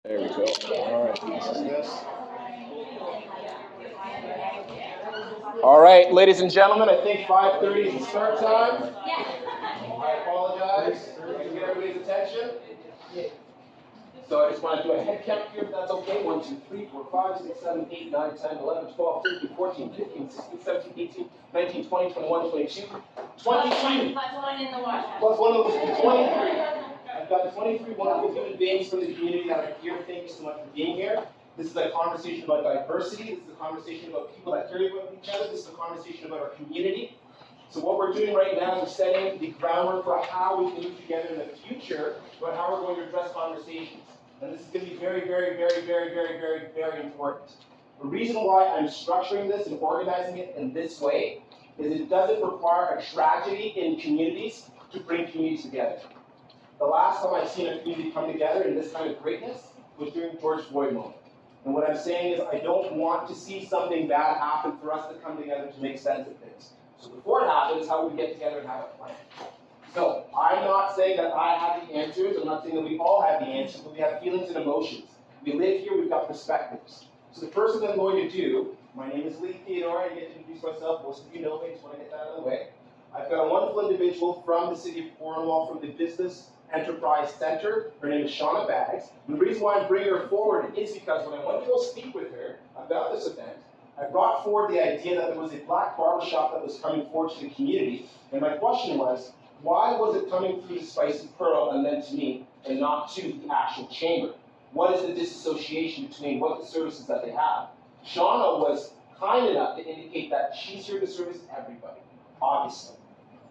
There we go. All right, this is this. All right, ladies and gentlemen, I think 5:30 is the start time. I apologize. I'd like to get everybody's attention. So I just want to do a head count here, if that's okay. 1, 2, 3, 4, 5, 6, 7, 8, 9, 10, 11, 12, 13, 14, 15, 16, 17, 18, 19, 20, 21, 22, 23. Plus one in the wash. Plus one of those 23. I've got 23 wonderful human beings from the community that are here. Thank you so much for being here. This is a conversation about diversity. This is a conversation about people that care about each other. This is a conversation about our community. So what we're doing right now is we're setting the groundwork for how we can move together in the future, about how we're going to address conversations. And this is going to be very, very, very, very, very, very, very important. The reason why I'm structuring this and organizing it in this way is it doesn't require a tragedy in communities to bring communities together. The last time I've seen a community come together in this kind of greatness was during George Floyd moment. And what I'm saying is I don't want to see something bad happen for us to come together to make sense of things. So before it happens, how would we get together and have a plan? So I'm not saying that I have the answers. I'm not saying that we all have the answers, but we have feelings and emotions. We live here. We've got perspectives. So the first thing I'm going to do, my name is Lee Theodore. I get to introduce myself. Most of you know me. I just want to get that out of the way. I've got a wonderful individual from the city of Cornwall, from the Business Enterprise Center. Her name is Shauna Baggs. And the reason why I'm bringing her forward is because when I went to go speak with her about this event, I brought forward the idea that there was a black barbershop that was coming forward to the community. And my question was, why was it coming through the Spicy Pearl and then to me and not to the actual chamber? What is the disassociation between what the services that they have? Shauna was kind enough to indicate that she's here to service everybody, obviously,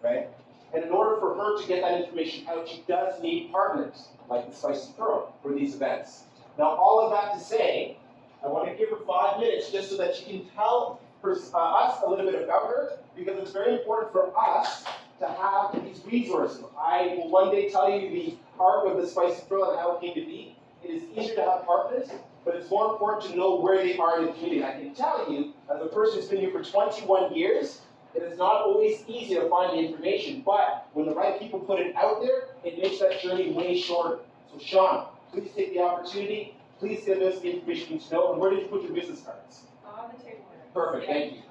right? And in order for her to get that information out, she does need partners like the Spicy Pearl for these events. Now, all of that to say, I want to give her 5 minutes just so that she can tell us a little bit about her, because it's very important for us to have these resources. I will one day tell you the arc of the Spicy Pearl and how it came to be. It is easier to have partners, but it's more important to know where they are in the community. I can tell you, as a person who's been here for 21 years, it is not always easy to find the information, but when the right people put it out there, it makes that journey way shorter. So Sean, please take the opportunity. Please give us the information you need to know. And where did you put your business cards? On the table. Perfect, thank you.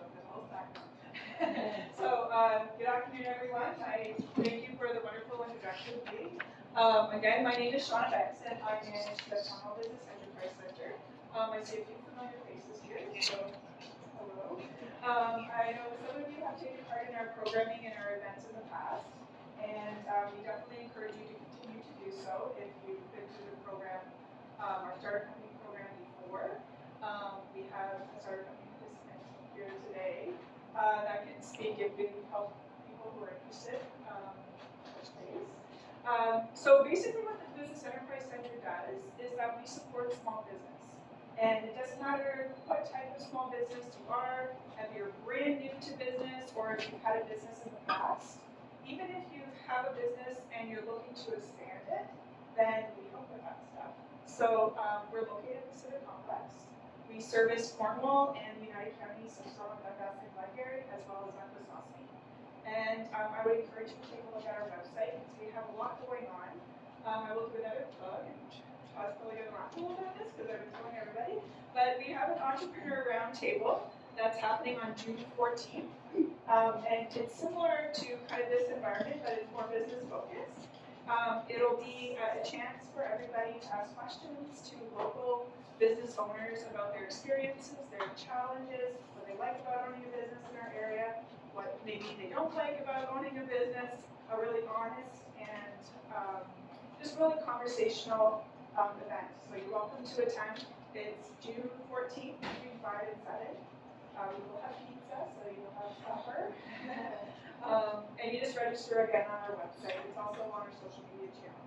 So, good afternoon, everyone. I thank you for the wonderful introduction, Lee. Again, my name is Shauna Baggs, and I manage the Cornwall Business Enterprise Center. I see a few familiar faces here, so hello. I know some of you have taken part in our programming and our events in the past, and we definitely encourage you to continue to do so if you've been to the program, our Startup Company program before. We have a Startup Company participant here today that can speak if we help people who are interested. So basically what the Business Enterprise Center does is that we support small business. And it doesn't matter what type of small business you are, if you're brand new to business or if you've had a business in the past. Even if you have a business and you're looking to expand it, then we help with that stuff. So we're located in the Civic Complex. We service Cornwall and the United Counties of Toronto, Dundas, and Glengarry, as well as Memphis, Oswego. And I would encourage you to take a look at our website because we have a lot going on. I will do another plug, and Todd's probably going to laugh a little bit at this because I've been telling everybody. But we have an entrepreneur roundtable that's happening on June 14th. And it's similar to kind of this environment, but it's more business focused. It'll be a chance for everybody to ask questions to local business owners about their experiences, their challenges, what they like about owning a business in our area, what maybe they don't like about owning a business, a really honest and just really conversational event. So you're welcome to attend. It's June 14th between 5 and 7. We will have pizza, so you'll have supper. And you just register again on our website. It's also on our social media channel.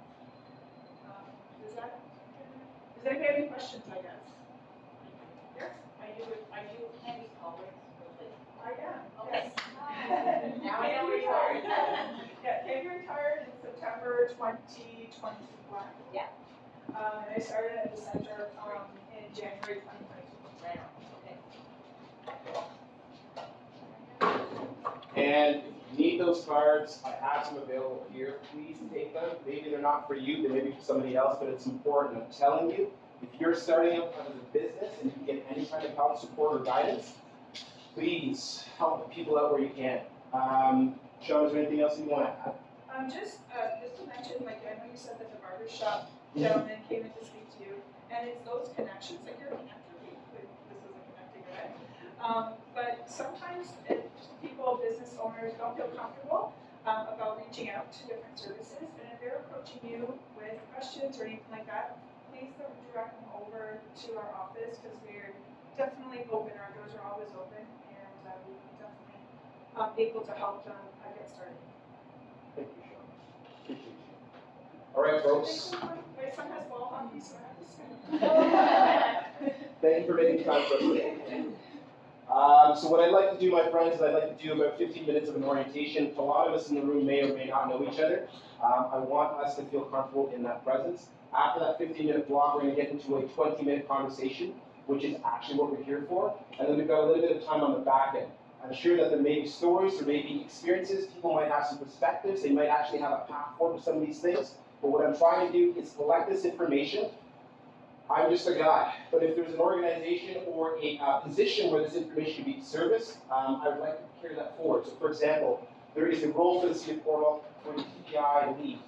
Does anybody have any questions, I guess? Yes? Are you Candy Culver? I am. Okay. Yes. Now I know where you are. Yeah, Candy retired in September 2021. Yeah. And I started at the center in January 2022. Right on. Okay. And if you need those cards, I have some available here. Please take them. Maybe they're not for you, they may be for somebody else, but it's important. I'm telling you, If you're starting up as a business and you can get any kind of help, support, or guidance, please help the people out where you can. Sean, is there anything else you want to add? Just to mention, like, I know you said that the barber shop gentleman came in to speak to you, and it's those connections that you're connecting. This is a connecting event. But sometimes people, business owners, don't feel comfortable about reaching out to different services, and if they're approaching you with questions or anything like that, please direct them over to our office, because we're definitely open. Our doors are always open, and we're definitely able to help them get started. Thank you, Sean. Appreciate you. All right, folks. My son has ball hockey, so I have to say. Thank you for making time for us today. So what I'd like to do, my friends, is I'd like to do about 15 minutes of an orientation. A lot of us in the room may or may not know each other. I want us to feel comfortable in that presence. After that 15-minute block, we're going to get into a 20-minute conversation, which is actually what we're here for. And then we've got a little bit of time on the back end. I'm sure that there may be stories, there may be experiences, people might have some perspectives, they might actually have a path forward to some of these things. But what I'm trying to do is collect this information. I'm just a guy, but if there's an organization or a position where this information can be serviced, I would like to carry that forward. So for example, there is a role for the City of Cornwall for the TPI lead,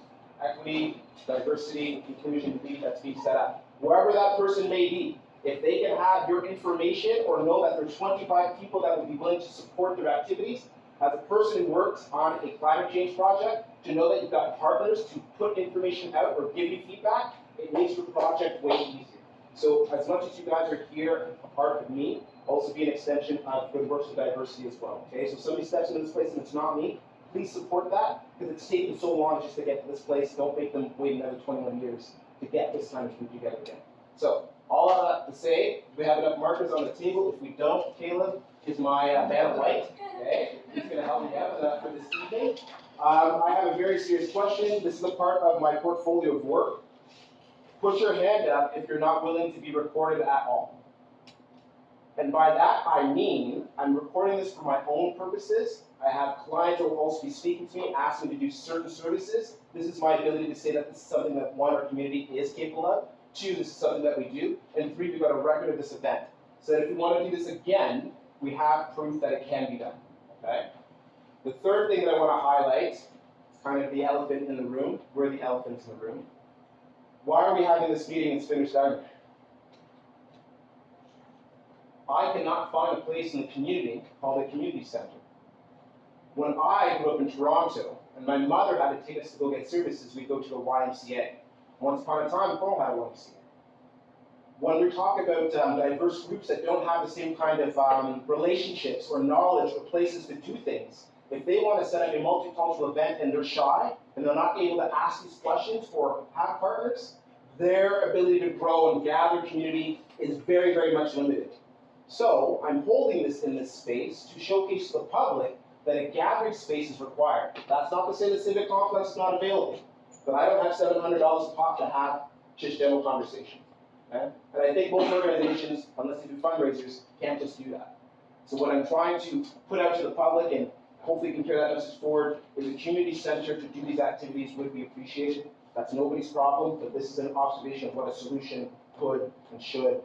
equity, diversity, inclusion lead that's being set up. Wherever that person may be, if they can have your information or know that there's 25 people that would be willing to support their activities, as a person who works on a climate change project, to know that you've got partners to put information out or give you feedback, it makes your project way easier. So as much as you guys are here, a part of me, also be an extension of good works of diversity as well. Okay, so if somebody steps into this place and it's not me, please support that, because it's taken so long just to get to this place. Don't make them wait another 21 years to get this kind of group together again. So all of that to say, we have enough markers on the table. If we don't, Caleb is my man of light. Okay, he's going to help me out for this evening. I have a very serious question. This is a part of my portfolio of work. Put your hand up if you're not willing to be recorded at all. And by that, I mean, I'm recording this for my own purposes. I have clients who will also be speaking to me, asking me to do certain services. This is my ability to say that this is something that, one, our community is capable of. Two, this is something that we do. And three, we've got a record of this event. So that if we want to do this again, we have proof that it can be done. Okay? The third thing that I want to highlight is kind of the elephant in the room. We're the elephants in the room. Why are we having this meeting in Spanish Garden? I cannot find a place in the community called a community center. When I grew up in Toronto, and my mother had to take us to go get services, we'd go to a YMCA. Once upon a time, Cornwall had a YMCA. When we talk about diverse groups that don't have the same kind of relationships or knowledge or places to do things, if they want to set up a multicultural event and they're shy, and they're not able to ask these questions or have partners, their ability to grow and gather community is very, very much limited. So I'm holding this in this space to showcase to the public that a gathering space is required. That's not to say the civic complex is not available, but I don't have $700 a pop to have just general conversation. Okay? And I think most organizations, unless they do fundraisers, can't just do that. So what I'm trying to put out to the public, and hopefully you can carry that message forward, is a community center to do these activities would be appreciated. That's nobody's problem, but this is an observation of what a solution could and should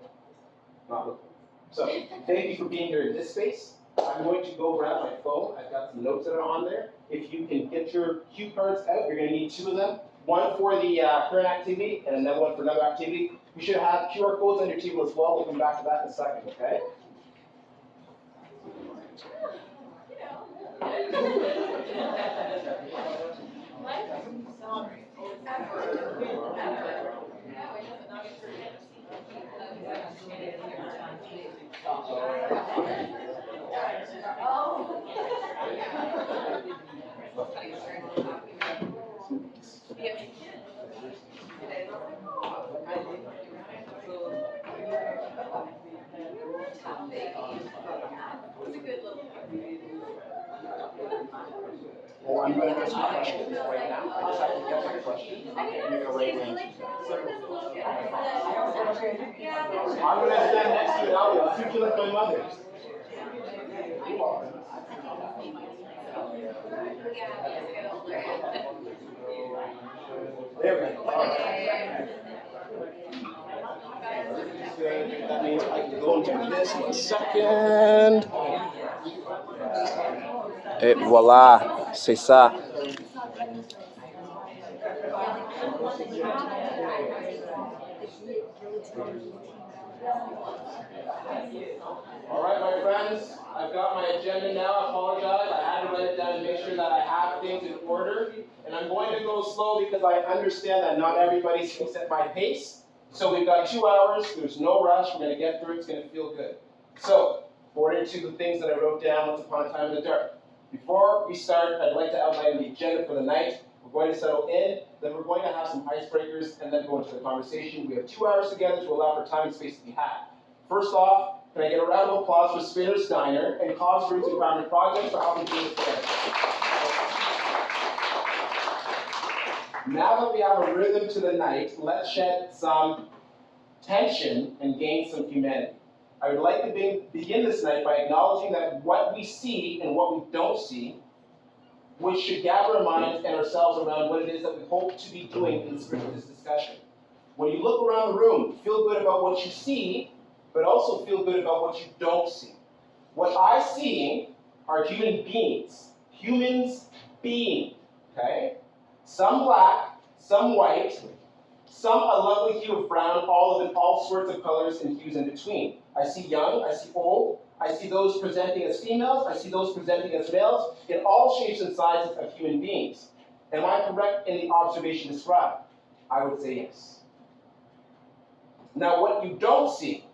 not look like. So thank you for being here in this space. I'm going to go grab my phone. I've got some notes that are on there. If you can get your cue cards out, you're going to need 2 of them. One for the current activity, and another one for another activity. You should have QR codes on your table as well. We'll come back to that in a second, okay? Well, I'm going to ask you questions right now. I just have to get my question. And you're going to write answers. I'm going to stand next to you and I'll treat you like my mother. There we go. All right. good. That means I can go and do this 1 second. Et voila, c'est ça. All right, my friends, I've got my agenda now. I apologize. I had to write it down to make sure that I have things in order. And I'm going to go slow because I understand that not everybody speaks at my pace. So we've got 2 hours. There's no rush. We're going to get through it. It's going to feel good. So, according to the things that I wrote down once upon a time in the dark. Before we start, I'd like to outline the agenda for the night. We're going to settle in, then we're going to have some icebreakers, and then go into the conversation. We have 2 hours together to allow for time and space to be had. First off, can I get a round of applause for Spinner's Diner and Cause Roots Environment Project for helping do this today? Now that we have a rhythm to the night, let's shed some tension and gain some humanity. I would like to begin this night by acknowledging that what we see and what we don't see, which should gather our minds and ourselves around what it is that we hope to be doing in the spirit of this discussion. When you look around the room, feel good about what you see, but also feel good about what you don't see. What I see are human beings. Humans being, okay? Some black, some white, some a lovely hue of brown, all sorts of colors and hues in between. I see young, I see old, I see those presenting as females, I see those presenting as males, in all shapes and sizes of human beings. Am I correct in the observation described? I would say yes. Now what you don't see,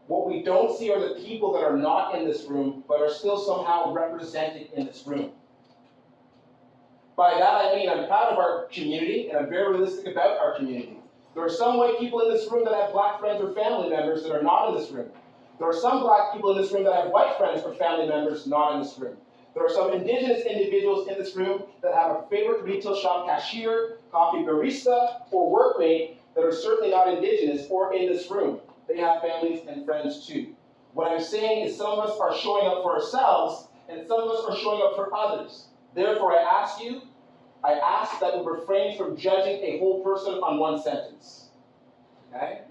what we don't see are the people that are not in this room, but are still somehow represented in this room. By that I mean I'm proud of our community, and I'm very realistic about our community. There are some white people in this room that have black friends or family members that are not in this room. There are some black people in this room that have white friends or family members not in this room. There are some indigenous individuals in this room that have a favorite retail shop cashier, coffee barista, or workmate that are certainly not indigenous or in this room. They have families and friends too. What I'm saying is some of us are showing up for ourselves, and some of us are showing up for others. Therefore, I ask that we refrain from judging a whole person on one sentence. Okay?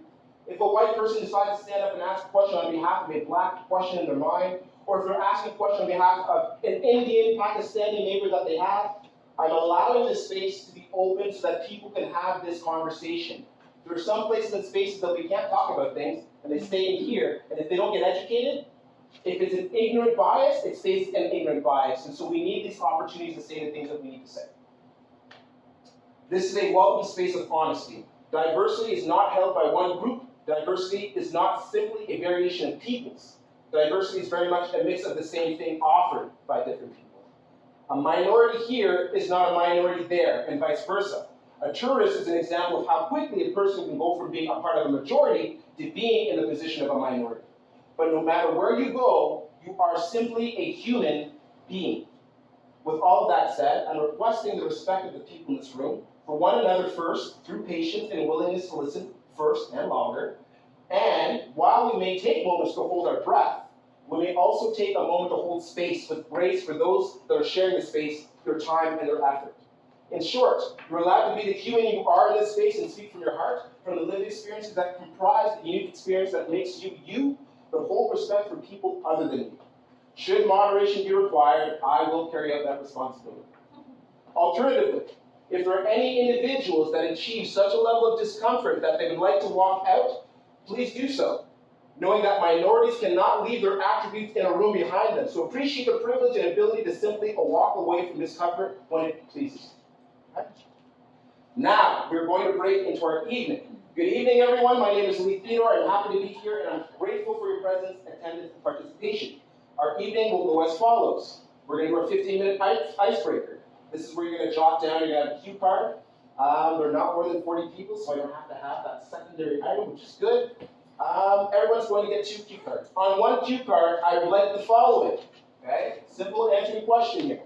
If a white person decides to stand up and ask a question on behalf of a black question in their mind, or if they're asking a question on behalf of an Indian, Pakistani neighbor that they have, I'm allowing this space to be open so that people can have this conversation. There are some places and spaces that we can't talk about things, and they stay in here, and if they don't get educated, if it's an ignorant bias, it stays an ignorant bias, and so we need these opportunities to say the things that we need to say. This is a welcome space of honesty. Diversity is not held by one group. Diversity is not simply a variation of peoples. Diversity is very much a mix of the same thing offered by different people. A minority here is not a minority there, and vice versa. A tourist is an example of how quickly a person can go from being a part of a majority to being in the position of a minority. But no matter where you go, you are simply a human being. With all of that said, I'm requesting the respect of the people in this room for one another first, through patience and willingness to listen first and longer. And while we may take moments to hold our breath, we may also take a moment to hold space with grace for those that are sharing the space, their time and their effort. In short, you're allowed to be the human you are in this space and speak from your heart, from the lived experiences that comprise the unique experience that makes you you, but hold respect for people other than you. Should moderation be required, I will carry out that responsibility. Alternatively, if there are any individuals that achieve such a level of discomfort that they would like to walk out, please do so, knowing that minorities cannot leave their attributes in a room behind them. So appreciate the privilege and ability to simply walk away from discomfort when it pleases. Now, we're going to break into our evening. Good evening, everyone. My name is Lee Theodore. I'm happy to be here, and I'm grateful for your presence, attendance, and participation. Our evening will go as follows. We're going to do a 15-minute icebreaker. This is where you're going to jot down, you're going to have a cue card. There are not more than 40 people, so I don't have to have that secondary item, which is good. Everyone's going to get 2 cue cards. On one cue card, I would like the following. Okay? Simple answering question here.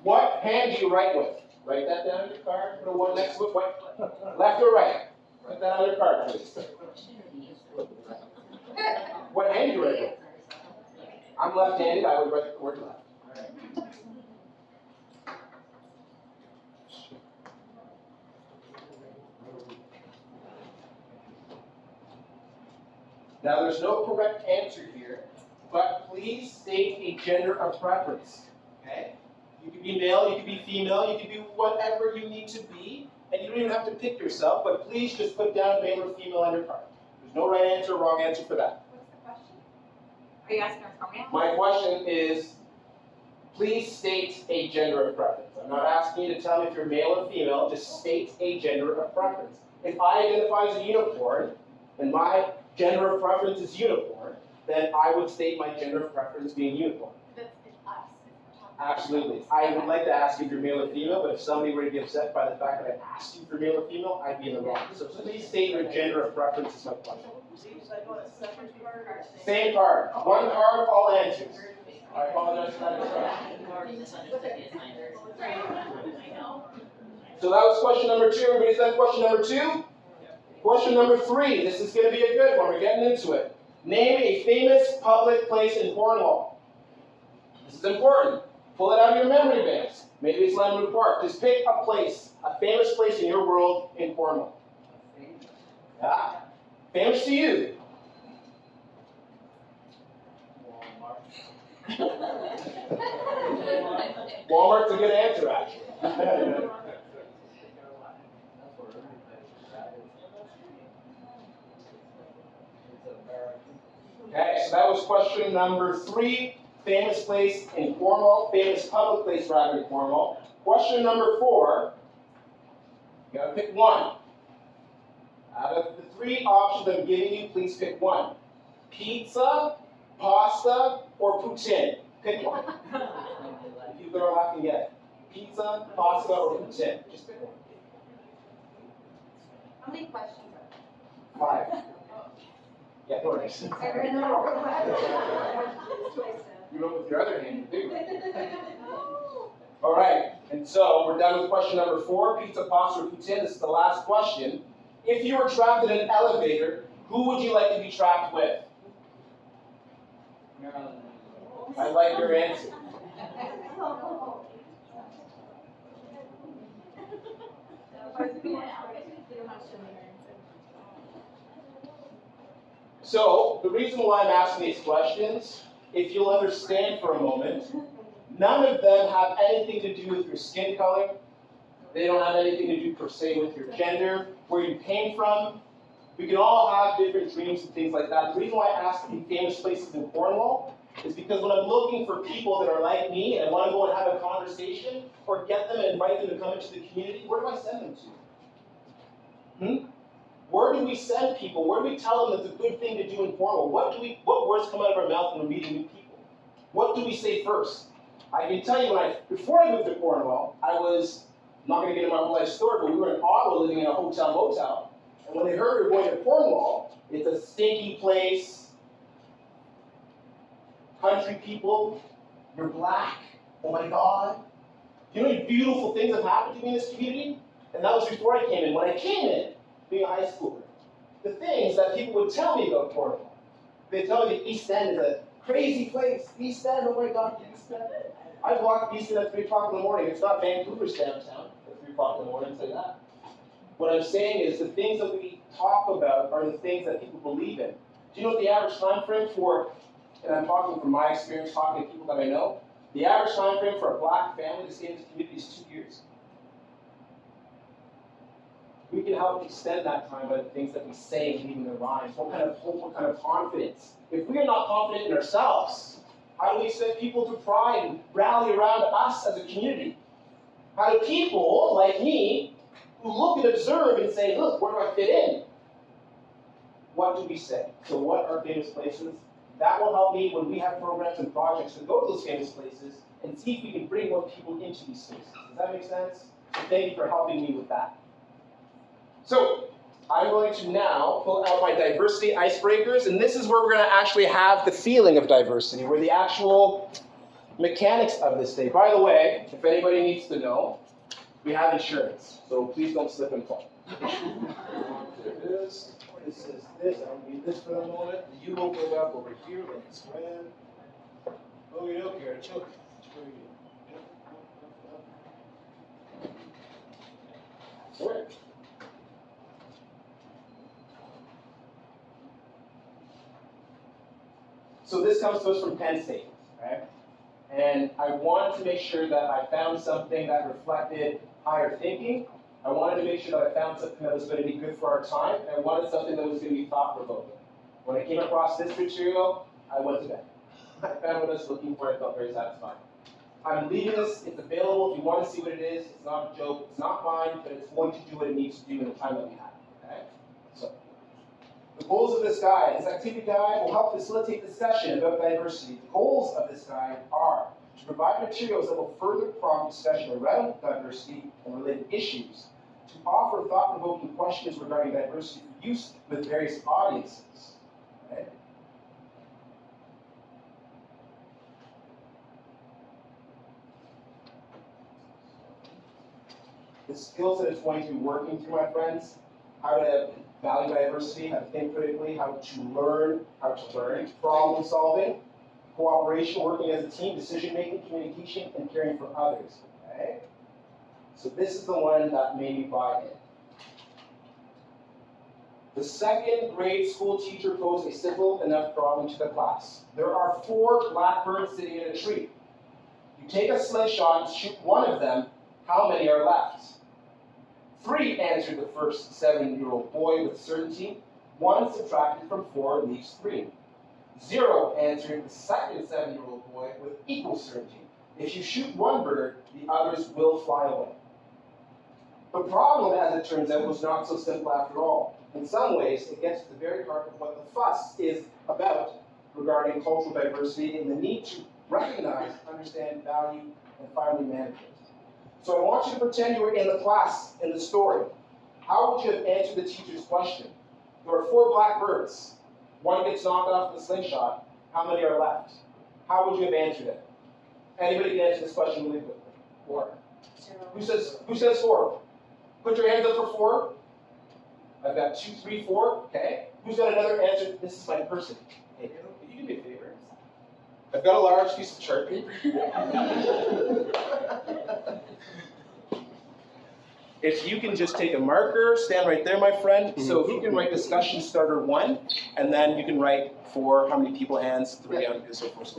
What hand do you write with? Write that down on your card. Put a 1 next to it. What? Left or right? Write that on your card, please. What hand do you write with? I'm left-handed. I would write the word left. Now, there's no correct answer here, but please state a gender of preference, okay? You can be male, you can be female, you can be whatever you need to be, and you don't even have to pick yourself, but please just put down male or female on your card. There's no right answer or wrong answer for that. What's the question? Are you asking our comment? My question is, please state a gender of preference. I'm not asking you to tell me if you're male or female, just state a gender of preference. If I identify as a unicorn, and my gender of preference is unicorn, then I would state my gender of preference being unicorn. That's us. Absolutely. I would like to ask you if you're male or female, but if somebody were to get upset by the fact that I asked you if you're male or female, I'd be in the wrong. So please state your gender of preference is my question. Same card. One card, all answers. I apologize for that. So that was question number 2. Everybody said question number 2? Question number 3. This is going to be a good one. We're getting into it. Name a famous public place in Cornwall. This is important. Pull it out of your memory banks. Maybe it's Landwood Park. Just pick a place, a famous place in your world in Cornwall. Yeah. Famous to you. Walmart's a good answer, actually. Okay, so that was question number 3. Famous place in Cornwall, famous public place rather in Cornwall. Question number 4. You gotta pick one. Out of the 3 options I'm giving you, please pick one. Pizza, pasta, or poutine. Pick one. If you girl I can get pizza, pasta, or poutine. Just pick one. How many questions are 5. Yeah, no worries. there? You wrote with your other hand, too. All right, and so we're done with question number 4, pizza, pasta, or poutine. This is the last question. If you were trapped in an elevator, who would you like to be trapped with? I like your answer. So, the reason why I'm asking these questions, if you'll understand for a moment, none of them have anything to do with your skin color. They don't have anything to do per se with your gender, where you came from. We can all have different dreams and things like that. The reason why I ask the famous places in Cornwall is because when I'm looking for people that are like me and I want to go and have a conversation or get them and invite them to come into the community, where do I send them to? Where do we send people? Where do we tell them it's a good thing to do in Cornwall? What words come out of our mouth when we're meeting new people? What do we say first? I can tell you before I moved to Cornwall, I'm not going to get into my whole life story, but we were in Ottawa living in a hotel motel. And when they heard we were going to Cornwall, it's a stinky place. Country people, you're black. Oh my God. Do you know how many beautiful things have happened to me in this community? And that was before I came in. When I came in, being a high schooler, the things that people would tell me about Cornwall. They'd tell me the East End is a crazy place. East End, oh my God, East End. I walk East End at 3 o'clock in the morning. It's not Vancouver's downtown at 3 o'clock in the morning, I'll tell you that. What I'm saying is the things that we talk about are the things that people believe in. Do you know what the average time frame for, and I'm talking from my experience, talking to people that I know, the average time frame for a black family to stay in this community is 2 years. We can help extend that time by the things that we say and leave in their lives. What kind of hope, what kind of confidence? If we are not confident in ourselves, how do we expect people to pride and rally around us as a community? How do people like me, who look and observe and say, look, where do I fit in? What do we say? So what are famous places? That will help me when we have programs and projects to go to those famous places and see if we can bring more people into these spaces. Does that make sense? So thank you for helping me with that. So, I'm going to now pull out my diversity icebreakers, and this is where we're going to actually have the feeling of diversity, where the actual mechanics of this day. By the way, if anybody needs to know, we have insurance, so please don't slip and fall. There it is. This is this. I'll need this for a moment. You will go up over here like this red. Oh, you don't care. Choke. All right. So this comes to us from Penn State, right? And I wanted to make sure that I found something that reflected higher thinking. I wanted to make sure that I found something that was going to be good for our time, and I wanted something that was going to be thought-provoking. When I came across this material, I went to bed. I found what I was looking for, I felt very satisfied. I'm leaving this, it's available if you want to see what it is. It's not a joke, it's not mine, but it's going to do what it needs to do in the time that we have. Okay? So, the goals of this guide. This activity guide will help facilitate discussion about diversity. The goals of this guide are to provide materials that will further prompt discussion around diversity and related issues, to offer thought-provoking questions regarding diversity for use with various audiences. Okay? The skills that it's going to be working through, my friends, how to value diversity, how to think critically, how to learn, problem solving, cooperation, working as a team, decision making, communication, and caring for others. Okay? So this is the one that made me buy it. The second grade school teacher posed a simple enough problem to the class. There are 4 blackbirds sitting in a tree. You take a slingshot and shoot one of them. How many are left? 3, answered the first 7-year-old boy with certainty. 1 subtracted from 4 leaves 3. 0, answered the second 7-year-old boy with equal certainty. If you shoot one bird, the others will fly away. The problem, as it turns out, was not so simple after all. In some ways, it gets to the very heart of what the fuss is about regarding cultural diversity and the need to recognize, understand, value, and finally manage it. So I want you to pretend you were in the class in the story. How would you have answered the teacher's question? There are 4 blackbirds. 1 gets knocked off with a slingshot. How many are left? How would you have answered it? Anybody can answer this question really quickly. 4. 0. Who says 4? Put your hands up for 4. I've got 2, 3, 4. Okay. Who's got another answer? This is my person. Hey, can you do me a favor? I've got a large piece of chart paper. If you can just take a marker, stand right there, my friend. So who can write discussion starter 1, and then you can write 4, how many people, hands, 3, and so forth.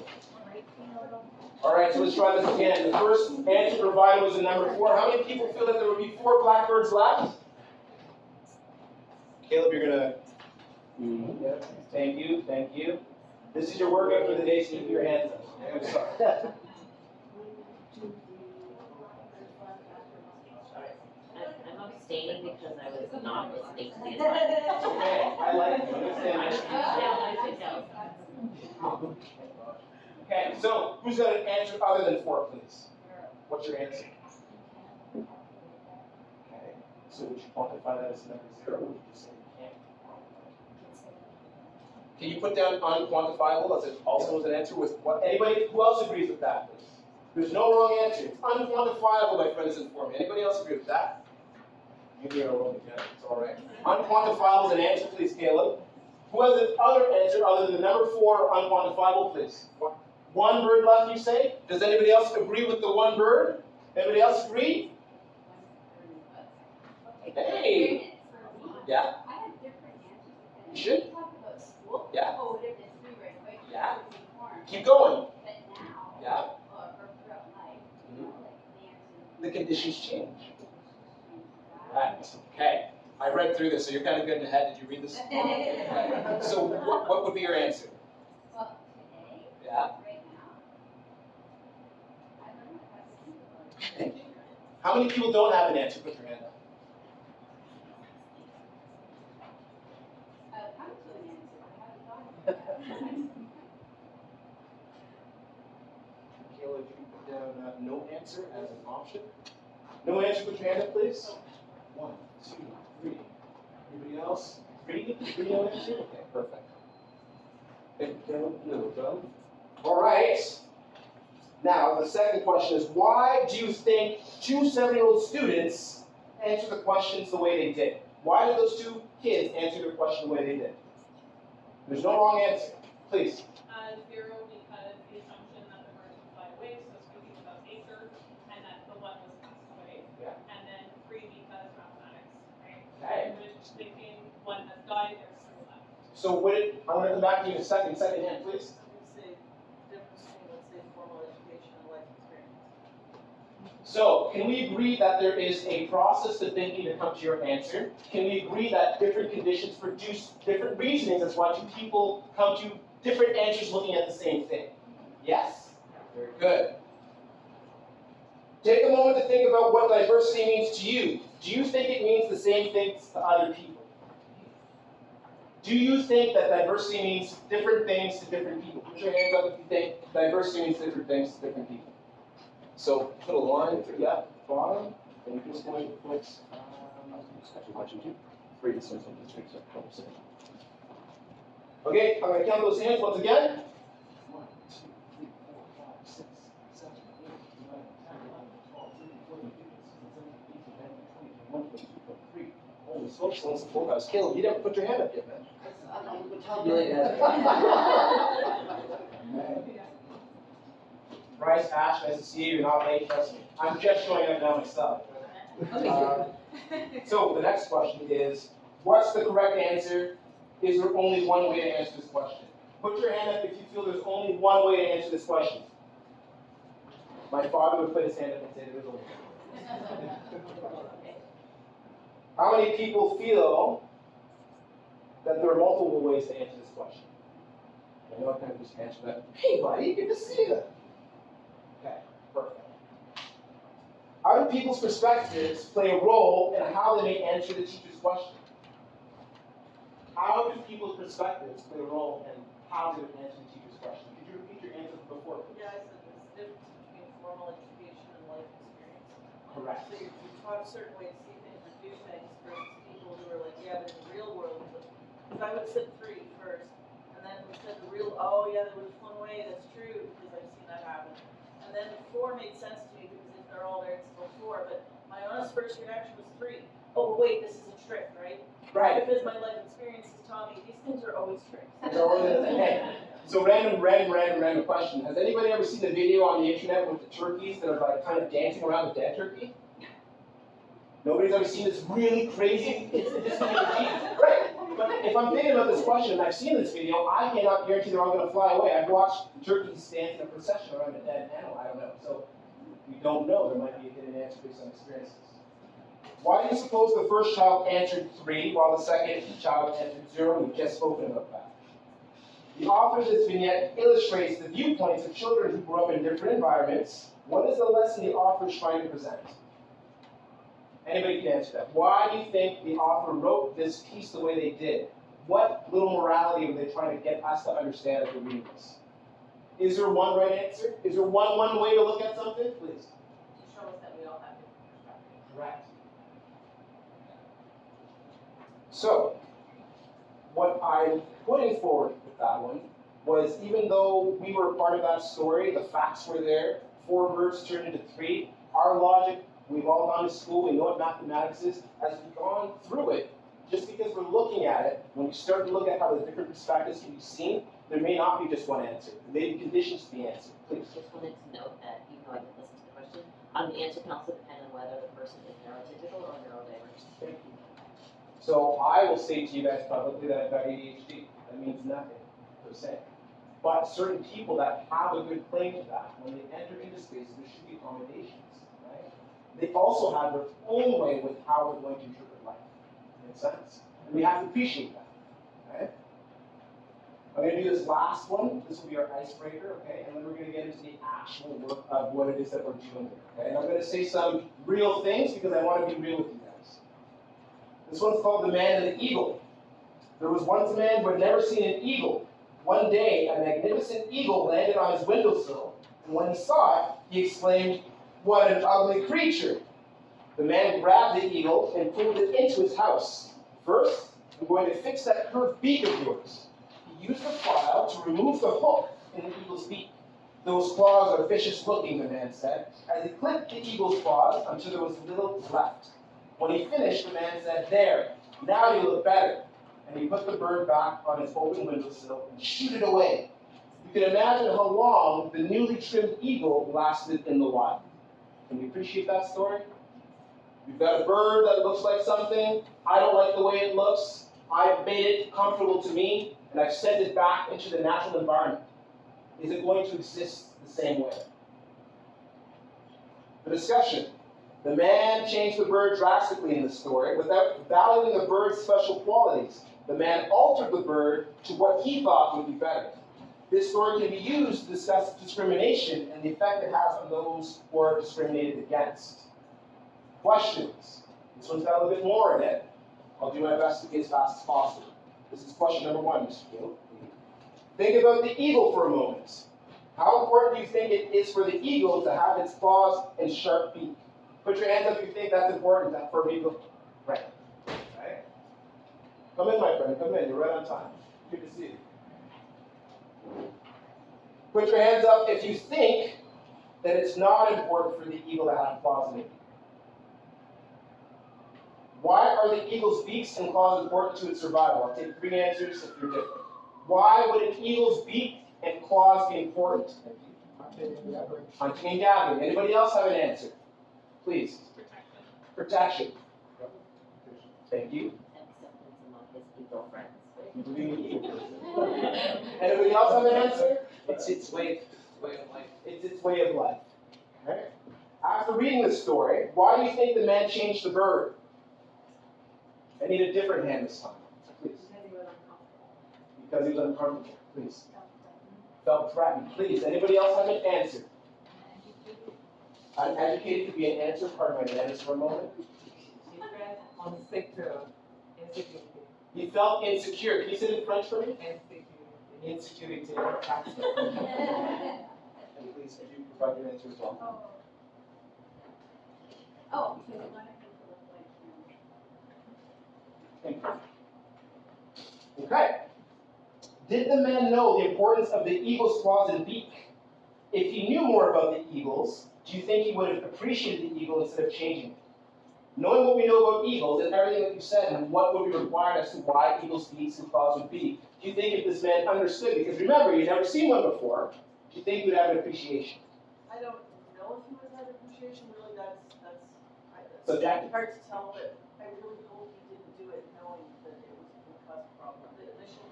All right, so let's try this again. The first answer provided was a number 4. How many people feel that there would be 4 blackbirds left? Caleb, you're gonna. Yeah. Thank you, thank you. This is your workout for the day, so you keep your hands up. Okay, I'm sorry. I'm abstaining because I was not listening to the Okay, I like it. Okay, so who's got an answer other than 4, please? What's your answer? Okay, so would you quantify that as number 0, or would you just say you can't? Can you put down unquantifiable as it also was an answer with what? Anybody who else agrees with that, please? There's no wrong answer. It's unquantifiable, my friends informed me. Anybody else agree with that? Maybe I'll roll together. It's all right. Unquantifiable is an answer, please, Caleb. Who has another answer other than the number 4 unquantifiable, please? 1 bird left, you say? Does anybody else agree with the 1 bird? Anybody else agree? Hey! Yeah? I have different answers. You should. We talked about school. Yeah. Oh, it is 3 right away. Yeah. It would be corn. Keep going. But now, Yeah? or throughout life, Mhm. like the answers. The conditions change. Right. Okay. I read through this, so you're kind of good in the head. Did you read this? So what would be your answer? Well, today, Yeah? right now, I don't know how to think about it. How many people don't have an answer? Put your hand up. I've come to an answer, I haven't thought about that. Caleb, if you can put down no answer as an option. No answer, put your hand up, please. 1, 2, 3. Anybody else? 3? 3 no answer? Okay, perfect. Thank you, Caleb. No, done. All right. Now, the second question is, why do you think 2 7-year-old students answer the questions the way they did? Why did those 2 kids answer their question the way they did? There's no wrong answer. Please. 0 because the assumption that the birds would fly away, so speaking about nature, and that the one was passed away. Yeah. And then 3 because mathematics, right? Okay. Which thinking one has died, there's 3 left. So I want to come back to you in a second. Second hand, please. So, can we agree that there is a process to thinking to come to your answer? Can we agree that different conditions produce different reasonings as why two people come to different answers looking at the same thing? Yes? Very good. Take a moment to think about what diversity means to you. Do you think it means the same things to other people? Do you think that diversity means different things to different people? Put your hands up if you think diversity means different things to different people. So put a line through that bottom, and you're just going to put, actually 1, 2, 3, this one's going to be 3, so okay, I'm going to count those hands once again. 1, 2, 3, 4, 5, 6, 7, 8, 9, 10, 11, 12, 13, 14, 15, 16, 17, 18, 19, 20, 21, 22, 23. Holy smokes, almost a full house. Caleb, you didn't put your hand up yet, man. Bryce, Ash, nice to see you. You're not late, trust me. I'm just showing up now myself. So the next question is, what's the correct answer? Is there only one way to answer this question? Put your hand up if you feel there's only one way to answer this question. My father would put his hand up and say there is only one. How many people feel that there are multiple ways to answer this question? I know I kind of just answered that. Hey, buddy, good to see you. Okay, perfect. How do people's perspectives play a role in how they may answer the teacher's question? How do people's perspectives play a role in how they would answer the teacher's question? Could you repeat your answer from before, please? Yeah, I said there's a difference between formal education and life experience. Correct. So you're taught a certain way to see things or do things versus people who are like, yeah, there's a real world. Because I would have said 3 first, and then we said the real, oh yeah, they would have flown away, that's true, because I've seen that happen. And then 4 made sense to me, because if they're all there, it's still 4, but my honest first reaction was 3. Oh, but wait, this is a trick, right? Right. Because my life experiences taught me these things are always tricks. Okay. So random question. Has anybody ever seen the video on the internet with the turkeys that are like kind of dancing around the dead turkey? Nobody's ever seen this really crazy, it's right. But if I'm thinking about this question and I've seen this video, I cannot guarantee they're all going to fly away. I've watched turkeys dance in a procession around a dead animal. I don't know. So we don't know. There might be a hidden answer based on experiences. Why do you suppose the first child answered 3 while the second child answered 0? We've just spoken about that. The author of this vignette illustrates the viewpoints of children who grew up in different environments. What is the lesson the author is trying to present? Anybody can answer that. Why do you think the author wrote this piece the way they did? What little morality were they trying to get us to understand as we're reading this? Is there one right answer? Is there one way to look at something? Please. To show us that we all have different perspectives. Correct. So, what I'm putting forward with that one was, even though we were part of that story, the facts were there, 4 birds turned into 3, our logic, we've all gone to school, we know what mathematics is, as we've gone through it, just because we're looking at it, when you start to look at how the different perspectives can be seen, there may not be just one answer. There may be conditions to the answer. Please. Just wanted to note that even though I didn't listen to the question, the answer can also depend on whether the person is neurotypical or neurodiverse. Thank you. So I will say to you guys publicly that I've got ADHD. That means nothing, per se. But certain people that have a good claim to that, when they enter into spaces, there should be accommodations, right? They also have their own way with how we're going to interpret life. Makes sense? And we have to appreciate that, right? I'm going to do this last one. This will be our icebreaker, okay? And then we're going to get into the actual work of what it is that we're doing here, okay? And I'm going to say some real things because I want to be real with you guys. This one's called The Man and the Eagle. There was once a man who had never seen an eagle. One day, a magnificent eagle landed on his windowsill, and when he saw it, he exclaimed, "What an ugly creature!" The man grabbed the eagle and pulled it into his house. "First, I'm going to fix that curved beak of yours." He used a file to remove the hook in the eagle's beak. "Those claws are vicious looking," the man said, as he clipped the eagle's claws until there was little left. When he finished, the man said, "There, now you look better." And he put the bird back on his open windowsill and shooed it away. You can imagine how long the newly trimmed eagle lasted in the wild. Can you appreciate that story? You've got a bird that looks like something. I don't like the way it looks. I've made it comfortable to me, and I've sent it back into the natural environment. Is it going to exist the same way? The discussion. The man changed the bird drastically in the story without valuing the bird's special qualities. The man altered the bird to what he thought would be better. This story can be used to discuss discrimination and the effect it has on those who are discriminated against. Questions? This one's got a little bit more in it. I'll do my best to get as fast as possible. This is question number 1, Mr. Gill. Think about the eagle for a moment. How important do you think it is for the eagle to have its claws and sharp beak? Put your hands up if you think that's important for an eagle. Right. Right. Come in, my friend. Come in. You're right on time. Good to see you. Put your hands up if you think that it's not important for the eagle to have claws and a beak. Why are the eagle's beaks and claws important to its survival? I'll take 3 answers if you're different. Why would an eagle's beak and claws be important? Hunting and gathering. Anybody else have an answer? Please. Protection. Protection. Thank you. Acceptance among his eagle friends. Anybody else have an answer? It's its way of life. It's its way of life. Okay. After reading this story, why do you think the man changed the bird? I need a different hand this time. Please. Because he was uncomfortable. Please. Felt threatened. Please. Anybody else have an answer? Uneducated could be an answer. Pardon my manners for a moment. He felt insecure. Can you say it in French for me? Insecurity. And please, could you provide your answer as well? Oh, because I wanted him to look like him. Thank you. Okay. Did the man know the importance of the eagle's claws and beak? If he knew more about the eagles, do you think he would have appreciated the eagle instead of changing it? Knowing what we know about eagles and everything that you said and what would be required as to why eagles' beaks and claws would be, do you think if this man understood, because remember, you'd never seen one before, do you think he would have an appreciation? I don't know if he was had appreciation, really, that's Subjective. hard to tell, but I really hope he didn't do it knowing that it was going to cause a problem. The initial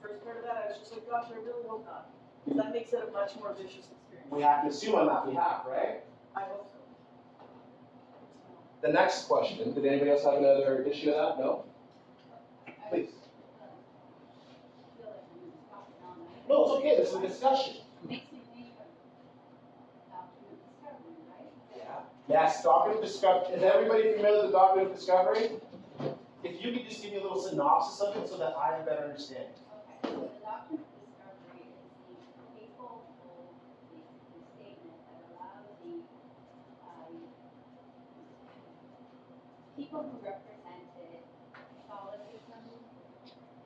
first part of that, I was just like, gosh, I really hope not. That makes it a much more vicious experience. We have to assume on that behalf, right? I hope so. The next question, did anybody else have another issue with that? No? Please. I feel like I'm talking all night. No, it's okay, this is a discussion. Makes me think of doctrine of discovery, right? Yes, doctrine of discovery. Is everybody familiar with the doctrine of discovery? If you could just give me a little synopsis of it so that I have a better understanding. Okay, so the doctrine of discovery is the papal bull, the statement that allows the people who represented Catholicism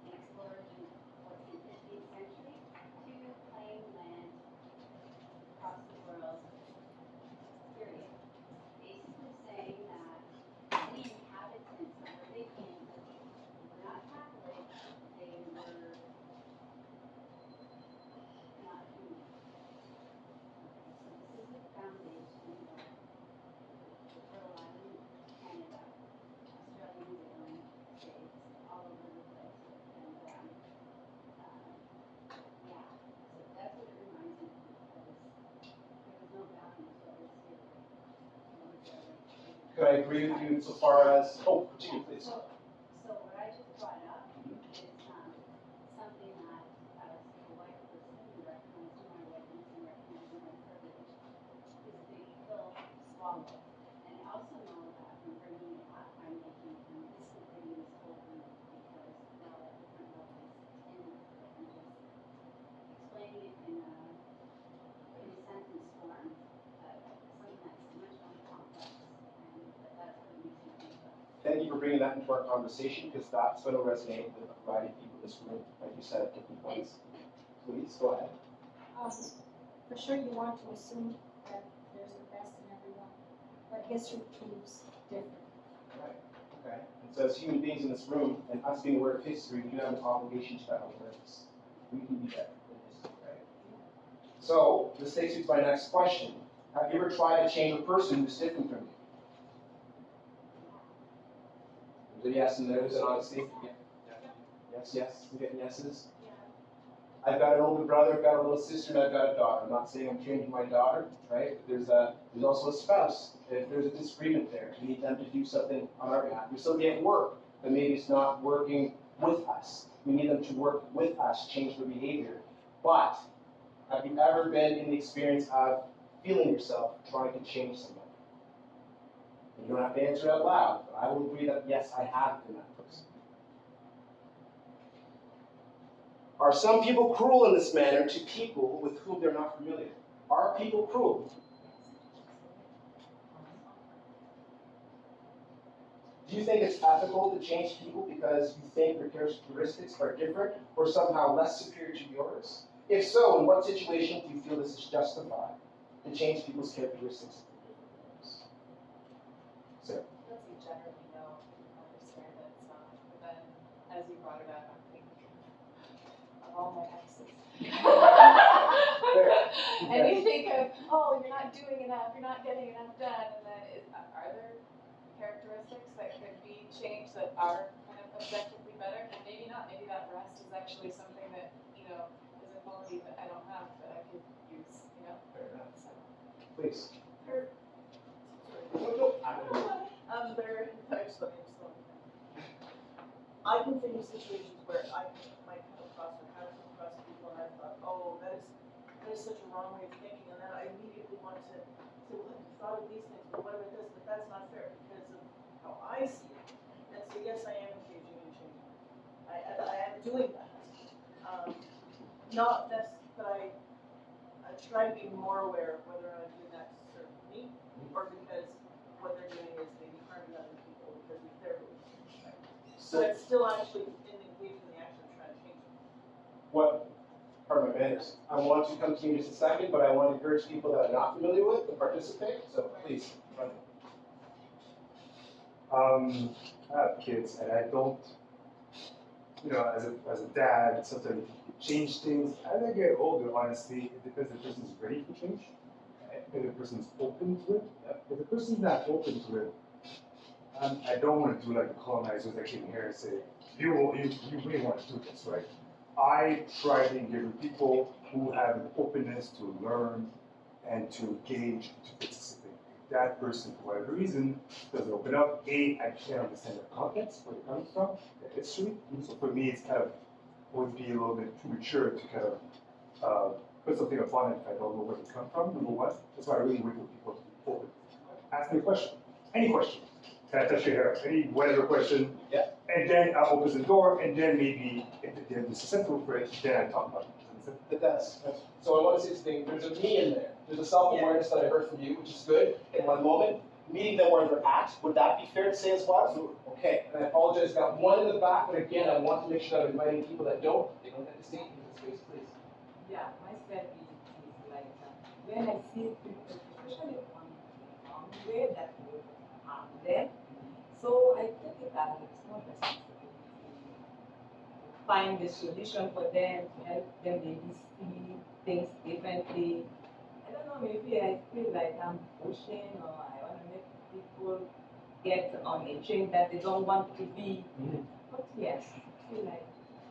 and explorers in the 14th, 15th century to claim land across the world, period. Basically saying that any inhabitants of where they came were not Catholic, they were not human. So this is the foundation of the Pearl Island, Canada, Australia, New Zealand, States, all over the place. And yeah, so that's what it reminds me of, because there was no boundaries over this here. Could I agree with you so far as, continue please. So what I just brought up is something that as a white person, recognizing my whiteness and recognizing my privilege, is a big pill to swallow. And I also know that from bringing it up, I'm making bringing this whole group, because we're all at different levels in it, and just explaining it in a sentence form, something that's much more complex, and that's what it makes me think of. Thank you for bringing that into our conversation, because that's going to resonate with a variety of people in this room, like you said, at different points. Please, go ahead. For sure you want to assume that there's the best in everyone, but history proves different. Right. Okay. And so as human beings in this room, and us being aware of history, we do have an obligation to that awareness. We can be better than history, right? So, this takes me to my next question. Have you ever tried to change a person who's different from you? There's a yes and there's an honesty. Yes, yes. We get yeses. I've got an older brother, I've got a little sister, and I've got a daughter. I'm not saying I'm changing my daughter, right? There's also a spouse. If there's a disagreement there, we need them to do something on our behalf. There's somebody at work that maybe is not working with us. We need them to work with us, change their behavior. But have you ever been in the experience of feeling yourself trying to change someone? And you don't have to answer out loud, but I will agree that yes, I have been that person. Are some people cruel in this manner to people with whom they're not familiar? Are people cruel? Do you think it's ethical to change people because you think their characteristics are different or somehow less superior to yours? If so, in what situation do you feel this is justified to change people's characteristics? Sarah. Let's say generally no, I understand that it's not, but then as you brought it up, I'm thinking of all my exes. And you think of, oh, you're not doing enough, you're not getting enough done, and then are there characteristics that could be changed that are kind of objectively better? And maybe not, maybe that rest is actually something that, is a quality that I don't have that I could use, Fair enough. So. Please. I can think of situations where I might come across or have come across people and I thought, oh, that is such a wrong way of thinking, and then I immediately want to say, well, have you thought of these things, but what about this? But that's not fair because of how I see it. And so yes, I am engaging in changing. I am doing that. Not that, but I try to be more aware of whether I'm doing that to serve me or because what they're doing is maybe harming other people because of their beliefs. Right? So it's still actually engaging in the action of trying to change it. What are my manners? I want to come to you in just a second, but I want to encourage people that are not familiar with to participate. So please, run. I have kids, and I don't, as a dad, sometimes change things. As I get older, honestly, it depends if the person's ready for change, if the person's open to it. If the person's not open to it, I don't want to do like the colonizers that came here and say, you really want to do this, right? I try to engage with people who have an openness to learn and to engage, to participate. If that person, for whatever reason, doesn't open up, I can't understand the context, where it comes from, the history. So for me, it's kind of would be a little bit too mature to kind of put something upon it if I don't know where it comes from, number one. That's why I really wait for people to be open. Ask me a question, any question. Can I touch your hair? Any whatever question. Yeah. And then I open the door, and then maybe if they're susceptible for it, then I talk about it. It does. So I want to say this thing. There's a me in there. There's a self-awareness that I heard from you, which is good. In one moment, meeting them where they're at, would that be fair to say as well? So, okay. And I apologize. Got one in the back, but again, I want to make sure that I'm inviting people that they don't get to stay in this space, please. Yeah, myself is like when I see people, especially on the way that you harm them, so I take it as a small responsibility to find the solution for them, to help them maybe see things differently. I don't know, maybe I feel like I'm pushing or I want to make people get on a train that they don't want to be. But yes, I feel like.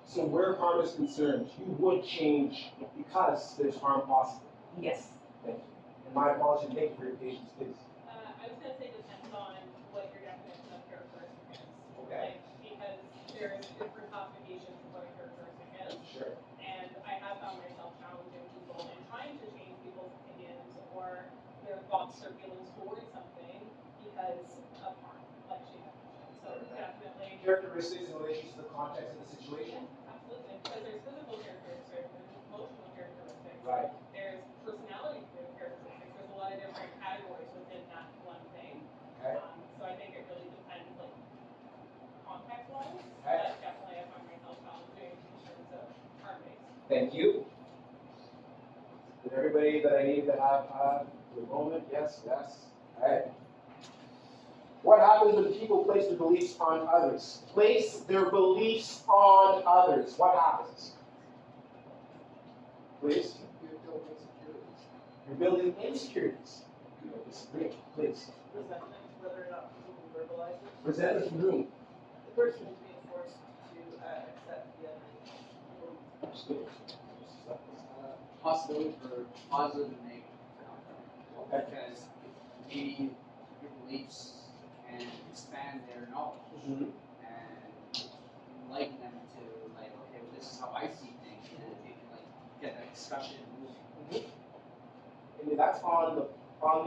So where harm is concerned, you would change because there's harm possible. Yes. Thank you. And my apology, thank you for your patience, please. I was going to say depends on what your definition of characteristic is. Okay. Because there's different classifications of what a characteristic is. Sure. And I have found myself challenging people and trying to change people's opinions or their thoughts or feelings towards something because of harm, like she had mentioned. So definitely. Characteristics in relation to the context of the situation. Absolutely. Because there's physical characteristics, there's emotional characteristics. Right. There's personality characteristics. There's a lot of different categories within that one thing. Okay. So I think it really depends, like, context-wise. Okay. But definitely I find myself challenging in terms of harm-based. Thank you. Did everybody that I need to have for the moment? Yes, yes. All right. What happens when people place their beliefs on others? Place their beliefs on others. What happens? Please. You're building insecurities. You don't disagree. Please. Resentment, whether or not people can verbalize it. Present it in the room. The person is being forced to accept the other belief. Possibility for positive and negative outcome. Because maybe your beliefs can expand their knowledge and enlighten them to like, okay, well, this is how I see things, and then they can like get that discussion moving. I mean, that's on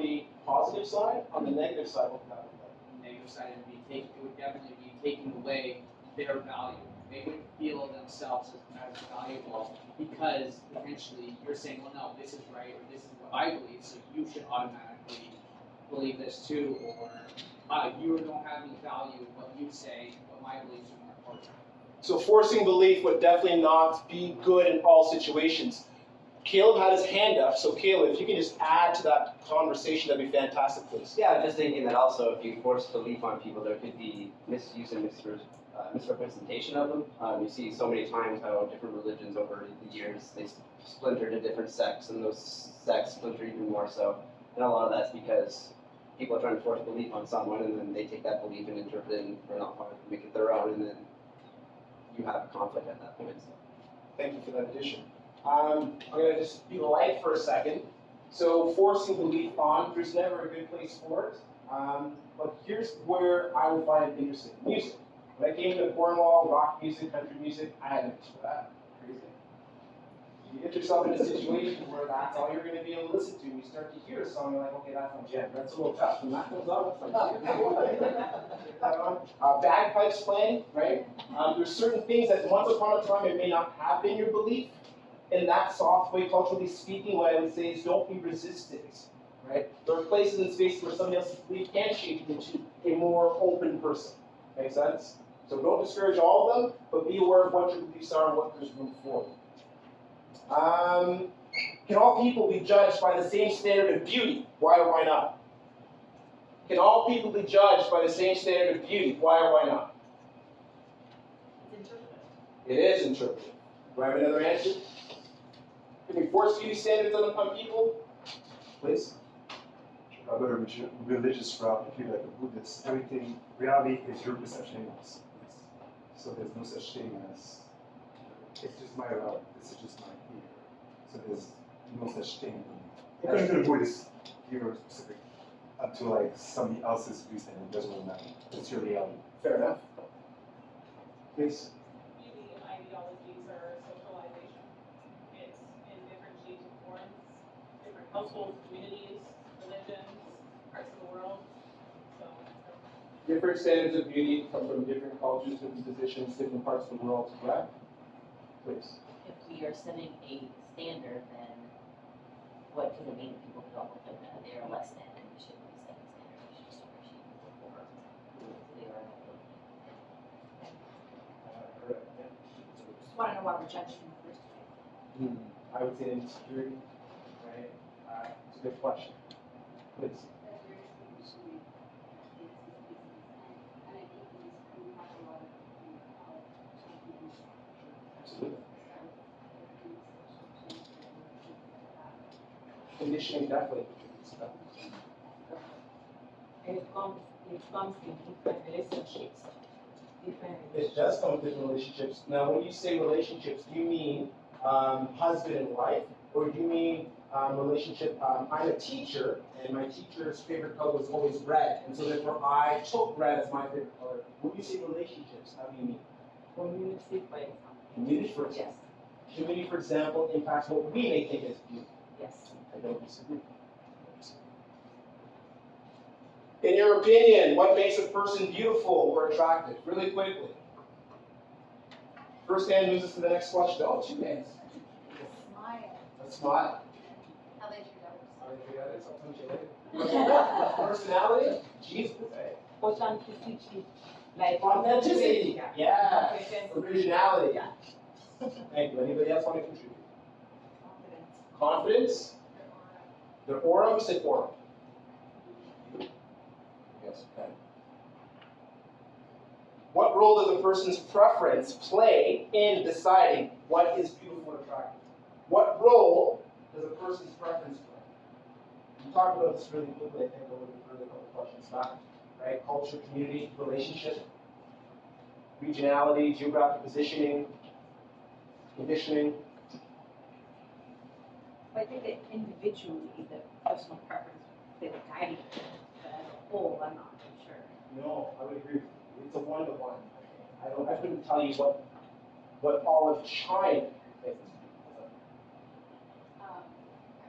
the positive side. On the negative side, what would that look like? The negative side it would definitely be taking away their value. They wouldn't feel themselves as valuable because potentially you're saying, well, no, this is right, or this is what I believe, so you should automatically believe this too, or you don't have any value, what you say, but my beliefs are more important. So forcing belief would definitely not be good in all situations. Caleb had his hand up, so Caleb, if you can just add to that conversation, that'd be fantastic, please. Yeah, I'm just thinking that also if you force belief on people, there could be misuse and misrepresentation of them. You see so many times how different religions over the years, they splinter to different sects, and those sects splinter even more so. And a lot of that's because people are trying to force belief on someone, and then they take that belief and interpret it or not make it their own, and then you have a conflict at that point. So. Thank you for that addition. I'm going to just be light for a second. So forcing belief on, there's never a good place for it. But here's where I would find it interesting. Music. When I came to Cornwall, rock music, country music, I had no use for that. Crazy. You get yourself in a situation where that's all you're going to be able to listen to. You start to hear a song, you're like, okay, that's my jam. That's a little tough. When that comes on, it's like, bagpipes playing, right? There's certain things that once upon a time it may not have been your belief. In that soft way, culturally speaking, what I would say is don't be resistant, right? There are places and spaces where somebody else's belief can shape you into a more open person. Make sense? So don't discourage all of them, but be aware of what your beliefs are and what there's room for. Can all people be judged by the same standard of beauty? Why or why not? Can all people be judged by the same standard of beauty? Why or why not? It's interpreted. It is interpreted. Do I have another answer? Can we force beauty standards on people? Please. I'll go to religious route. If you're like a Buddhist, everything, reality is your perception. So there's no such thing as, it's just my route, this is just my fear. So there's no such thing. According to the Buddhist, you're specific up to like somebody else's view standard, it doesn't really matter. It's your reality. Fair enough. Please. Beauty ideologies are socialization. It's in different shapes and forms, different households, communities, religions, parts of the world. So, Different standards of beauty come from different cultures, different positions, different parts of the world, correct? Please. If we are setting a standard, then what could it mean that people don't look like that? They are less than, and we shouldn't be setting standards, we should just appreciate people for who they are. Just want to know why we're judging in the first place. I would say insecurity, right? It's a good question. Please. That's very traditionally, and I think we have a lot of Absolutely. Conditioning definitely. And it comes in different relationships. It does come with different relationships. Now, when you say relationships, do you mean husband and wife, or do you mean relationship? I'm a teacher, and my teacher's favorite color was always red, and so therefore I took red as my favorite color. When you say relationships, how do you mean? Community, for example. Community, for example. Community, for example, impacts what we may think is beauty. Yes. I don't disagree. In your opinion, what makes a person beautiful or attractive? Really quickly. First hand moves us to the next question. Oh, two hands. Smile. A smile. How they treat others. How do you do that? Sometimes you later. Personality? Jesus. Authenticity. Like Authenticity. Yeah. Authenticity. Originality. Yeah. Thank you. Anybody else want to contribute? Confidence. Confidence. Their aura. We said aura. Yes, okay. What role does a person's preference play in deciding what is beautiful and attractive? What role does a person's preference play? We talked about this really quickly, I think, a little bit further, a couple of questions back. Right? Culture, community, relationship, regionality, geographic positioning, conditioning. I think that individually, the personal preference, they would guide you, but as a whole, I'm not so sure. No, I would agree with you. It's a one-to-one. I couldn't tell you what olive chime is. I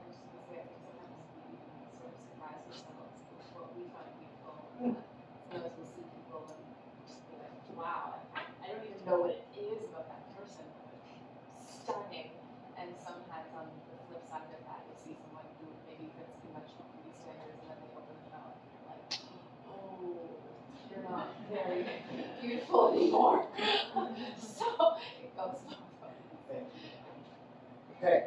was just gonna say, I think sometimes we sort of surprise ourselves with what we find beautiful. Sometimes we'll see people and just be like, wow, I don't even know what it is about that person, but it's stunning. And sometimes on the flip side of that, you see someone who maybe fits too much beauty standards and then they open their mouth and you're like, oh, you're not very beautiful anymore. So it goes both ways. Okay.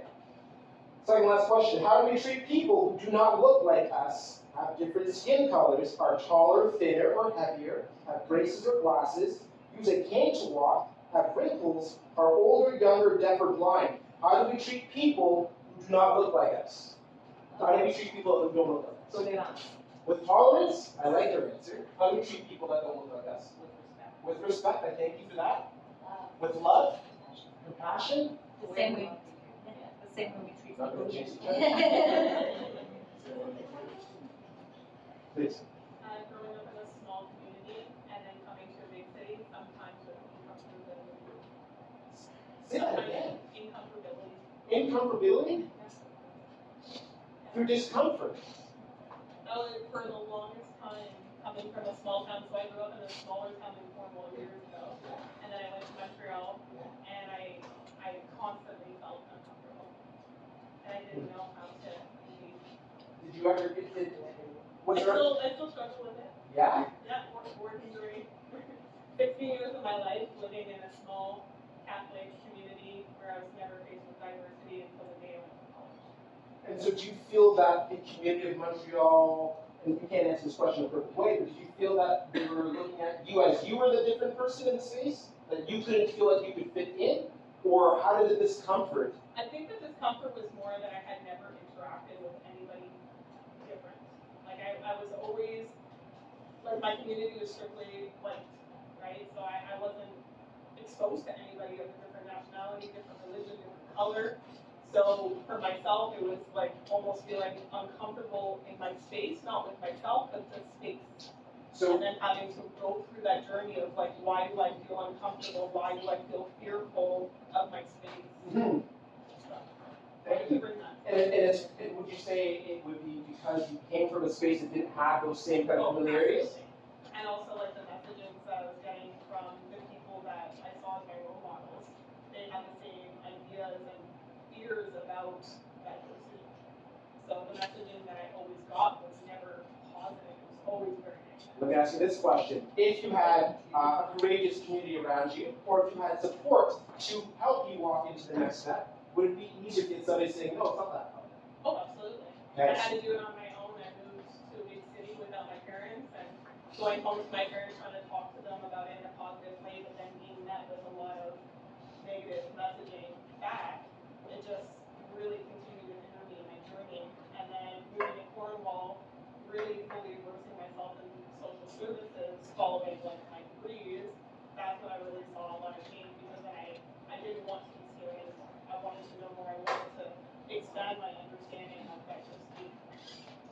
Second last question. How do we treat people who do not look like us, have different skin colors, are taller, thinner, or heavier, have braces or glasses, use a cane to walk, have wrinkles, are older, younger, deaf, or blind? How do we treat people who do not look like us? How do we treat people who don't look like us? Tolerance. With tolerance? I like your answer. How do we treat people that don't look like us? With respect. With respect, I thank you for that. Love. With love? Compassion? The same way we treat Not gonna people. chase each other. Please. Growing up in a small community and then coming to a big city, sometimes with incomparability. Say that again. Incomparability. Incomparability? Through discomfort. Oh, for the longest time, coming from a small town, so I grew up in a smaller town in Cornwall years ago, and then I went to Montreal, and I constantly felt uncomfortable, and I didn't know how to engage. Did you ever get it? Was there? I still struggle with it. Yeah? Yeah, working during 16 years of my life living in a small Catholic community where I was never faced with diversity until the day I went to college. And so do you feel that the community of Montreal, and you can't answer this question in a perfect way, but do you feel that they were looking at you as you were the different person in the space? That you couldn't feel like you could fit in? Or how did the discomfort? I think the discomfort was more that I had never interacted with anybody different. Like I was always, like my community was strictly white, right? So I wasn't exposed to anybody of a different nationality, different religion, different color. So for myself, it was like almost feeling uncomfortable in my space, not with myself, but the space. So And then having to go through that journey of like, why do I feel uncomfortable? Why do I feel fearful of my space? mhm. Thank you. Bring that. And would you say it would be because you came from a space that didn't have those same kind of familiarities? And also like the messages that I was getting from the people that I saw as my role models. They had the same ideas and fears about diversity. So the messaging that I always got was never positive. It was always very negative. Let me ask you this question. If you had a courageous community around you, or if you had support to help you walk into the next step, would it be easier to get somebody saying, no, it's not that hard? Oh, absolutely. I had to do it on my own. I moved to a big city without my parents and going home to my parents trying to talk to them about it in a positive way, but then being met with a lot of negative messaging back. It just really continued to hinder me in my journey. And then moving to Cornwall, really fully immersing myself in social services, following like my degrees, that's when I really saw a lot of change because then I didn't want to be scared anymore. I wanted to know more. I wanted to expand my understanding of diversity.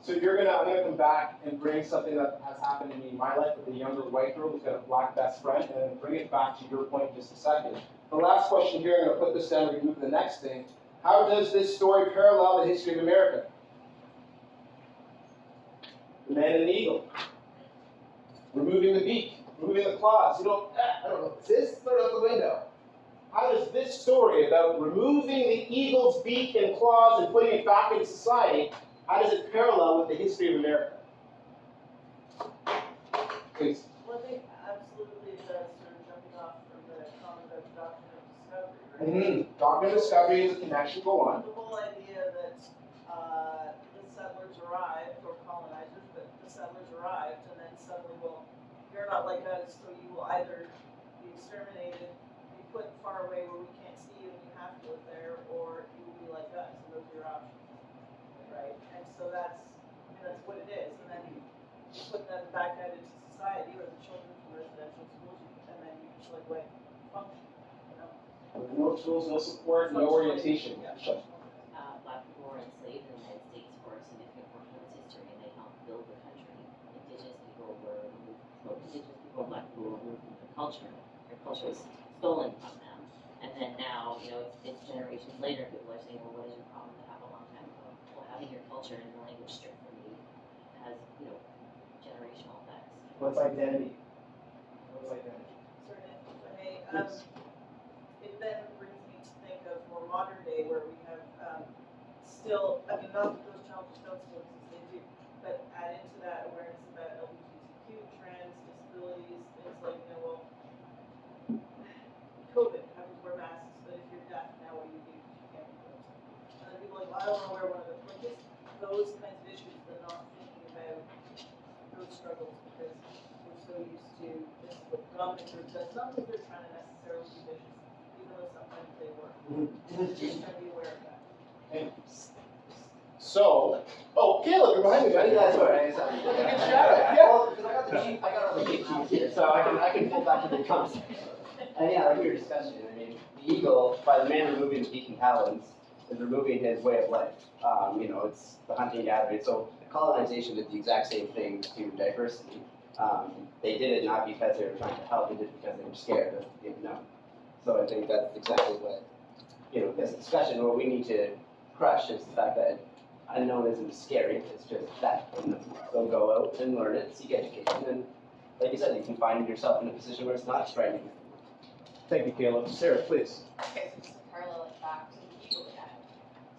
So I'm gonna come back and bring something that has happened to me in my life with a younger white girl who's got a black best friend, and then bring it back to your point in just a second. The last question here, I'm gonna put this down and we move to the next thing. How does this story parallel the history of America? The man and the eagle. Removing the beak, removing the claws. I don't know what this is, throw it out the window. How does this story about removing the eagle's beak and claws and putting it back into society, how does it parallel with the history of America? Please. Well, I think absolutely it does, sort of jumping off from the comment of doctrine of discovery, right? Doctrine of discovery is a connection, go on. The whole idea that the settlers arrived, or colonizers, but the settlers arrived, and then suddenly, well, you're not like us, so you will either be exterminated, be put far away where we can't see you and you have to live there, or you will be like us, and those are your options, right? And so that's what it is, and then you put them back out into society, or the children from residential schools, and then you just like function, you know? With no tools, no support, no orientation. Yeah. Black people were who removed from their culture was stolen from them. And then now, it's generations later, people are saying, well, what is your problem that happened a long time ago? Well, having your culture and your language stripped from you has, generational effects. What's identity? What's identity? Sorry, if I may, it then brings me to think of more modern day where we have still, not that those challenges don't still exist, they do, but add into that awareness about LGBTQ, trans, disabilities, things like, COVID, having to wear masks, but if you're deaf, now what do? You can't do those. And then people are like, well, I don't want to wear one of them. Like just those kinds of issues, but not thinking about those struggles because we're so used to this is what the dominant group does, not that they're trying to necessarily be vicious, even though sometimes they were. Just trying to be aware of that. So, Caleb, you're behind me, buddy. Yeah, that's all right. Good shout out. Yeah. Well, because I got all the big cheese here, so I can fit back to the concept. And yeah, like your discussion, I mean, the eagle, by the man removing the beaking talons, is removing his way of life. It's the hunting gathering. So the colonization did the exact same thing to diversity. They did it not because they were trying to help, they did it because they were scared of being known. So I think that's exactly what, this discussion, what we need to crush is the fact that unknown isn't scary, it's just that. So go out and learn it, seek education, and like you said, you can find yourself in a position where it's not frightening. Thank you, Caleb. Sarah, please. Okay, so just to parallel it back to the eagle again.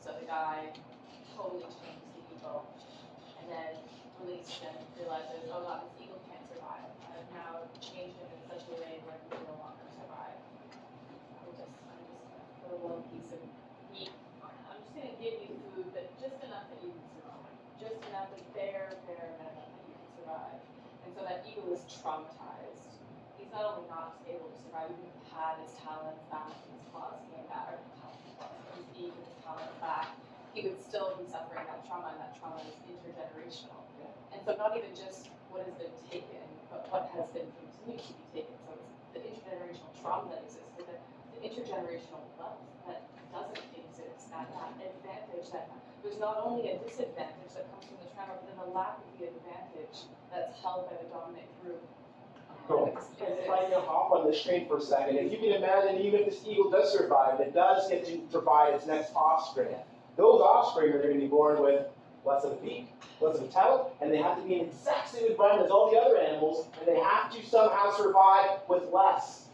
So the guy totally changed the eagle and then released and realizes, oh god, this eagle can't survive. I've now changed him in such a way where he can no longer survive. I'm just gonna put a little piece of meat on it. I'm just gonna give you food, but just enough that you can survive. Just enough, the bare minimum that you can survive. And so that eagle is traumatized. He's not only not able to survive, even had his talons back, his claws came back, or his beak and his talons back, he would still be suffering that trauma, and that trauma is intergenerational. And so not even just what has been taken, but what has been continued to be taken. So it's the intergenerational trauma that exists, but the intergenerational wealth that doesn't exist, that advantage that there's not only a disadvantage that comes from the trauma, but then the lack of the advantage that's held by the dominant group. Cool. If I can hop on this train for a second, if you can imagine, even if this eagle does survive, it does get to provide its next offspring. Those offspring are going to be born with less of a beak, less of a talon, and they have to be in the exact same environment as all the other animals, and they have to somehow survive with less.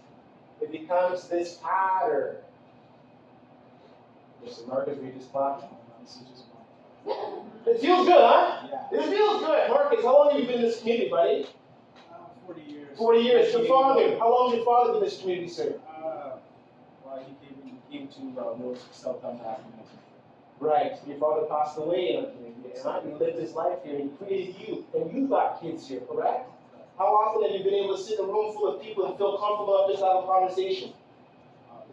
It becomes this pattern. Mr. Marcus, we just clapped. It feels good, huh? Yeah. It feels good. Marcus, how long have you been in this community, buddy? 40 years. 40 years. Your father, how long did your father in this community, sir? Well, he came to Southtown back in 1940. Right. Your father passed away, and you lived his life here, and he created you, and you've got kids here, correct? How often have you been able to sit in a room full of people and feel comfortable enough just to have a conversation?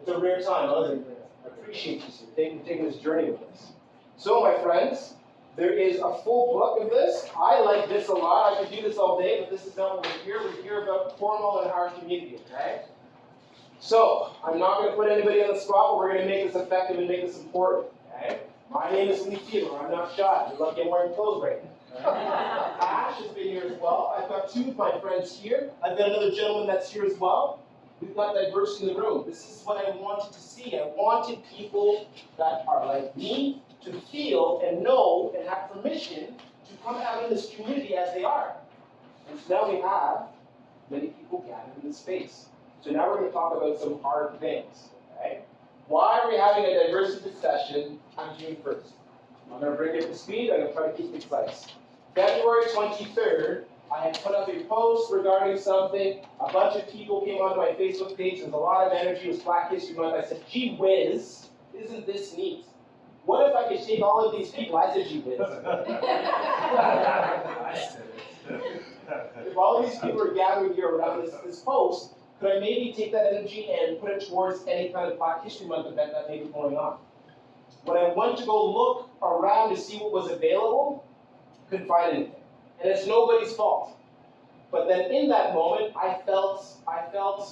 It's a rare time, isn't it? I appreciate you, sir, taking this journey with us. So, my friends, there is a full book of this. I like this a lot. I could do this all day, but this is not what we're here. We're here about Cornwall and our community, okay? So, I'm not going to put anybody on the spot, but we're going to make this effective and make this important, okay? My name is Lee Taylor. I'm not shy. You're lucky I'm wearing clothes right now. Right? Ash has been here as well. I've got two of my friends here. I've got another gentleman that's here as well. We've got diversity in the room. This is what I wanted to see. I wanted people that are like me to feel and know and have permission to come out in this community as they are. And so now we have many people gathered in this space. So now we're going to talk about some hard things. Okay? Why are we having a diversity discussion on June 1st? I'm going to bring it to speed. I'm going to try to keep it concise. February 23rd, I had put up a post regarding something. A bunch of people came onto my Facebook page. There was a lot of energy. It was Black History Month. I said, gee whiz, isn't this neat? What if I could take all of these people? I said, gee whiz. If all of these people are gathering here around this post, could I maybe take that energy and put it towards any kind of Black History Month event that may be going on? When I went to go look around to see what was available, couldn't find anything. And it's nobody's fault. But then in that moment, I felt let down.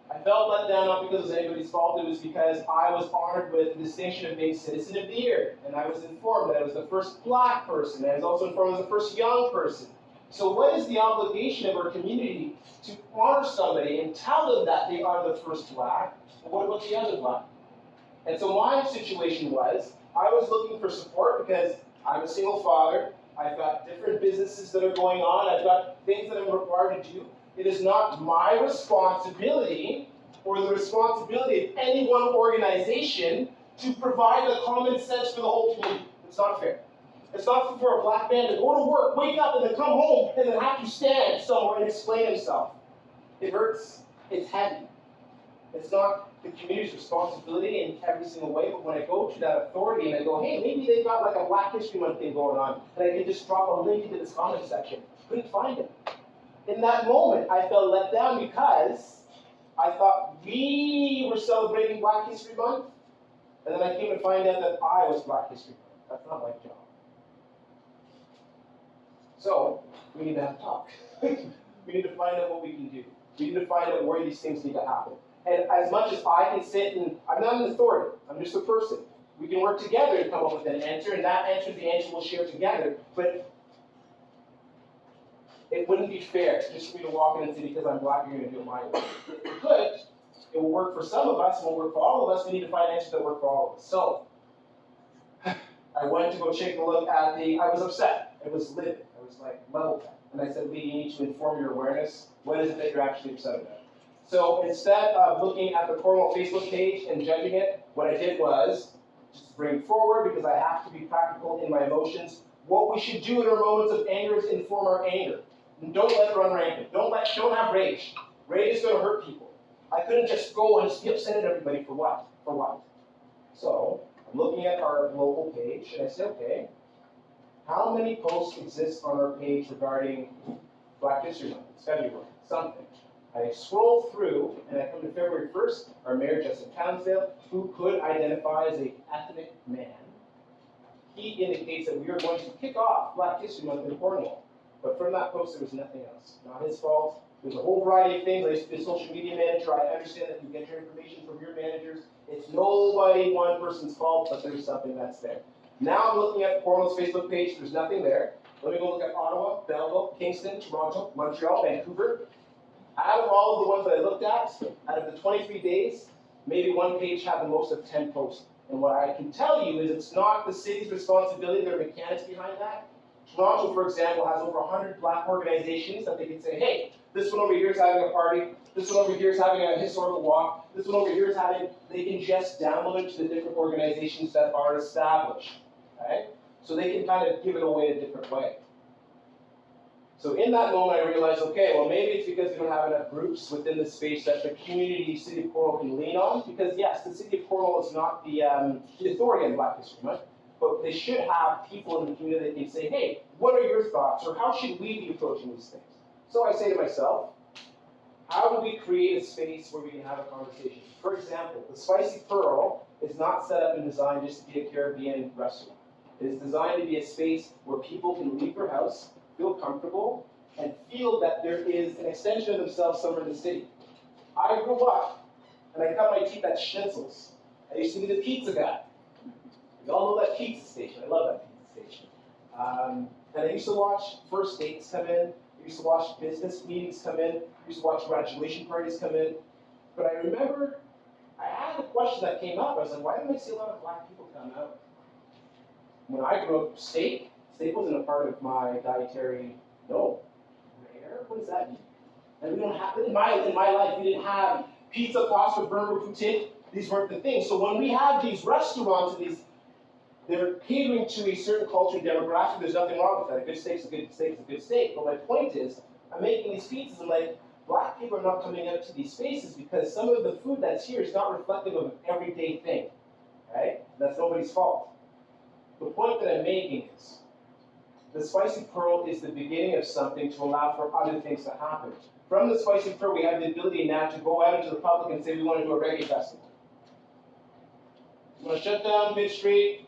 I felt let down not because it was anybody's fault, it was because I was honored with the distinction of being Citizen of the Year. And I was informed that I was the first Black person, and I was also informed I was the first young person. So what is the obligation of our community to honor somebody and tell them that they are the first Black? And what about the other Black? And so my situation was, I was looking for support because I'm a single father. I've got different businesses that are going on. I've got things that I'm required to do. It is not my responsibility or the responsibility of any one organization to provide the common sense for the whole community. It's not fair. It's not for a Black man to go to work, wake up, and then come home, and then have to stand somewhere and explain himself. It hurts. It's heavy. It's not the community's responsibility in every single way, but when I go to that authority and I go, hey, maybe they've got like a Black History Month thing going on, and I can just drop a link into this comment section. Couldn't find it. In that moment, I felt let down because I thought we were celebrating Black History Month, and then I came to find out that I was Black History Month. That's not my job. So, we need to have a talk. We need to find out what we can do. We need to find out where these things need to happen. And as much as I can sit and, I'm not an authority, I'm just a person. We can work together to come up with an answer, and that answer is the answer we'll share together. But it wouldn't be fair just for me to walk in and say, because I'm Black, you're going to do it my way. It could. It will work for some of us, it won't work for all of us. We need to find answers that work for all of us. So, I went to go take a look at I was upset. It was livid. I was like, level 10. And I said, Lee, you need to inform your awareness. What is it that you're actually upset about? So instead of looking at the Cornwall Facebook page and judging it, what I did was just bring forward, because I have to be practical in my emotions, what we should do in our moments of anger is inform our anger. And don't let it run rampant. Don't have rage. Rage is going to hurt people. I couldn't just go and just be upset at everybody for what? For what? So I'm looking at our local page, and I say, okay, how many posts exist on our page regarding Black History Month? It's February, something. I scroll through, and I come to February 1st, our Mayor, Justin Townsdale, who could identify as an ethnic man. He indicates that we are going to kick off Black History Month in Cornwall. But from that post, there was nothing else. Not his fault. There's a whole variety of things. I used to be a social media manager. I understand that you get your information from your managers. It's nobody, one person's fault, but there's something that's there. Now I'm looking at Cornwall's Facebook page. There's nothing there. Let me go look at Ottawa, Belleville, Kingston, Toronto, Montreal, Vancouver. Out of all of the ones that I looked at, out of the 23 days, maybe one page had the most of 10 posts. And what I can tell you is it's not the city's responsibility, there are mechanics behind that. Toronto, for example, has over 100 Black organizations that they can say, hey, this one over here is having a party, this one over here is having a historical walk, this one over here is having, they can just download it to the different organizations that are established, right? So they can kind of give it away a different way. So in that moment, I realized, okay, well, maybe it's because we don't have enough groups within the space that the community, City of Cornwall, can lean on. Because yes, the City of Cornwall is not the authority on Black History Month, but they should have people in the community that can say, hey, what are your thoughts, or how should we be approaching these things? So I say to myself, how do we create a space where we can have a conversation? For example, the Spicy Pearl is not set up and designed just to be a Caribbean restaurant. It is designed to be a space where people can leave their house, feel comfortable, and feel that there is an extension of themselves somewhere in the city. I grew up, and I cut my teeth at Schnitzel's. I used to be the pizza guy. You all know that pizza station. I love that pizza station. And I used to watch first dates come in. I used to watch business meetings come in. I used to watch graduation parties come in. But I remember I had a question that came up. I was like, why didn't I see a lot of Black people come out? When I grew up, steak wasn't a part of my dietary, no. Rare? What does that mean? And we don't have, in my life, we didn't have pizza, pasta, burger, poutine. These weren't the things. So when we have these restaurants and they're catering to a certain culture and demographic, there's nothing wrong with that. A good steak's a good steak is a good steak. But my point is, I'm making these pizzas and like, Black people are not coming out to these spaces because some of the food that's here is not reflective of an everyday thing, right? That's nobody's fault. The point that I'm making is, the Spicy Pearl is the beginning of something to allow for other things to happen. From the Spicy Pearl, we have the ability now to go out into the public and say we want to do a reggae festival. We want to shut down Mid Street,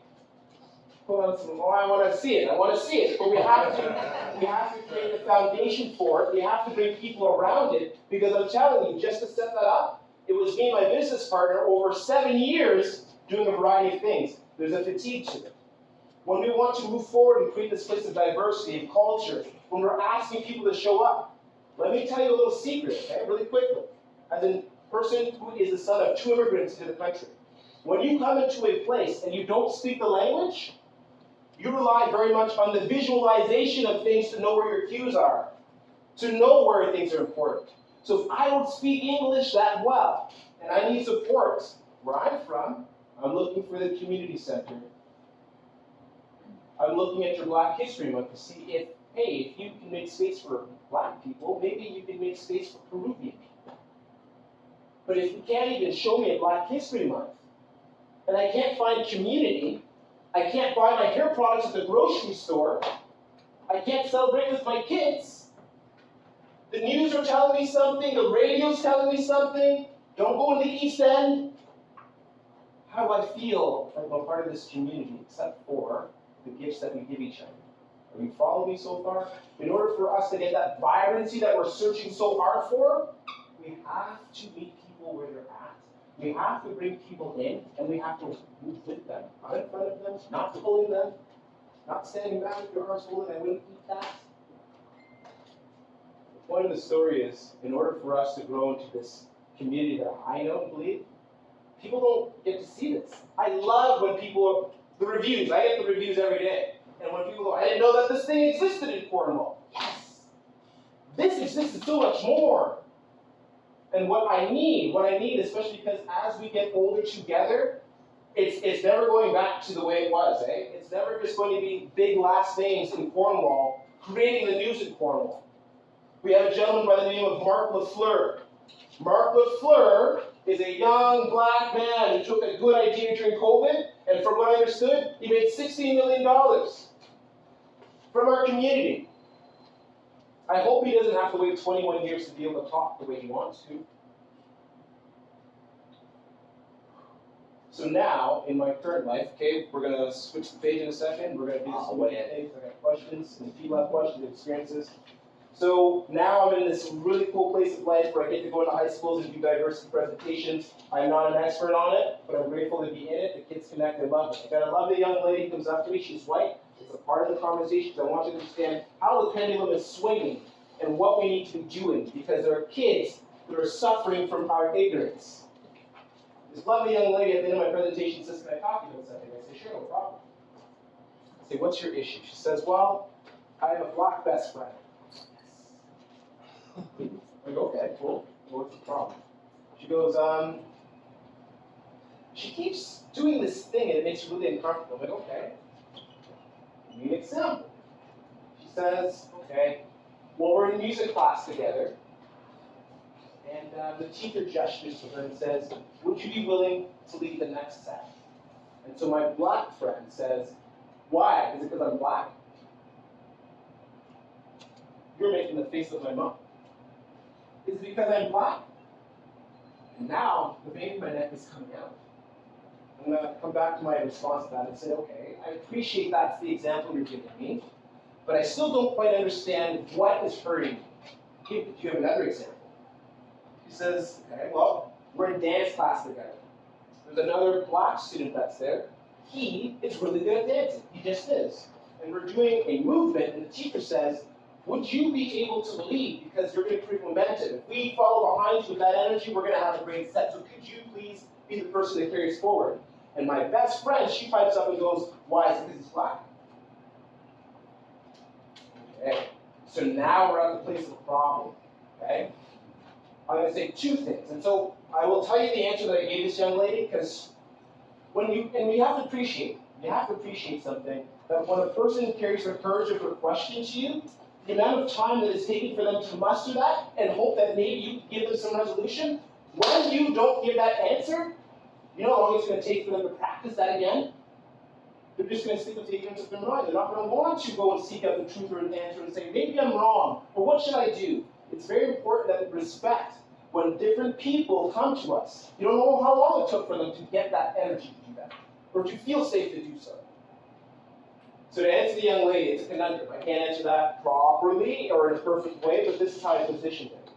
pull out some, I want to see it, but we have to create the foundation for it. We have to bring people around it, because I'm telling you, just to set that up, it was me and my business partner over 7 years doing a variety of things. There's a fatigue to it. When we want to move forward and create this place of diversity, of culture, when we're asking people to show up. Let me tell you a little secret, okay, really quickly. As a person who is the son of 2 immigrants into the country, when you come into a place and you don't speak the language, you rely very much on the visualization of things to know where your cues are, to know where things are important. So if I don't speak English that well, and I need support where I'm from, I'm looking for the community center. I'm looking at your Black History Month to see if, hey, if you can make space for Black people, maybe you can make space for Peruvian people. But if you can't even show me a Black History Month, and I can't find community, I can't buy my hair products at the grocery store, I can't celebrate with my kids, the news are telling me something, the radio's telling me something, don't go in the East End. How do I feel like I'm part of this community, except for the gifts that we give each other? Are you following me so far? In order for us to get that vibrancy that we're searching so hard for, we have to meet people where they're at. We have to bring people in, and we have to move with them, not in front of them, not pulling them, not standing back with your arms folded. I wouldn't eat that. The point of the story is, in order for us to grow into this community that I know and believe, people don't get to see this. I love when people, the reviews, I get the reviews every day. And when people go, I didn't know that this thing existed in Cornwall. Yes! This exists so much more. And what I need, especially because as we get older together, it's never going back to the way it was, eh? It's never just going to be big last names in Cornwall creating the news in Cornwall. We have a gentleman by the name of Mark LaFleur. Mark LaFleur is a young Black man who took a good idea during COVID, and from what I understood, he made $16 million from our community. I hope he doesn't have to wait 21 years to be able to talk the way he wants to. So now, in my current life, okay, we're going to switch the page in a second. We're going to do some way things. I got questions, and if you have questions, experiences. So now I'm in this really cool place of life where I get to go into high schools and do diversity presentations. I'm not an expert on it, but I'm grateful to be in it. The kids connect, they love it. I love the young lady who comes up to me. She's white. It's a part of the conversation. I want you to understand how the pendulum is swinging and what we need to be doing, because there are kids that are suffering from our ignorance. This lovely young lady at the end of my presentation says, "Can I talk to you about something?" I say, "Sure, no problem." I say, "What's your issue?" She says, "Well, I have a Black best friend." I go, "Okay, cool. What's the problem?" She goes, she keeps doing this thing and it makes her really uncomfortable. I'm like, "Okay. Give me an example." She says, "Okay, well, we're in music class together, and the teacher gestures to her and says, 'Would you be willing to lead the next set?' And so my Black friend says, 'Why? Is it because I'm Black?' You're making the face of my mom. Is it because I'm Black? And now the vein in my neck is coming out. I'm going to come back to my response to that and say, "Okay, I appreciate that's the example you're giving me, but I still don't quite understand what is hurting me. Do you have another example?" He says, "Okay, well, we're in dance class together. There's another Black student that's there. He is really good at dancing. He just is. And we're doing a movement, and the teacher says, 'Would you be able to lead, because you're going to create momentum? If we follow behind you with that energy, we're going to have a great set. So could you please be the person that carries forward?' And my best friend, she pipes up and goes, 'Why? Is it because he's Black?'" Okay. So now we're at the place of the problem. Okay? I'm going to say two things. And so I will tell you the answer that I gave this young lady, because you have to appreciate something, that when a person carries the courage of her question to you, the amount of time that it's taking for them to muster that and hope that maybe you can give them some resolution, when you don't give that answer, you know how long it's going to take for them to practice that again? They're just going to stick with the ignorance of their mind. They're not going to want to go and seek out the truth or an answer and say, "Maybe I'm wrong, or what should I do?" It's very important that we respect when different people come to us. You don't know how long it took for them to get that energy to do that, or to feel safe to do so. So to answer the young lady, it's a conundrum. I can't answer that properly or in a perfect way, but this is how I positioned it.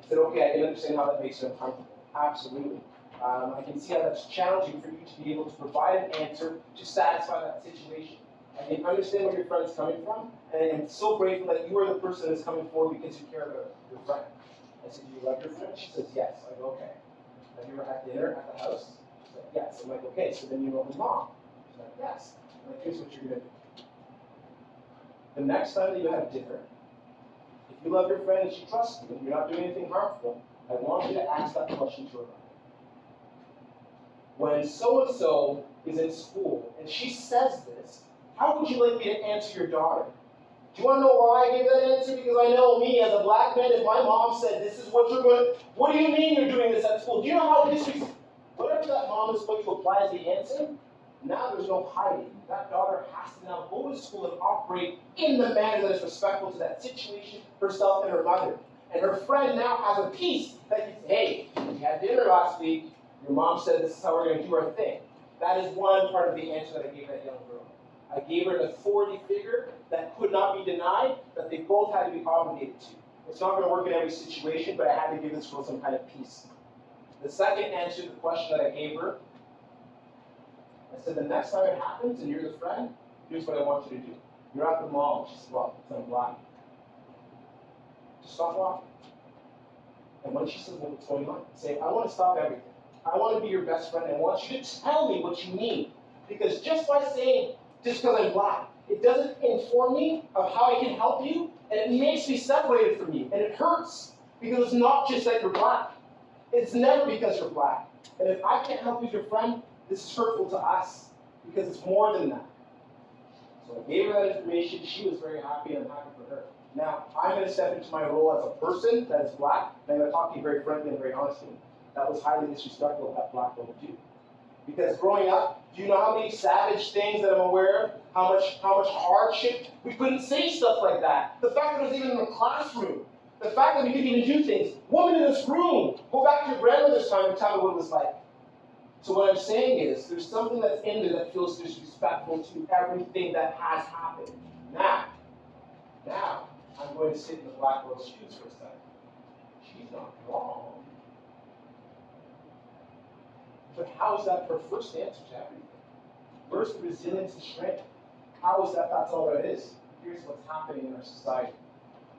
I said, "Okay, I can understand how that makes you uncomfortable. Absolutely. I can see how that's challenging for you to be able to provide an answer to satisfy that situation. I can understand where your friend's coming from, and I'm so grateful that you are the person that's coming forward because you care about your friend. I said, do you love your friend? She says, yes. I go, okay. Have you ever had dinner at the house? She's like, yes. I'm like, okay, so then you know the mom. She's like, yes. I'm like, here's what you're gonna do. The next time that you have dinner, if you love your friend and she trusts you, and you're not doing anything harmful, I want you to ask that question to her. When so-and-so is in school and she says this, how would you like me to answer your daughter? Do you want to know why I gave that answer? Because I know me as a black man, if my mom said, this is what you're going to, what do you mean you're doing this at school? Do you know how this is, whatever that mom is going to apply as the answer, now there's no hiding. That daughter has to now go to school and operate in the manner that is respectful to that situation, herself and her mother. And her friend now has a piece that you say, hey, we had dinner last week. Your mom said this is how we're going to do our thing. That is one part of the answer that I gave that young girl. I gave her an authority figure that could not be denied, that they both had to be obligated to. It's not going to work in every situation, but I had to give this girl some kind of peace. The second answer to the question that I gave her, I said, the next time it happens and you're the friend, here's what I want you to do. You're at the mall. She said, well, it's not black. Just stop walking. And when she says, well, what's going on? Say, I want to stop everything. I want to be your best friend. I want you to tell me what you need. Because just by saying, just because I'm black, it doesn't inform me of how I can help you, and it makes me separated from you. And it hurts, because it's not just that you're black. It's never because you're black. And if I can't help you as your friend, this is hurtful to us, because it's more than that. So I gave her that information. She was very happy, and I'm happy for her. Now, I'm going to step into my role as a person that is black, and I'm going to talk to you very frankly and very honestly. That was highly disrespectful of that black woman too. Because growing up, do you know how many savage things that I'm aware of? How much hardship? We couldn't say stuff like that. The fact that it was even in the classroom. The fact that we couldn't even do things. Woman in this room, go back to your grandmother's time and tell me what it was like. So what I'm saying is, there's something that's in there that feels disrespectful to everything that has happened. Now, I'm going to sit in the black girl's shoes for a second. She's not wrong. But how is that her first answer to everything? First, resilience and strength. How is that? That's all that is. Here's what's happening in our society.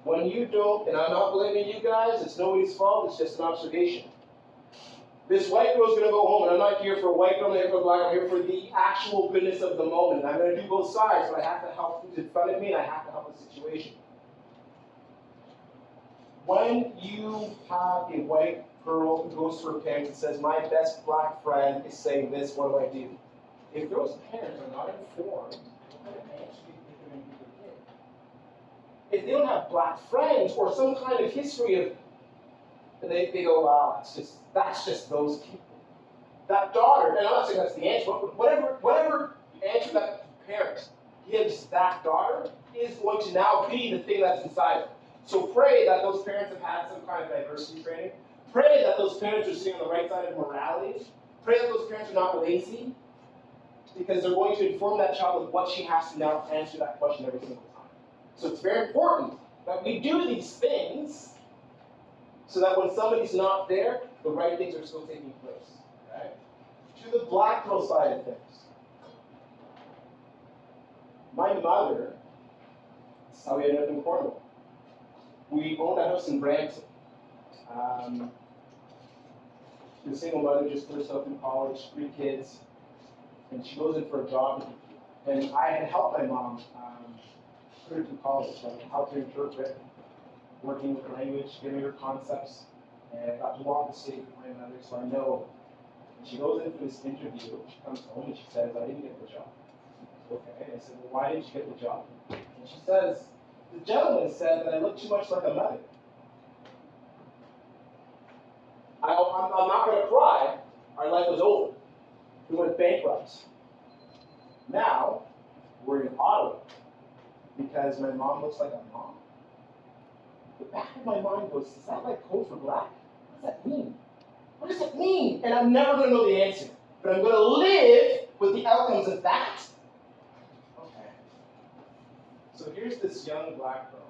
When you don't, and I'm not blaming you guys, it's nobody's fault, it's just an observation. This white girl's going to go home, and I'm not here for white girl, I'm here for black, I'm here for the actual goodness of the moment. And I'm going to do both sides, but I have to help who's in front of me, and I have to help the situation. When you have a white girl who goes to her parents and says, my best black friend is saying this, what do I do? If those parents are not informed, what kind of answer do you think they're going to give their kid? If they don't have black friends or some kind of history of, they go, wow, that's just those people. That daughter, and I'm not saying that's the answer, but whatever answer that parent gives that daughter is going to now be the thing that's inside her. So pray that those parents have had some kind of diversity training. Pray that those parents are sitting on the right side of morality. Pray that those parents are not lazy, because they're going to inform that child with what she has to now answer that question every single time. So it's very important that we do these things so that when somebody's not there, the right things are still taking place. Right? To the black girl side of things. My mother, this is how we ended up in Cornwall. We owned a house in Brampton. She was a single mother, just put herself in college, 3 kids, and she goes in for a job. And I had helped my mom put her through college, so I helped her interpret, working with her language, giving her concepts, and I got to walk the city with my mother, so I know. And she goes in for this interview, she comes home and she says, I didn't get the job. Okay, and I said, well, why didn't you get the job? And she says, the gentleman said that I look too much like a mother. I'm not going to cry. Our life was over. We went bankrupt. Now, we're in Ottawa because my mom looks like a mom. The back of my mind goes, is that like code for black? What does that mean? What does it mean? And I'm never going to know the answer. But I'm going to live with the outcomes of that. Okay. So here's this young black girl.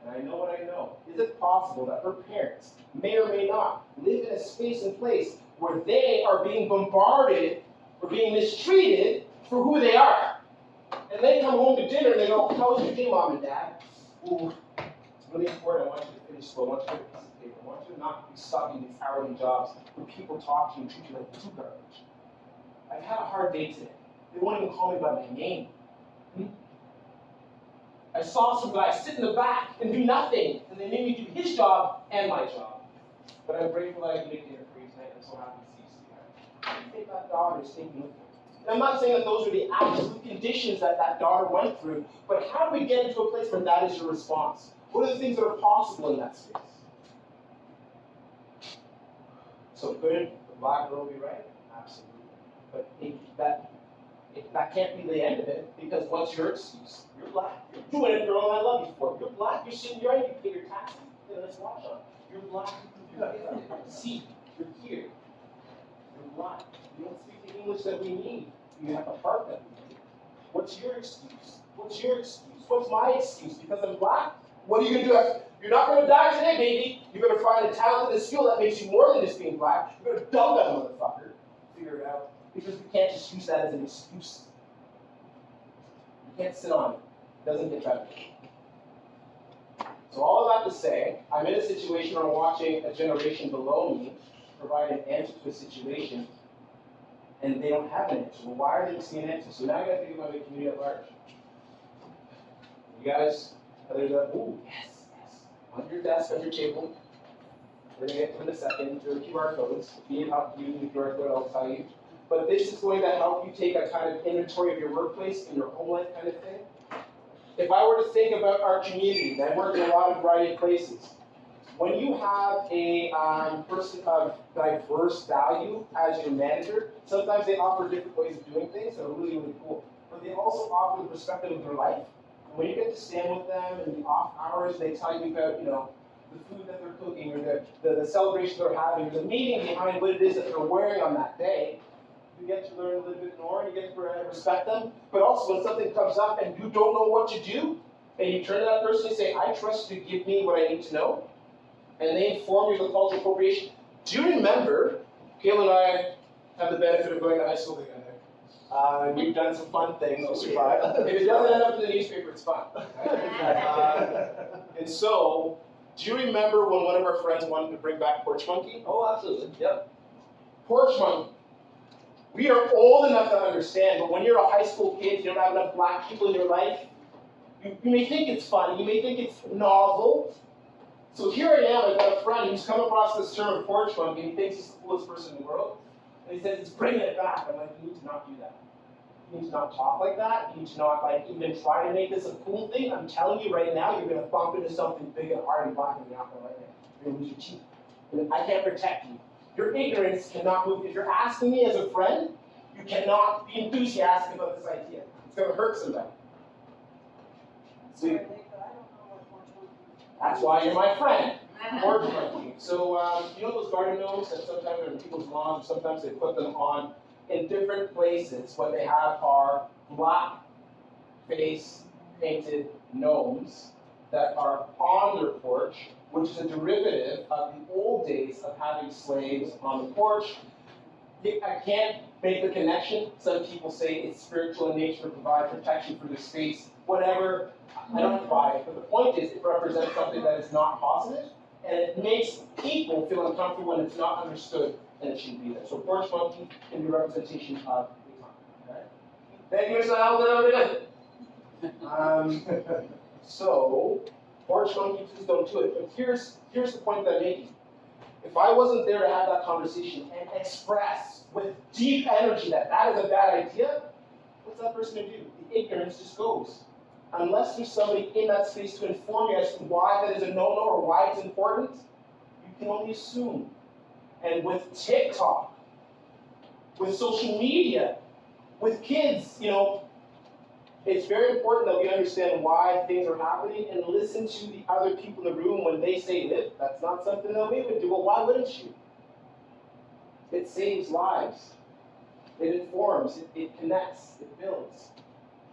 And I know what I know. Is it possible that her parents may or may not live in a space and place where they are being bombarded or being mistreated for who they are? And they come home to dinner and they go, how was your day, Mom and Dad? Ooh, it's really important. I want you to finish school. I want you to get a piece of paper. I want you to not be stuck in these hourly jobs where people talk to you and treat you like poo garbage. I've had a hard day today. They won't even call me by my name. I saw some guy sit in the back and do nothing, and they made me do his job and my job. But I'm grateful that I can make dinner for you tonight. I'm so happy to see you, sweetheart. I think that daughter is thinking with me. And I'm not saying that those are the absolute conditions that that daughter went through, but how do we get into a place where that is your response? What are the things that are possible in that space? So could the black girl be right? Absolutely. But that can't be the end of it, because what's your excuse? You're black. You're doing it, girl, and I love you for it. You're black. You're sitting here, you pay your taxes. You know, let's watch on. You're black. See, you're here. You're black. You don't speak the English that we need. You have a heart that we need. What's your excuse? What's your excuse? What's my excuse? Because I'm black? What are you going to do? You're not going to die today, baby. You're going to find a talent and a skill that makes you more than just being black. You're going to dump that motherfucker. Figure it out. Because we can't just use that as an excuse. You can't sit on it. It doesn't get better. So all of that to say, I'm in a situation where I'm watching a generation below me provide an answer to a situation, and they don't have an answer. Well, why are they seeing an answer? So now I got to think about the community at large. You guys, there's a, ooh, yes. On your desk, on your table, we're going to get to in a second. There are QR codes. If you need help using the QR code, I'll tell you. But this is going to help you take a kind of inventory of your workplace and your home life kind of thing. If I were to think about our community, and I work in a lot of variety of places, when you have a person of diverse value as your manager, sometimes they offer different ways of doing things that are really, really cool. But they also offer the perspective of their life. And when you get to stand with them in the off hours, they tell you about, the food that they're cooking, or the celebration they're having, or the meaning behind what it is that they're wearing on that day. You get to learn a little bit more, and you get to respect them. But also, when something comes up and you don't know what to do, and you turn to that person and say, I trust you to give me what I need to know, and they inform you of the cultural appropriation. Do you remember, Kayla and I have the benefit of going to high school together. We've done some fun things, we survived. If it doesn't end up in the newspaper, it's fun. And so, do you remember when one of our friends wanted to bring back Porch Monkey? Oh, absolutely. Yep. Porch Monkey. We are old enough to understand, but when you're a high school kid, you don't have enough black people in your life, you may think it's funny, you may think it's novel. So here I am, I've got a friend who's come across this term of Porch Monkey, and he thinks he's the coolest person in the world. And he says, he's bringing it back. I'm like, you need to not do that. You need to not talk like that. You need to not even try to make this a cool thing. I'm telling you right now, you're going to bump into something big and hard and black, and you're not going to like it. You're going to lose your teeth. And I can't protect you. Your ignorance cannot move. If you're asking me as a friend, you cannot be enthusiastic about this idea. It's going to hurt somebody. So that's why you're my friend. Porch Monkey. So, you know those garden gnomes that sometimes are in people's lawns, sometimes they put them on in different places. What they have are black face painted gnomes that are on their porch, which is a derivative of the old days of having slaves on the porch. I can't make the connection. Some people say it's spiritual in nature to provide protection for the space, whatever. I don't buy it. But the point is, it represents something that is not positive, and it makes people feel uncomfortable when it's not understood, and it shouldn't be there. So Porch Monkey can be a representation of the time. Okay? Thank you, Mr. Alden. So, Porch Monkey, please don't do it. But here's the point that I'm making. If I wasn't there to have that conversation and express with deep energy that is a bad idea, what's that person to do? The ignorance just goes. Unless there's somebody in that space to inform you as to why that is a no-no or why it's important, you can only assume. And with TikTok, with social media, with kids, it's very important that we understand why things are happening and listen to the other people in the room when they say that that's not something that we would do. Well, why wouldn't you? It saves lives. It informs, it connects, it builds.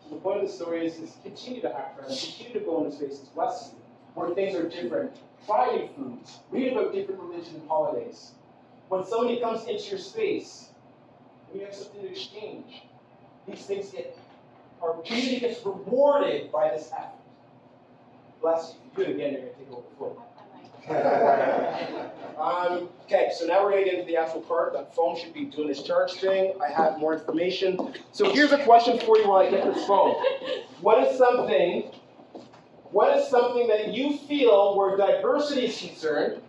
So the point of the story is continue to have friends, continue to go into spaces, bless you, where things are different. Try new foods. Read about different religions and holidays. When somebody comes into your space, and you have something to exchange, these things get our community gets rewarded by this effort. Bless you. If you do it again, you're going to take over the floor. Okay, so now we're going to get into the actual part. That phone should be doing its charge thing. I have more information. So here's a question for you while I get this phone. What is something that you feel where diversity is concerned,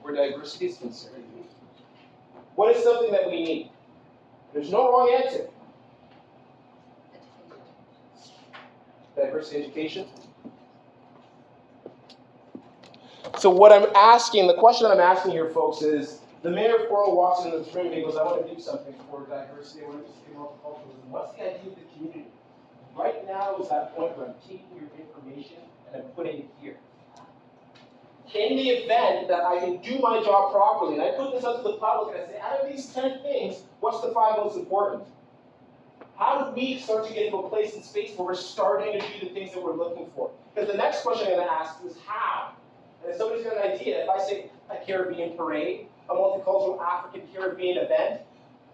what is something that we need? There's no wrong answer. Diversity education. So what I'm asking, the question that I'm asking here, folks, is the mayor of Cornwall walks into this room and he goes, I want to do something for diversity, I want to do multiculturalism. What's the idea of the community? Right now is that point where I'm taking your information and I'm putting it here. In the event that I can do my job properly, and I put this up to the public and I say, out of these 10 things, what's the 5 most important? How do we start to get into a place and space where we're starting to do the things that we're looking for? Because the next question I'm going to ask is how? And if somebody's got an idea, if I say a Caribbean parade, a multicultural African Caribbean event,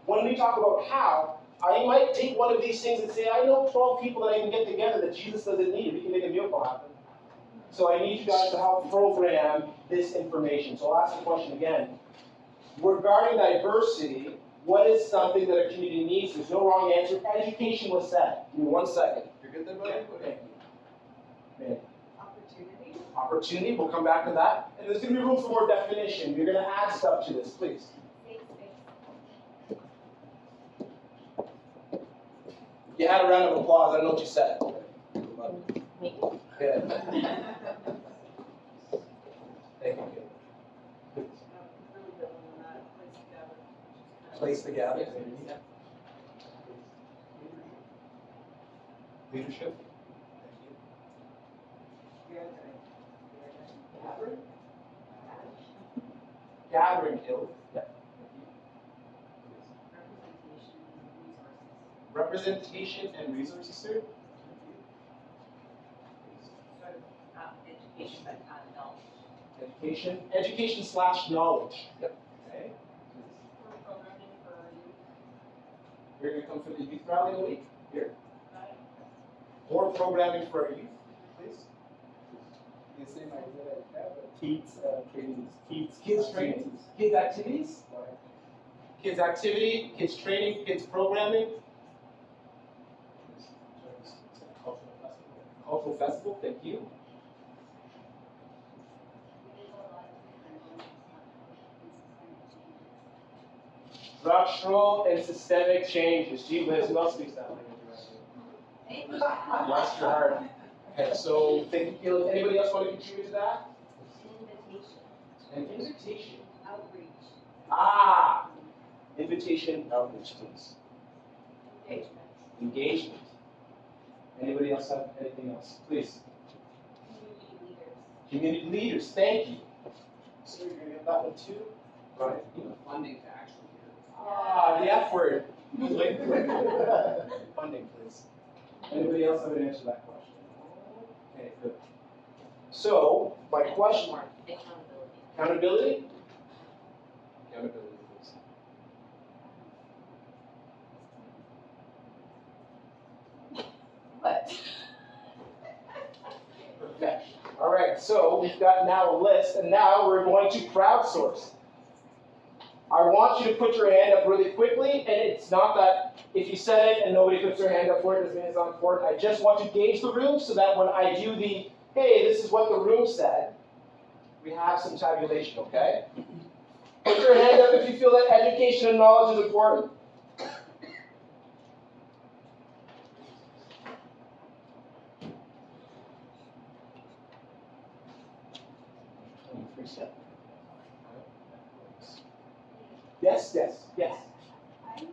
when we talk about how, I might take one of these things and say, I know 12 people that I can get together that Jesus doesn't need. We can make a miracle happen. So I need you guys to help program this information. So I'll ask the question again. Regarding diversity, what is something that our community needs? There's no wrong answer. Education was said. Give me 1 second. You're good there, buddy? Okay. Man. Opportunity, we'll come back to that. And there's going to be room for more definition. You're going to add stuff to this, please. You had a round of applause. I don't know what you said. Yeah. Thank you. Place together. Leadership. Gathering guild. Yeah. Representation and resources, sir. Education / knowledge. Yep. Okay. Programming for youth. You're going to come for the youth rally in a week? Here. More programming for our youth, please. The same idea that I have, but kids trainings, Kids training, kids activities, kids training, kids programming. Cultural festival, thank you. Structural and systemic changes. Gee whiz, who else speaks that language? Bless your heart. Okay, so thank you. Anybody else want to contribute to that? An invitation. Outreach. Ah! Invitation, outreach, please. Engagement. Anybody else have anything else? Please. Community leaders, thank you. So you're going to get that one too? Right. Funding to actually do it. Ah, the F word. Funding, please. Anybody else have an answer to that question? Okay, good. So, my question. Accountability? Accountability, please. What? Perfection. All right, so we've got now a list, and now we're going to crowdsource. I want you to put your hand up really quickly, and it's not that if you said it and nobody puts their hand up for it, doesn't mean it's not important. I just want to gauge the room so that when I do the, hey, this is what the room said, we have some tabulation, okay? Put your hand up if you feel that education and knowledge is important. Yes, yes, yes. I think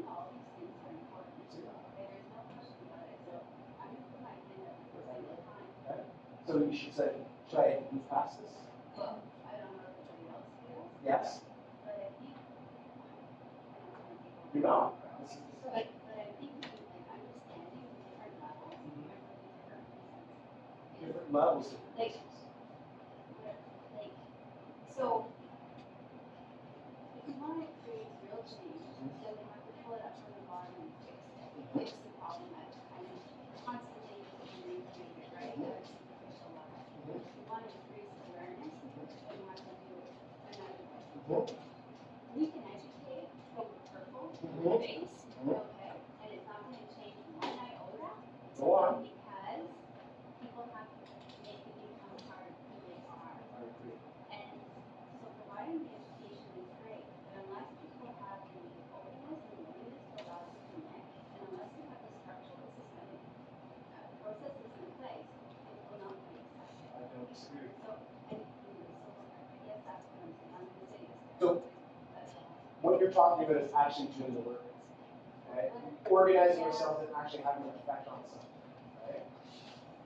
all these things are important. There's no question about it. So I'm going to put my hand up for the single time. So you should say, should I move past this? Well, I don't know if anybody else feels. Yes. But I think, You're not. but I think like understanding different levels, Different levels. like, so if you want to create real change, then we have to pull it up from the bottom and fix it. Fix the problem at kind we can educate from the purple Mhm. things, Mhm. okay, and it's not gonna change one iota. Go on. Because people have to make it become part of who they are. I agree. And so providing the education is great, but unless people have the openness and willingness to allow us to connect, and unless we have the structural systemic processes in place, it will not be accepted. I don't disagree. So, and, so I guess that's what I'm saying, I'm gonna say this. So- That's all. What you're talking about is actually doing the work. Okay? Organizing ourselves and actually having an effect on something. Okay?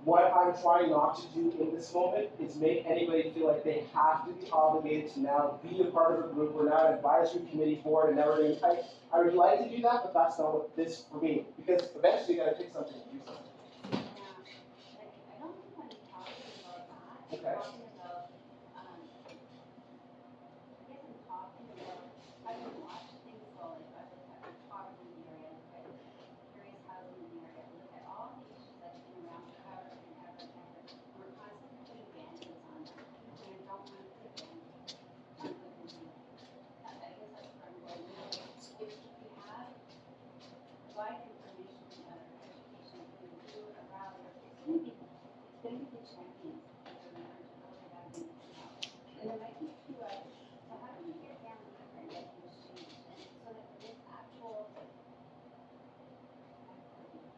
What I'm trying not to do in this moment is make anybody feel like they have to be obligated to now be a part of a group. We're now an advisory committee board and now we're doing, I would like to do that, but that's not what this for me. Because eventually you gotta pick something and do something. Yeah, like, I don't think when I'm talking about that, I'm Okay. talking about, I guess I'm talking about, I don't watch things go, like, I look at poverty in the area, I look at various housing in the area, I look at all the issues that have been around forever and ever and ever. And we're constantly putting band-aids on them, and I don't want to put band-aids on the disease. I guess that's where I'm going, you know, if we have, provide information and education, if we do a rally, it's gonna be the champions that are gonna learn to go to that and out. And there might be a few others. So how do we get down deeper and get things changed? And so that there is actual equity and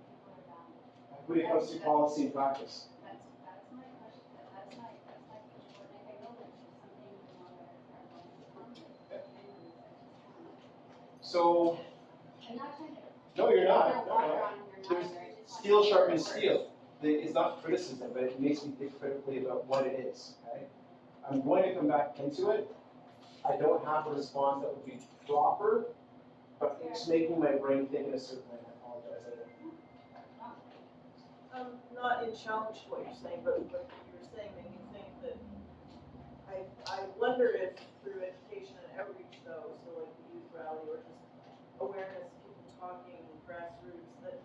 people are valued. When it comes to policy and practice. That's my question, that's my push for it. I know that there's something, you know, that are going to come with anyways, I just So, I'm not trying to. no, you're not. throw water on your There's nose, I just want steel to- sharpens steel. It's not criticism, but it makes me think critically about what it is, okay? I'm going to come back into it. I don't have a response that would be proper, but it's making my brain think in a certain way. I apologize. Not in challenge to what you're saying, but what you were saying made me think that I wonder if through education and outreach though, so like the youth rally or just awareness, people talking, grassroots, that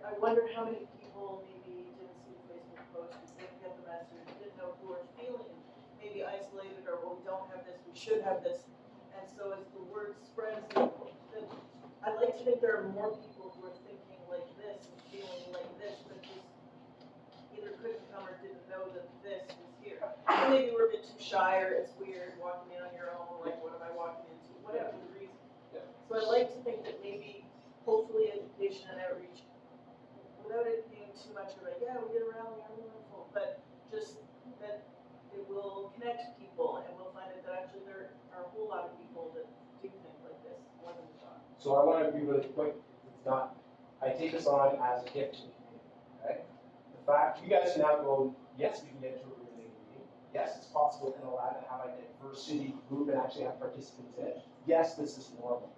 I wonder how many people maybe didn't see the Facebook post, didn't get the message, didn't know who are feeling maybe isolated or, well, we don't have this, we should have this. And so as the word spreads, that I'd like to think there are more people who are thinking like this and feeling like this, but just either couldn't come or didn't know that this was here. Or maybe we're a bit too shy or it's weird walking in on your own, like what am I walking into, whatever the reason. Yeah. So I'd like to think that maybe, hopefully education and outreach, without it being too much of a, yeah, we did a rally, I'm wonderful, but just that it will connect people and we'll find out that actually there are a whole lot of people that do think like this, more than we thought. So I want to be really quick. It's not, I take this on as a gift to the community, okay? The fact, you guys can now go, yes, we can get into a really meeting. Yes, it's possible in Aladdin to have a diversity group and actually have participants in it. Yes, this is normal.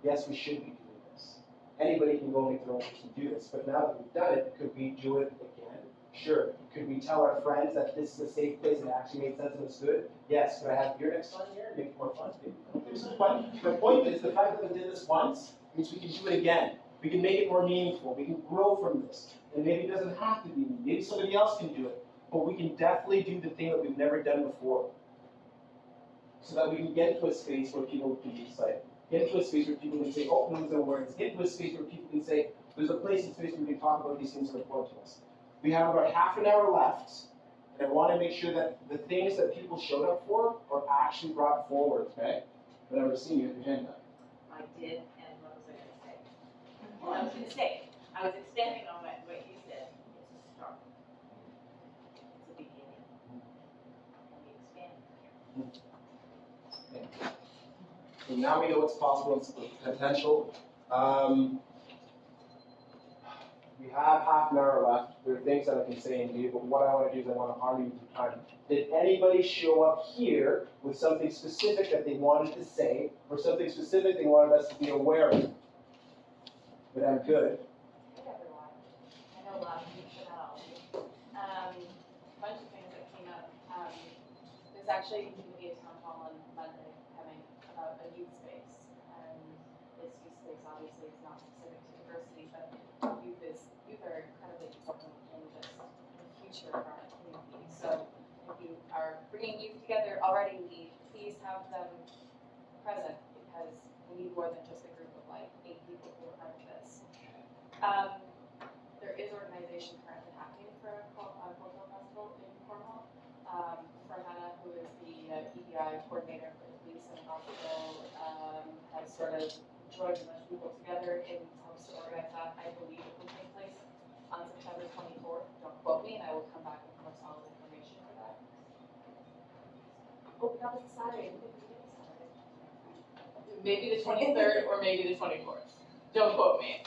Yes, we should be doing this. Anybody can go make their own choice and do this, but now that we've done it, could we do it again? Sure. Could we tell our friends that this is a safe place and it actually makes sense and it's good? Yes. Could I have beer next time here and make it more fun? But the point is, the fact that we did this once means we can do it again. We can make it more meaningful. We can grow from this. And maybe it doesn't have to be me. Maybe somebody else can do it. But we can definitely do the thing that we've never done before. So that we can get into a space where people can be excited. Get into a space where people can say, oh, no one's awareness. Get into a space where people can say, there's a place and space where we can talk about these things that are important to us. We have about half an hour left, and I want to make sure that the things that people showed up for are actually brought forward, okay? But I've seen you with your hand up. I did, and what was I gonna say? Well, I was gonna say, I was expanding on what you said, it's a start. It's a beginning. And we expand from here. So now we know what's possible and some potential. We have half an hour left. There are things that I can say and do, but what I want to do is I want to honor you through time. Did anybody show up here with something specific that they wanted to say, or something specific they wanted us to be aware of? But I'm good. Hey everyone, I know a lot of you, but not all of you. A bunch of things that came up. There's actually going to be a town hall on Monday coming about a youth space. And this youth space obviously is not specific to diversity, but youth are incredibly important in just the future of our community. So if you are bringing youth together already, please have There is organization currently happening for a cultural festival in Cornwall. For Hannah, who is the EDI coordinator for the police and hospital, has sort of joined a bunch of people together in hopes to organize that. I believe it will take place on September 24th. Don't quote me, and I will come back with more solid information for that. Oh, that was a Saturday. I think we did a Saturday. Maybe the 23rd or maybe the 24th. Don't quote me.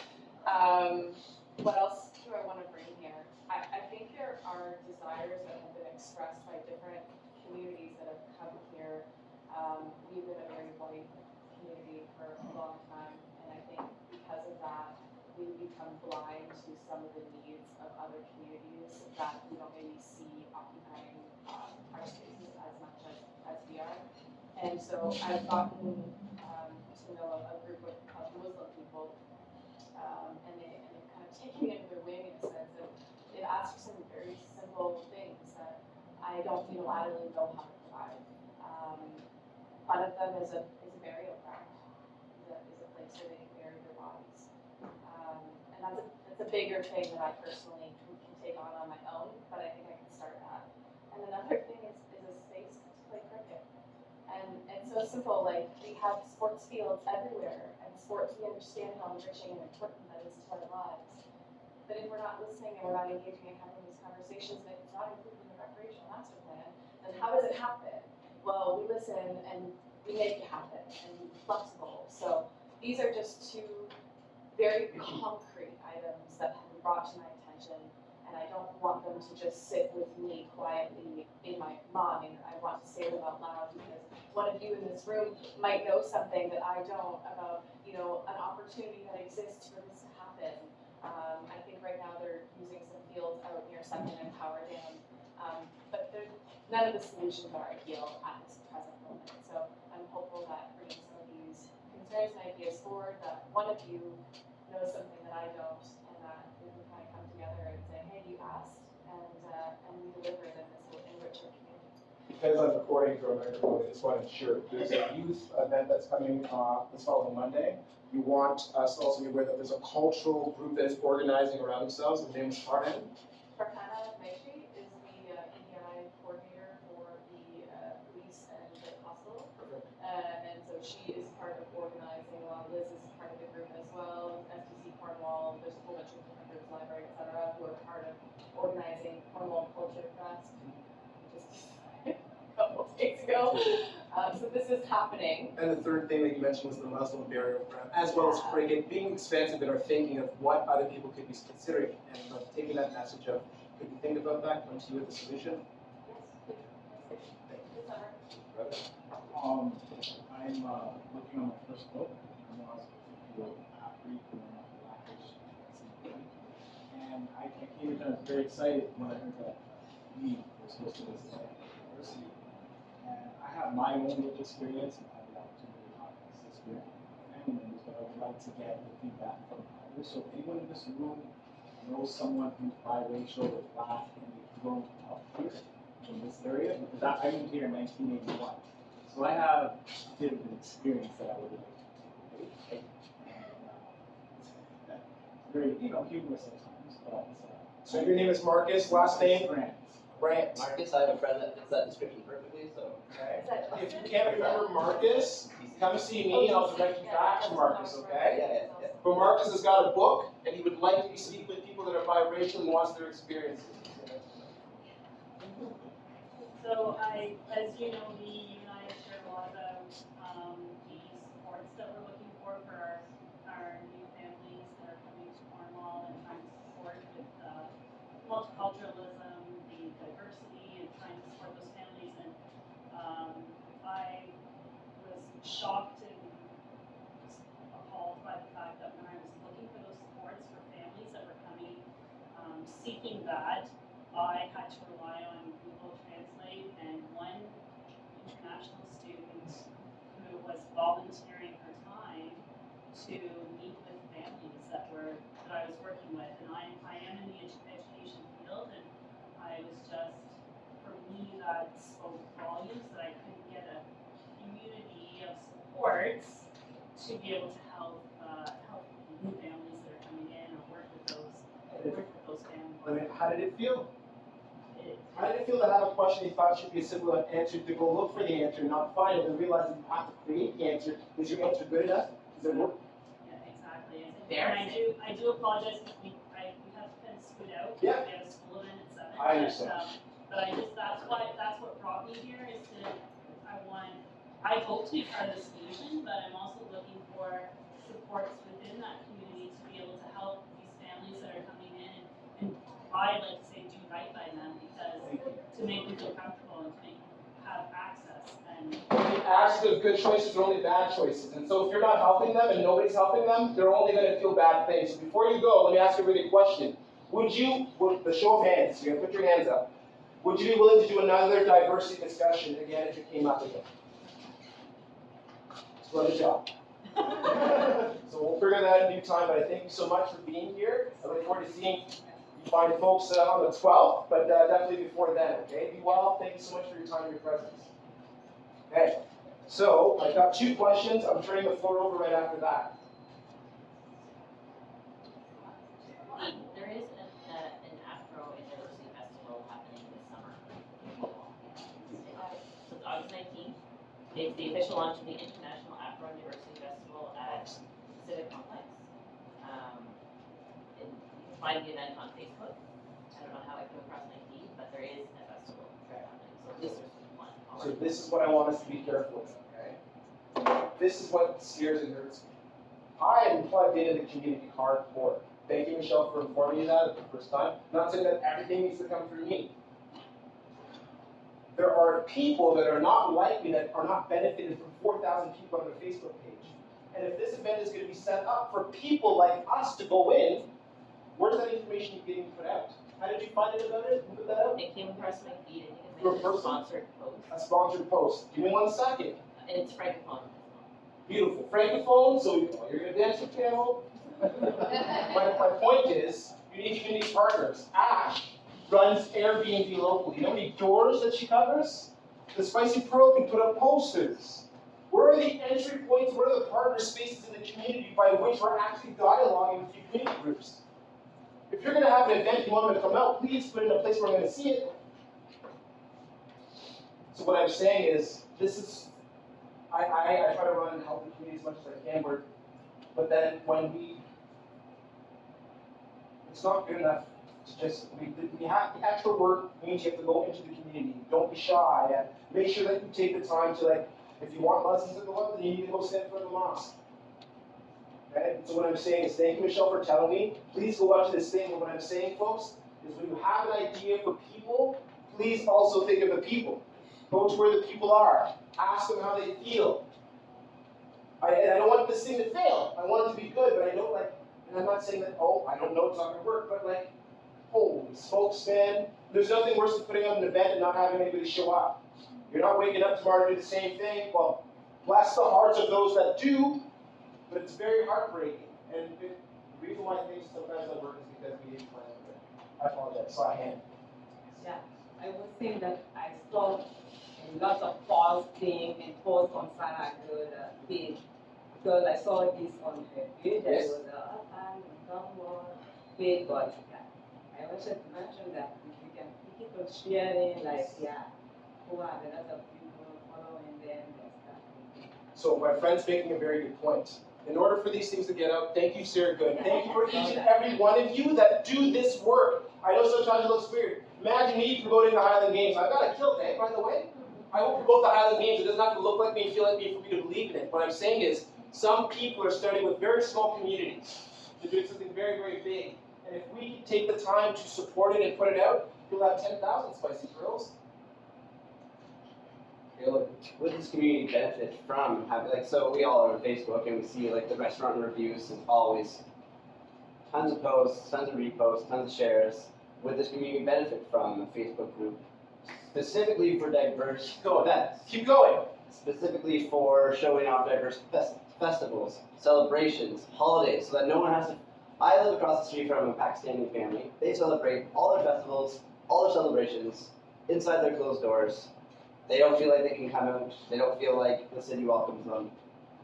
What else do I want to bring here? I think there are desires that have been expressed by different communities that have come here. We've been a very white community for a long time, and I think because of that, we become blind to some of the needs of other communities that we don't maybe see occupying our spaces as much as we are. And so I've gotten to know a group of Muslim people, and they're kind of taking me under their wing in a sense, and they've asked for some very simple things that I don't unilaterally know how to provide. One of them is a burial ground, is a place where they can bury their bodies. And that's a bigger thing that I personally can take on my own, but I think I can start that. And another thing is a space to play cricket. And so simple, like we have sports fields everywhere, and sports, we understand how enriching and important that is to our lives. But if we're not listening and we're not engaging and having these conversations, and it's not included in the recreational master plan, then how does it happen? Well, we listen and we make it happen and be flexible. So these are just two very concrete items that have been brought to my attention, and I don't want them to just sit with me quietly in my mind. I want to say them out loud because one of you in this room might know something that I don't about, an opportunity that exists for this to happen. I think right now they're using some fields out near Second and Power Dam, but none of the solutions are ideal at this present moment. So I'm hopeful that bringing some of these concerns and ideas forward, that one of you knows something that I don't, and that we can kind of come together and say, hey, you asked, and we delivered, and this will enrich our community. Because I'm recording for a microphone, I just want to ensure there's a youth event that's coming this following Monday. You want us to also be aware that there's a cultural group that is organizing around themselves. His name is Farhan. Farhana Maishi is the EDI coordinator for the police and the hospital. And so she is part of organizing, along Liz is part of the group as well, SPC Cornwall, there's a whole bunch of different groups, library, et cetera, who are part of organizing Cornwall Culture Fest, just a couple of days ago. So this is happening. And the third thing that you mentioned was the Muslim burial ground, as well as being expansive in our thinking of what other people could be considering, and taking that message of, could you think about that, come to you with a solution? I'm looking on my first book. I'm also a athlete and Blackish, and I came in, I was very excited when I heard that we were supposed to visit university. And I have my own lived experience and I have the opportunity to talk to this with family members, but I would like to get the feedback from others. So if anyone in this room knows someone who's biracial or black and they've grown up here in this area, because I moved here in 1981. So I have a bit of an experience that I would like to take. And very, humorous at times, but So your name is Marcus, last name? Grant. Grant. Marcus, I have a friend that fits that description perfectly, so. Okay. If you can't remember Marcus, come see me, I'll direct you back to Marcus, okay? Yeah. But Marcus has got a book, and he would like to speak with people that are biracial and wants their experiences. So as you know, you and I have shared a lot about the supports that we're looking for our new families that are coming to Cornwall and trying to support with multiculturalism, the diversity, and trying to support those families. And I was shocked and appalled by the fact that when I was looking for those supports for families that were coming, seeking that, I had to rely on Google Translate, and one international student who was volunteering her time to meet with families that I was working with, and I am in the education field, and I was just, for me, that spoke volumes that I couldn't get a community of supports to be able to help new families that are coming in or work I mean, how did it feel? How did it feel to have a question you thought should be a simple enough answer to go look for the answer, not find it, and realize that you have to create the answer? Is your answer good enough? Does it work? Yeah, exactly. And I do apologize because we have been screwed out. Yeah. We have a school event at 7. I understand. But that's what brought me here is I hope to be part of the solution, but I'm also looking for supports within that community to be able to help these families that are coming in and I like to say do right by them because to make them feel comfortable and to make them have access and The actions of good choices are only bad choices. And so if you're not helping them and nobody's helping them, they're only going to feel bad things. So before you go, let me ask you a really question. With the show of hands, you're going to put your hands up, would you be willing to do another diversity discussion again if it came up again? What a job. So we'll figure that out in due time, but I thank you so much for being here. I look forward to seeing you find folks on the 12th, but definitely before then, okay? Be well. Thank you so much for your time and your presence. Okay, so I've got 2 questions. I'm turning the floor over right after that. There is an Afro and Diversity Festival happening this summer. So it's August 19th. It's the official launch of the International Afro and Diversity Festival at Civic Complex. And you can find the event on Facebook. I don't know how it came across my feed, but there is a festival happening. So this is one. So this is what I want us to be careful with, okay? This is what scares and hurts me. I am plugged into the community hardcore. Thank you, Michelle, for informing me that the first time. Not saying that everything needs to come through me. There are people that are not like me, that are not benefited from 4,000 people on their Facebook page. And if this event is going to be set up for people like us to go in, where's that information getting put out? How did you find it about it? Who put that out? It came across my feed. I think Your it's a person? sponsored post. A sponsored post. Give me 1 second. And it's Francophone. Beautiful. Francophone, so you're going to dance with piano? My point is, you need community partners. Ash runs Airbnb locally. You know how many doors that she covers? The Spicy Pearl can put up posters. Where are the entry points? Where are the partner spaces in the community by which we're actually dialoguing with your community groups? If you're going to have an event, you want them to come out, please put it in a place where I'm going to see it. So what I'm saying is, I try to run and help the community as much as I can, but then when it's not good enough to just, we have the extra work means you have to go into the community. Don't be shy, and make sure that you take the time to, like, if you want lessons at the web, then you need to go stand for the mosque. Okay? So what I'm saying is, thank you, Michelle, for telling me. Please go watch this thing, and what I'm saying, folks, is when you have an idea for people, please also think of the people. Go to where the people are. Ask them how they feel. And I don't want this thing to fail. I want it to be good, but I know, like, and I'm not saying that, oh, I don't know it's not going to work, but, like, holy smokes, man. There's nothing worse than putting on an event and not having anybody show up. You're not waking up tomorrow to do the same thing. Well, bless the hearts of those that do, but it's very heartbreaking. And the reason why things sometimes don't work is because we didn't plan for it. I apologize. Saw a hand. Yeah, I was saying that I saw a lot of false things and posts on Sarah Good page because I saw this on her page. There was a Cornwall page, but I wanted to mention that if you can pick it on sharing, like, who have a lot of people following them and stuff. So my friend's making a very good point. In order for these things to get out, thank you, Sarah Good. Thank you for each and every one of you that do this work. I know sometimes it looks weird. Imagine me promoting the Highland Games. I've got a kilt, by the way. I will promote the Highland Games. It doesn't have to look like me and feel like me for me to believe in it. What I'm saying is, some people are starting with very small communities. They're doing something very, very big. And if we can take the time to support it and put it out, you'll have 10,000 Spicy Pearls. Would this community benefit from having, like, so we all are on Facebook and we see, like, the restaurant reviews and always tons of posts, tons of reposts, tons of shares. Would this community benefit from a Facebook group specifically for diverse events? Keep going. Specifically for showing off diverse festivals, celebrations, holidays, so that no one has to. I live across the street from a Pakistani family. They celebrate all their festivals, all their celebrations, inside their closed doors. They don't feel like they can come out. They don't feel like the city welcomes them.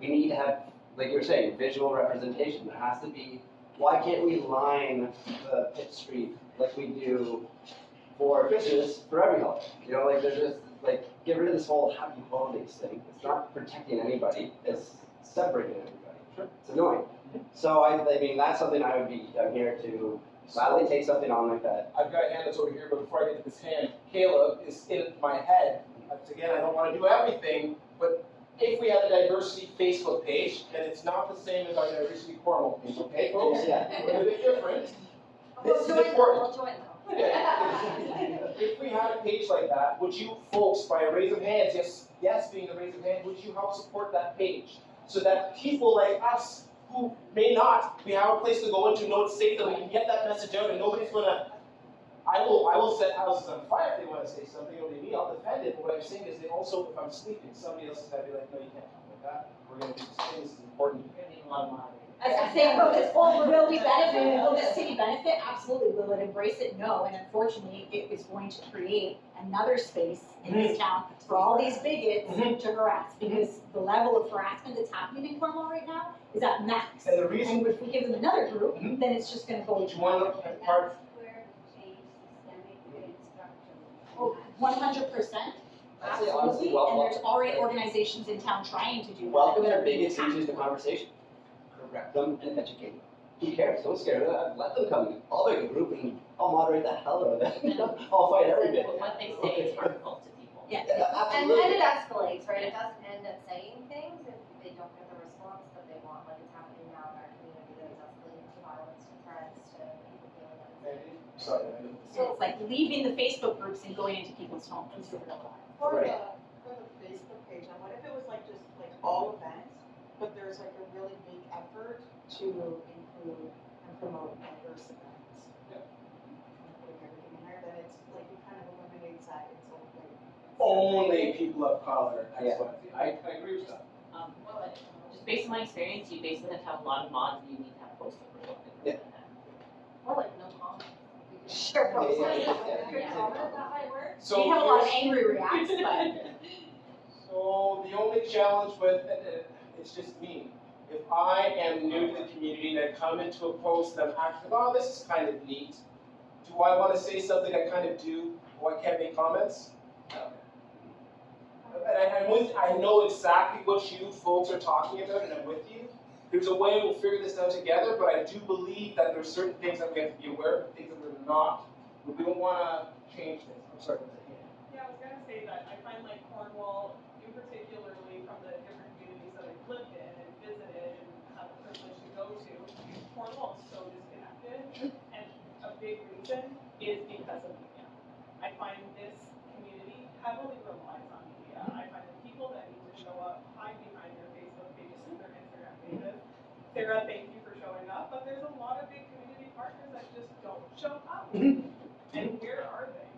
We need to have, like you were saying, visual representation. There has to be. Why can't we line the Pitt Street like we do for Christmas for every holiday. You know, like there's just like get rid of this whole happy holidays thing. It's not protecting anybody. It's separating everybody. Sure. It's annoying. So I mean that's something I'm here to gladly take something on like that. I've got a hand that's over here, but before I get to this hand, Caleb is in my head. Again, I don't want to do everything, but if we had a diversity Facebook page, then it's not the same as our diversity Cornwall page, okay, folks? Yeah. We're a bit different. This is important. Yeah. If we had a page like that, would you folks, by a raise of hands, yes being a raise of hands, would you help support that page? So that people like us who may not, we have a place to go into, know it's safe, that we can get that message out and nobody's gonna, I will set houses on fire if they want to say something, it'll be me, I'll defend it, but what I'm saying is they also, if I'm sleeping, somebody else is gonna be like, no, you can't talk like that, we're gonna do this thing, this is important. We're gonna need a lot of moderators. As I'm saying, will we benefit, will the city benefit? Absolutely. Will it embrace it? No. And unfortunately, it is going to create another space in this town for all these bigots to harass, because the level of harassment that's happening in Cornwall right now is at max. And the reason, And if we give them another group, then it's just gonna go. which one part, Where to change systemic and structure. Oh, 100%. I'd say honestly, Absolutely. And there's already organizations in town trying to do that. welcome that their are being bigots attacked. into the conversation. Correct them and educate them. Who cares? Don't scare them. Let them come in. I'll make a group and I'll moderate the hell out of it. I'll fight every bit. But what they say is harmful to people. Yeah. Yeah, And absolutely. it escalates, right? It doesn't end up saying things if they don't get the response that they want, like it's happening now in our community that is escalating to violence, to threats, to people feeling unsafe. sorry, So it's like leaving the Facebook groups and going into people's homes. For Right. the Facebook page, and what if it was like just like all events, but there's like a really big effort to include and promote diverse events? Yeah. And putting everything in there, then it's like it kind of eliminates that, it's all like. only people of color, Yeah. I agree with that. Just based on my experience, you basically have to have a lot of mods, and you need to have post approval. Yeah. Or like no comment. Sure. Good comment, that might work. So We have a lot of here's- angry reacts, but. So the only challenge with, it's just me. If I am new to the community and I come into a post and I'm actually, oh, this is kind of neat. Do I want to say something I kind of do? Oh, I can't make comments? No. And I know exactly what you folks are talking about and I'm with you. There's a way we'll figure this out together, but I do believe that there's certain things that we have to be aware of, things that we're not. We don't want to change things. I'm sorry. Yeah, I was gonna say that I find like Cornwall, in particularly from the different communities that I've lived in and visited and had the privilege to go to, Cornwall is so disconnected. And a big reason is because of media. I find this community heavily relies on media. I find the people that need to show up hide behind their Facebook pages and their Instagram pages. Sarah, thank you for showing up, but there's a lot of big community partners that just don't show up. And where are they?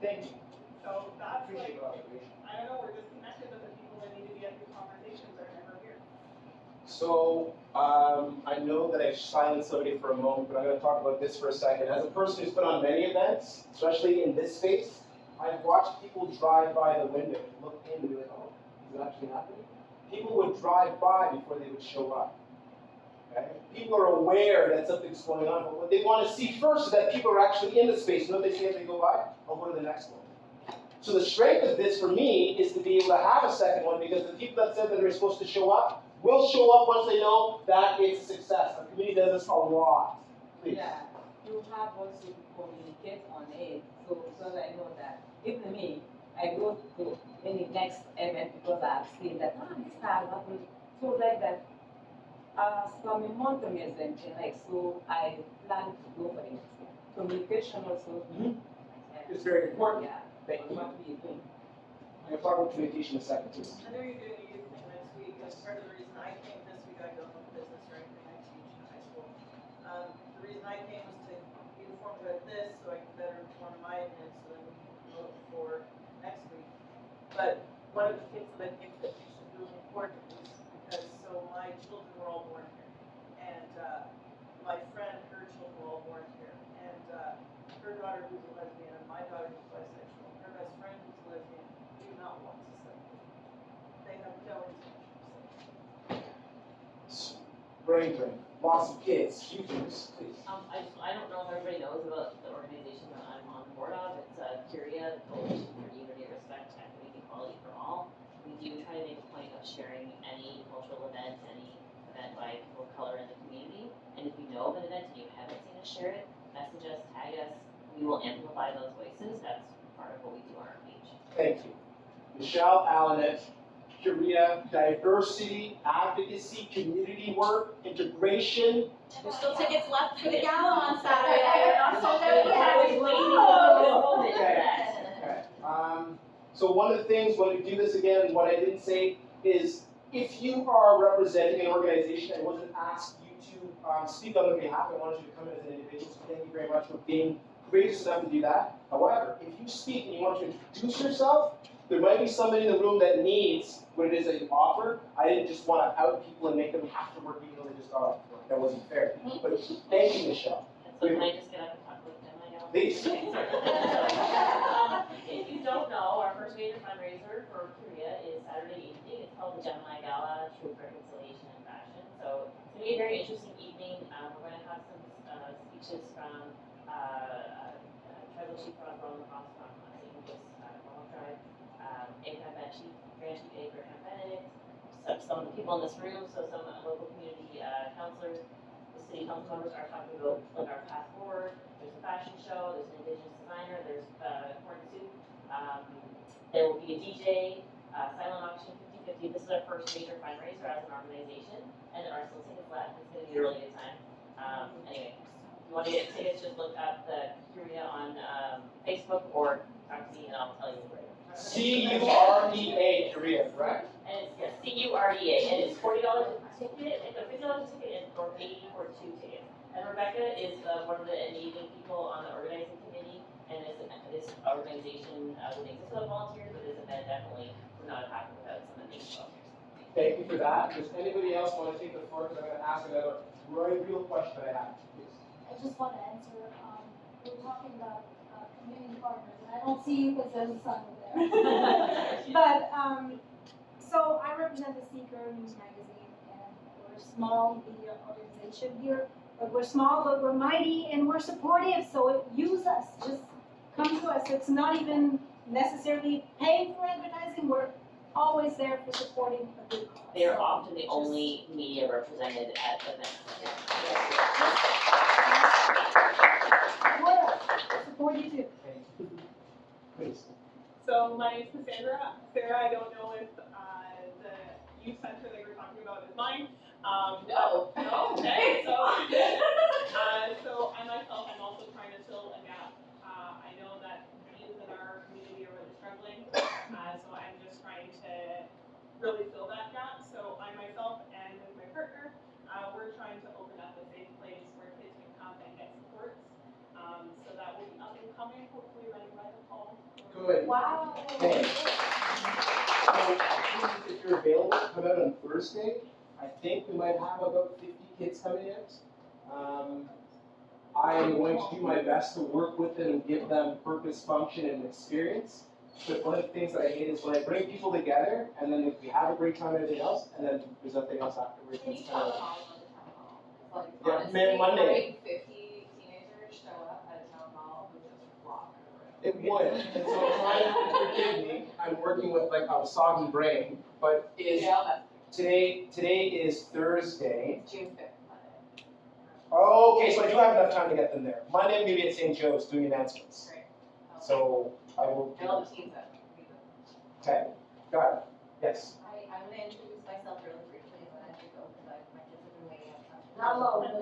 Thank you. So that's Appreciate like, your observation. I don't know, we're disconnected, but the people that need to be at these conversations are never here. So, I know that I silenced somebody for a moment, but I'm going to talk about this for a second. As a person who's been on many events, especially in this space, I've watched people drive by the window, look in and be like, oh, is it actually happening? People would drive by before they would show up. Okay? People are aware that something's going on, but what they want to see first is that people are actually in the space. You know what they say as they go by? I'll go to the next one. So the strength of this for me is to be able to have a second one, because the people that said that they're supposed to show up will show up once they know that it's a success. Our community does this a lot. Please. Yeah, you have also to communicate on it, so I know that even me, I go to any next event because I've seen that, this has happened, so like that. From a month or something, like, so I plan to go for it. Communication also. It's very important. Yeah. Thank you. What we do. I'm going to talk about communication in a second, too. I know you're doing a youth thing next week, that's part of the reason I came this week, I go home business, right, and I teach in high school. The reason I came was to be informed about this, so I can better inform my audience, so then we can promote for next week. But one of the things that I think that makes it really important is because, so my children were all born here. And, my friend, her children were all born here. And, her daughter who's a lesbian and my daughter who's bisexual, her best friend who's a lesbian, do not want to separate. They have no intention of separating. brain drain, lots of kids, futures, please. I don't know if everybody knows about the organization that I'm on the board of. It's Curia, the Coalition for Unity, Respect, Equity, and Equality for All. We do try to make a point of sharing any cultural event, any event by people of color in the community. And if you know of an event and you haven't seen us share it, message us, tag us. We will amplify those voices. That's part of what we do on our page. Thank you. Michelle Allen, Korea, diversity, advocacy, community work, integration. There's still tickets left for the gala on Saturday. We're not sold out yet. Okay. So one of the things when we do this again, what I didn't say is if you are representing an organization and wasn't asked you to speak on their behalf, I wanted you to come in as an individual. So thank you very much for being courageous enough to do that. However, if you speak and you want to introduce yourself, there might be somebody in the room that needs what it is that you offer. I didn't just want to out people and make them have to work even though they just got off work. That wasn't fair. But thank you, Michelle. So can I just get up and talk with them right now? Please. If you don't know, our first major fundraiser for Korea is Saturday evening. It's called the Gemini Gala, Truth, Reconciliation, and Fashion. So it's going to be a very interesting evening. We're going to have some speeches from Tribal Chief Ron Ross from St. Louis, Cornwall Tribe, APAB Chief, Grand Chief Abraham Benedict, some of the people in this room, so some local community councilors. The city council members are talking about like our path forward. There's a fashion show, there's an indigenous designer, there's corn soup. There will be a DJ, silent auction, 50-50. This is our first major fundraiser as an organization, and there are still tickets left. It's going to be a really good time. Anyway, if you want to get tickets, just look up the Curia on Facebook or talk to me and I'll tell you where. C-U-R-E-A, Korea, correct? And it's C-U-R-E-A, and it's $40 a ticket, it's a $50 a ticket, or $80 for 2 tickets. And Rebecca is one of the amazing people on the organizing committee, and this organization wouldn't exist without volunteers, but this event definitely would not have happened without some amazing volunteers. Thank you for that. Does anybody else want to take the floor? Because I'm going to ask another real question that I have. Please. I just want to answer, we're talking about community partners, and I don't see you because there's a sun over there. But, so I represent the Seeker News Magazine, and we're a small media organization here, but we're small, but we're mighty, and we're supportive, so use us, just come to us. It's not even necessarily paying for advertising, we're always there for supporting a good cause. They are often the only media represented at events. Support you too. Please. So my name's Cassandra. Sarah, I don't know if the youth center that you're talking about is mine. No. Okay. So, so I myself am also trying to fill a gap. I know that youth in our community are really struggling. So I'm just trying to really fill that gap. So I myself and with my partner, we're trying to open up a safe place where kids can come and get supports. So that will be up and coming, hopefully running by the fall. Good. Wow. Okay. So, if you're available, come out on Thursday. I think we might have about 50 kids coming in. I am going to do my best to work with them and give them purpose, function, and experience. But one of the things that I hate is when I bring people together, and then we have a great time and everything else, and then there's nothing else afterwards. Can you It's tell kind them of, all about the town hall? Like, Yeah, honestly, Monday. having 50 teenagers show up at a town hall would just rock. it would. And so I'm trying to forgive me. I'm working with like a soggy brain, but today is Thursday. June 5th, Monday. Oh, okay, so I do have enough time to get them there. Monday, maybe at St. Joe's doing announcements. Great. So I will. I love the teens that. Okay, got it. Yes. I'm going to introduce myself really briefly and then I should go because my kids have been waiting outside. Not long. Like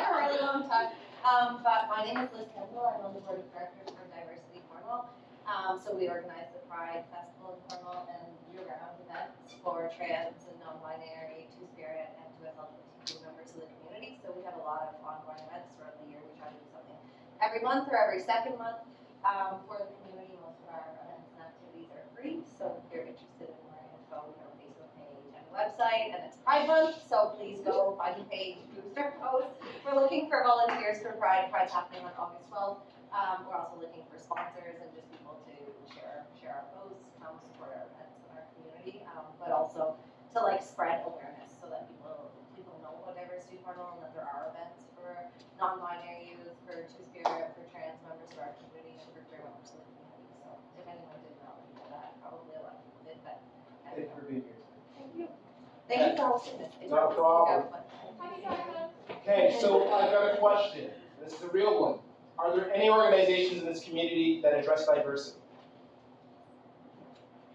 a really long time. But my name is Liz Kendall. I'm on the board of directors for Diversity Cornwall. So we organize the Pride Festival in Cornwall and year-round events for trans and non-binary, two-spirit, and 2SLGBTQ members of the community. So we have a lot of ongoing events throughout the year. We try to do something every month or every second month for the community. Most of our events and activities are free. So if you're interested in more info, we have a Facebook page and a website, and it's Pride Month. So please go find the page, boost our posts. We're looking for volunteers for Pride. Pride's happening on August 12th. We're also looking for sponsors and just people to share our posts, come support our events in our community, but also to like spread awareness Thank you for being here. Thank you for hosting this. It's Not a problem. Okay, so I've got a question. This is a real one. Are there any organizations in this community that address diversity?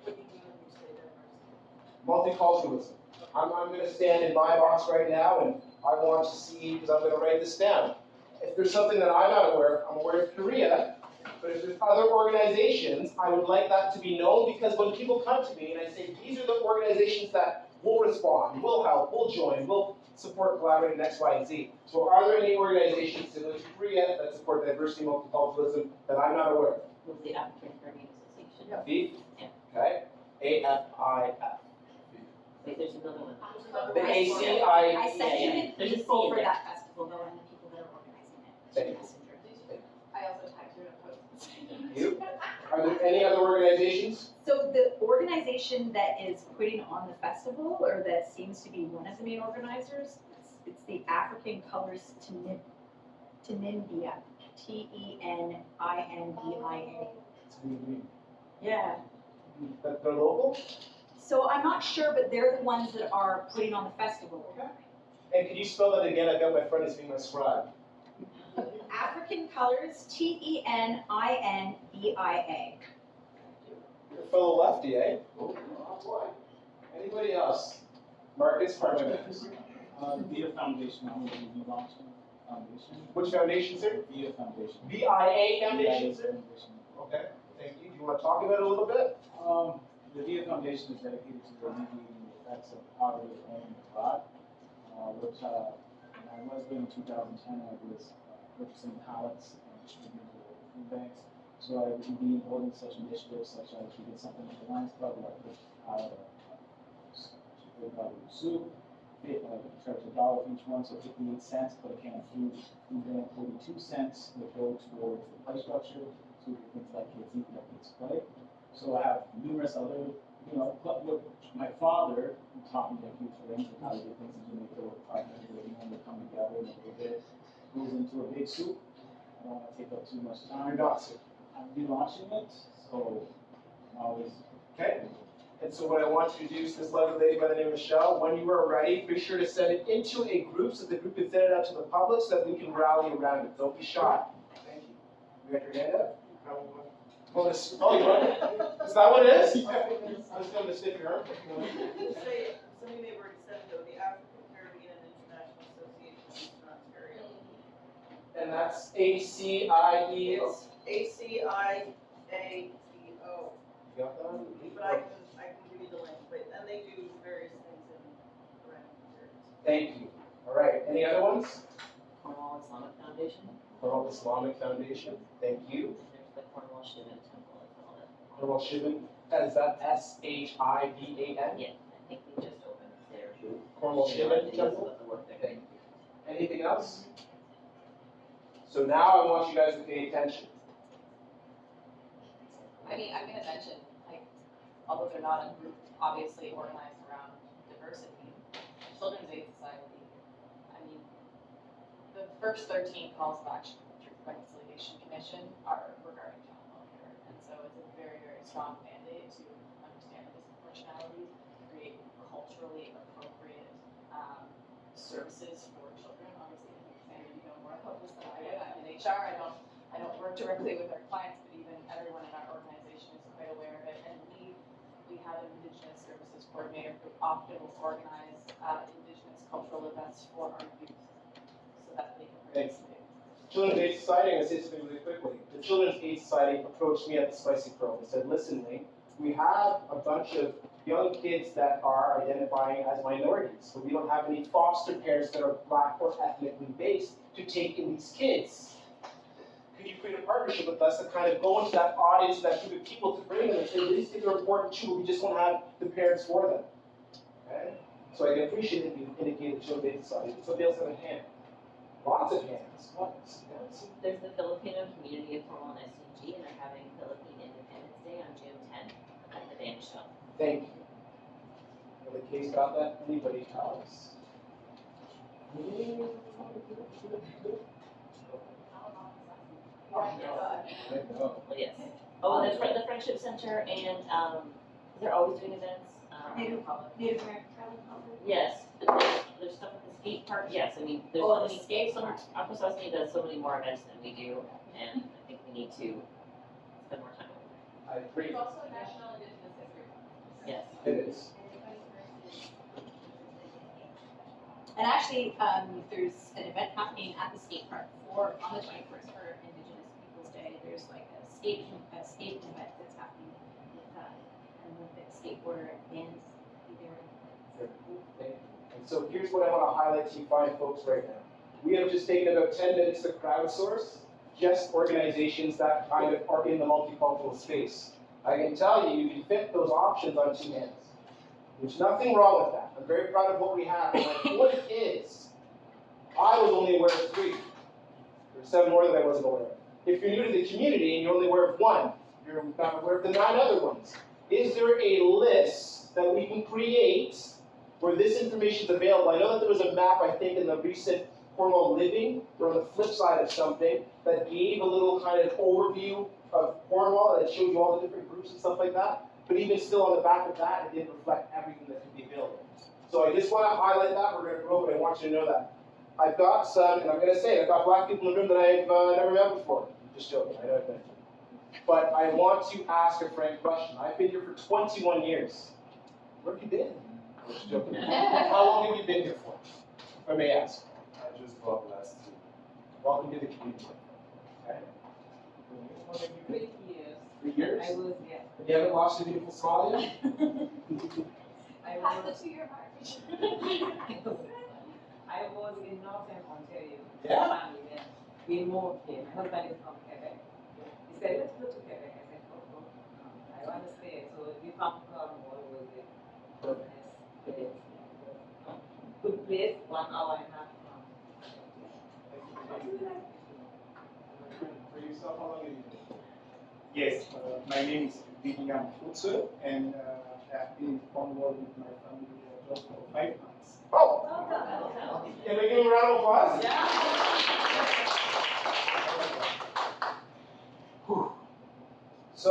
What do you mean when you say diversity? Multiculturalism. I'm going to stand in my box right now, and I want to see, because I'm going to write this down. If there's something that I'm not aware of, I'm aware of Korea, but if there's other organizations, I would like that to be known, because when people come to me and I say, these are the organizations that will respond, will help, will join, will support, collaborate, and X, Y, and Z. So are there any organizations similar to Korea that support diversity and multiculturalism that I'm not aware of? With the African Caribbean Association. AFIF? Yeah. Okay. AFIF. Wait, there's another one. The ACI. I sent you Yeah. the people for that festival though, and the people that are organizing it. Thank you. I also tagged you in a post. You? Are there any other organizations? So the organization that is putting on the festival, or that seems to be one of the main organizers, it's the African Colors Tenindia, Tenindia. Yeah. That they're local? So I'm not sure, but they're the ones that are putting on the festival. Okay. And can you spell that again? I've got my friend as being my scribe. African Colors, Tenindia. You're a fellow lefty, eh? Oh boy. Anybody else? Marcus, pardon me. VIA Foundation, I'm going to be launching foundation. Which foundation, sir? VIA Foundation. VIA Foundation, sir? Foundation. Okay, thank you. Do you want to talk about it a little bit? The VIA Foundation is dedicated to alleviating the effects of poverty at home and abroad, which when I was there in 2010, I was purchasing pallets and distributing to local food banks. So I would be holding such initiatives, such as we did something with the Lions Club, where I put out a bottle of soup, charge $1 for each one, so 58 cents, put a can of food bank 42 cents, that go towards the price structure, so things like kids eat, like kids play. So I have numerous other, what my father taught me a few things of how to get things in Jamaica with partners, where they come together and a little bit goes into a big soup. I don't want to take up too much time. You're not, sir. I'm relaunching it, so I'm always. Okay. And so what I want you to do is this lovely lady by the name of Michelle, when you are ready, be sure to send it into a group so the group can send it out to the public so that we can rally around it. Don't be shy. Thank you. You got your hand up? Oh, you want? Is that what it is? I was going to stick your arm. Say, something they've already said though, the African Caribbean International Association of Eastern Ontario. And that's ACIE. It's ACIAEO. You got that? But I can give you the link, and they do various things in around here. Thank you. All right. Any other ones? Cornwall Islamic Foundation. Cornwall Islamic Foundation. Thank you. There's the Cornwall Shivan Temple, I call it. Cornwall Shivan. Is that SHIVAN? Yeah, I think we just opened there. Cornwall Shivan Temple. About the work they're Thank you. Anything else? So now I want you guys to pay attention. I mean, I'm gonna mention, like, although they're not a group obviously organized around diversity, Children's Aid Society, I mean, the first 13 calls of action from the Truth Reconciliation Commission are regarding child welfare. And so it's a very, very strong mandate to understand the disproportionalities, create culturally appropriate services for children. Obviously, Sandra, you know more about this than I do. I'm in HR, I don't work directly with our clients, but even everyone in our organization is quite aware of it. And we have an Indigenous Services Coordinator who often will organize Indigenous cultural events for our youth so that they can participate. Children's Aid Society, I'm going to say something really quickly. The Children's Aid Society approached me at the Spicy Crow and said, listen, Lee, we have a bunch of young kids that are identifying as minorities, but we don't have any foster parents that are Black or ethnically based to take in these kids. Could you create a partnership with us to kind of go into that audience, that group of people, to bring them and say, these kids are important too, we just don't have the parents for them. Okay? So I can appreciate it if you indicate the Children's Aid Society. Somebody else have a hand. Lots of hands. There's the Filipino community of Cornwall and SCG, and they're having Philippine Independence Day on June 10th at the band shop. Thank you. Well, the case got that. Anybody else? Well, yes. Oh, the Friendship Center, and they're always doing events. Native American tribal culture. Yes, but there's stuff at the skate park, yes, I mean, there's Oh, so the many, skate so much, Akwesasne does so many more events than we do, and I think we need to spend more time over I agree. It's also National Indigenous History Month. there. Yes. It is. And actually, there's an event happening at the skate park on the 21st for Indigenous Peoples' Day. There's like a skate event that's happening with an Olympic skateboarder and And so here's what I want to highlight to you fine folks right now. We have just taken about 10 minutes to crowdsource just organizations that kind of are in the multicultural space. I can tell you, you can fit those options on 2 hands. There's nothing wrong with that. I'm very proud of what we have. But my point is, I was only aware of 3. There's 7 more that I wasn't aware of. If you're new to the community and you're only aware of 1, you're not aware of the 9 other ones. Is there a list that we can create where this information is available? I know that there was a map, I think, in the recent Cornwall Living, or on the flip side of something, that gave a little kind of overview of Cornwall, and it showed you all the different groups and stuff like that. But even still, on the back of that, it didn't reflect everything that could be available. So I just want to highlight that. We're going to grow, but I want you to know that. I've got some, and I'm going to say it, I've got black people in the room that I've never met before. I'm just joking, I know I've met you. But I want to ask a frank question. I've been here for 21 years. Where have you been? I'm just joking. How long have you been here for, if I may ask? I just got last 2. Welcome to the community. Okay. 3 years. 3 years? I was, yeah. You haven't lost your beautiful smile yet? I Past was, the 2-year mark. I was in Northern Ontario. Yeah. Family then. We moved here. My husband is from Quebec. He said, let's go to Quebec. I said, oh, I want to stay. So we found Cornwall was a nice place. Good place, 1 hour and a half from. For yourself, how long have you been? Yes, my name is William Futsu, and I've been in Cornwall with my family just for 5 months. Oh! Can we give him a round of applause? Whew. So,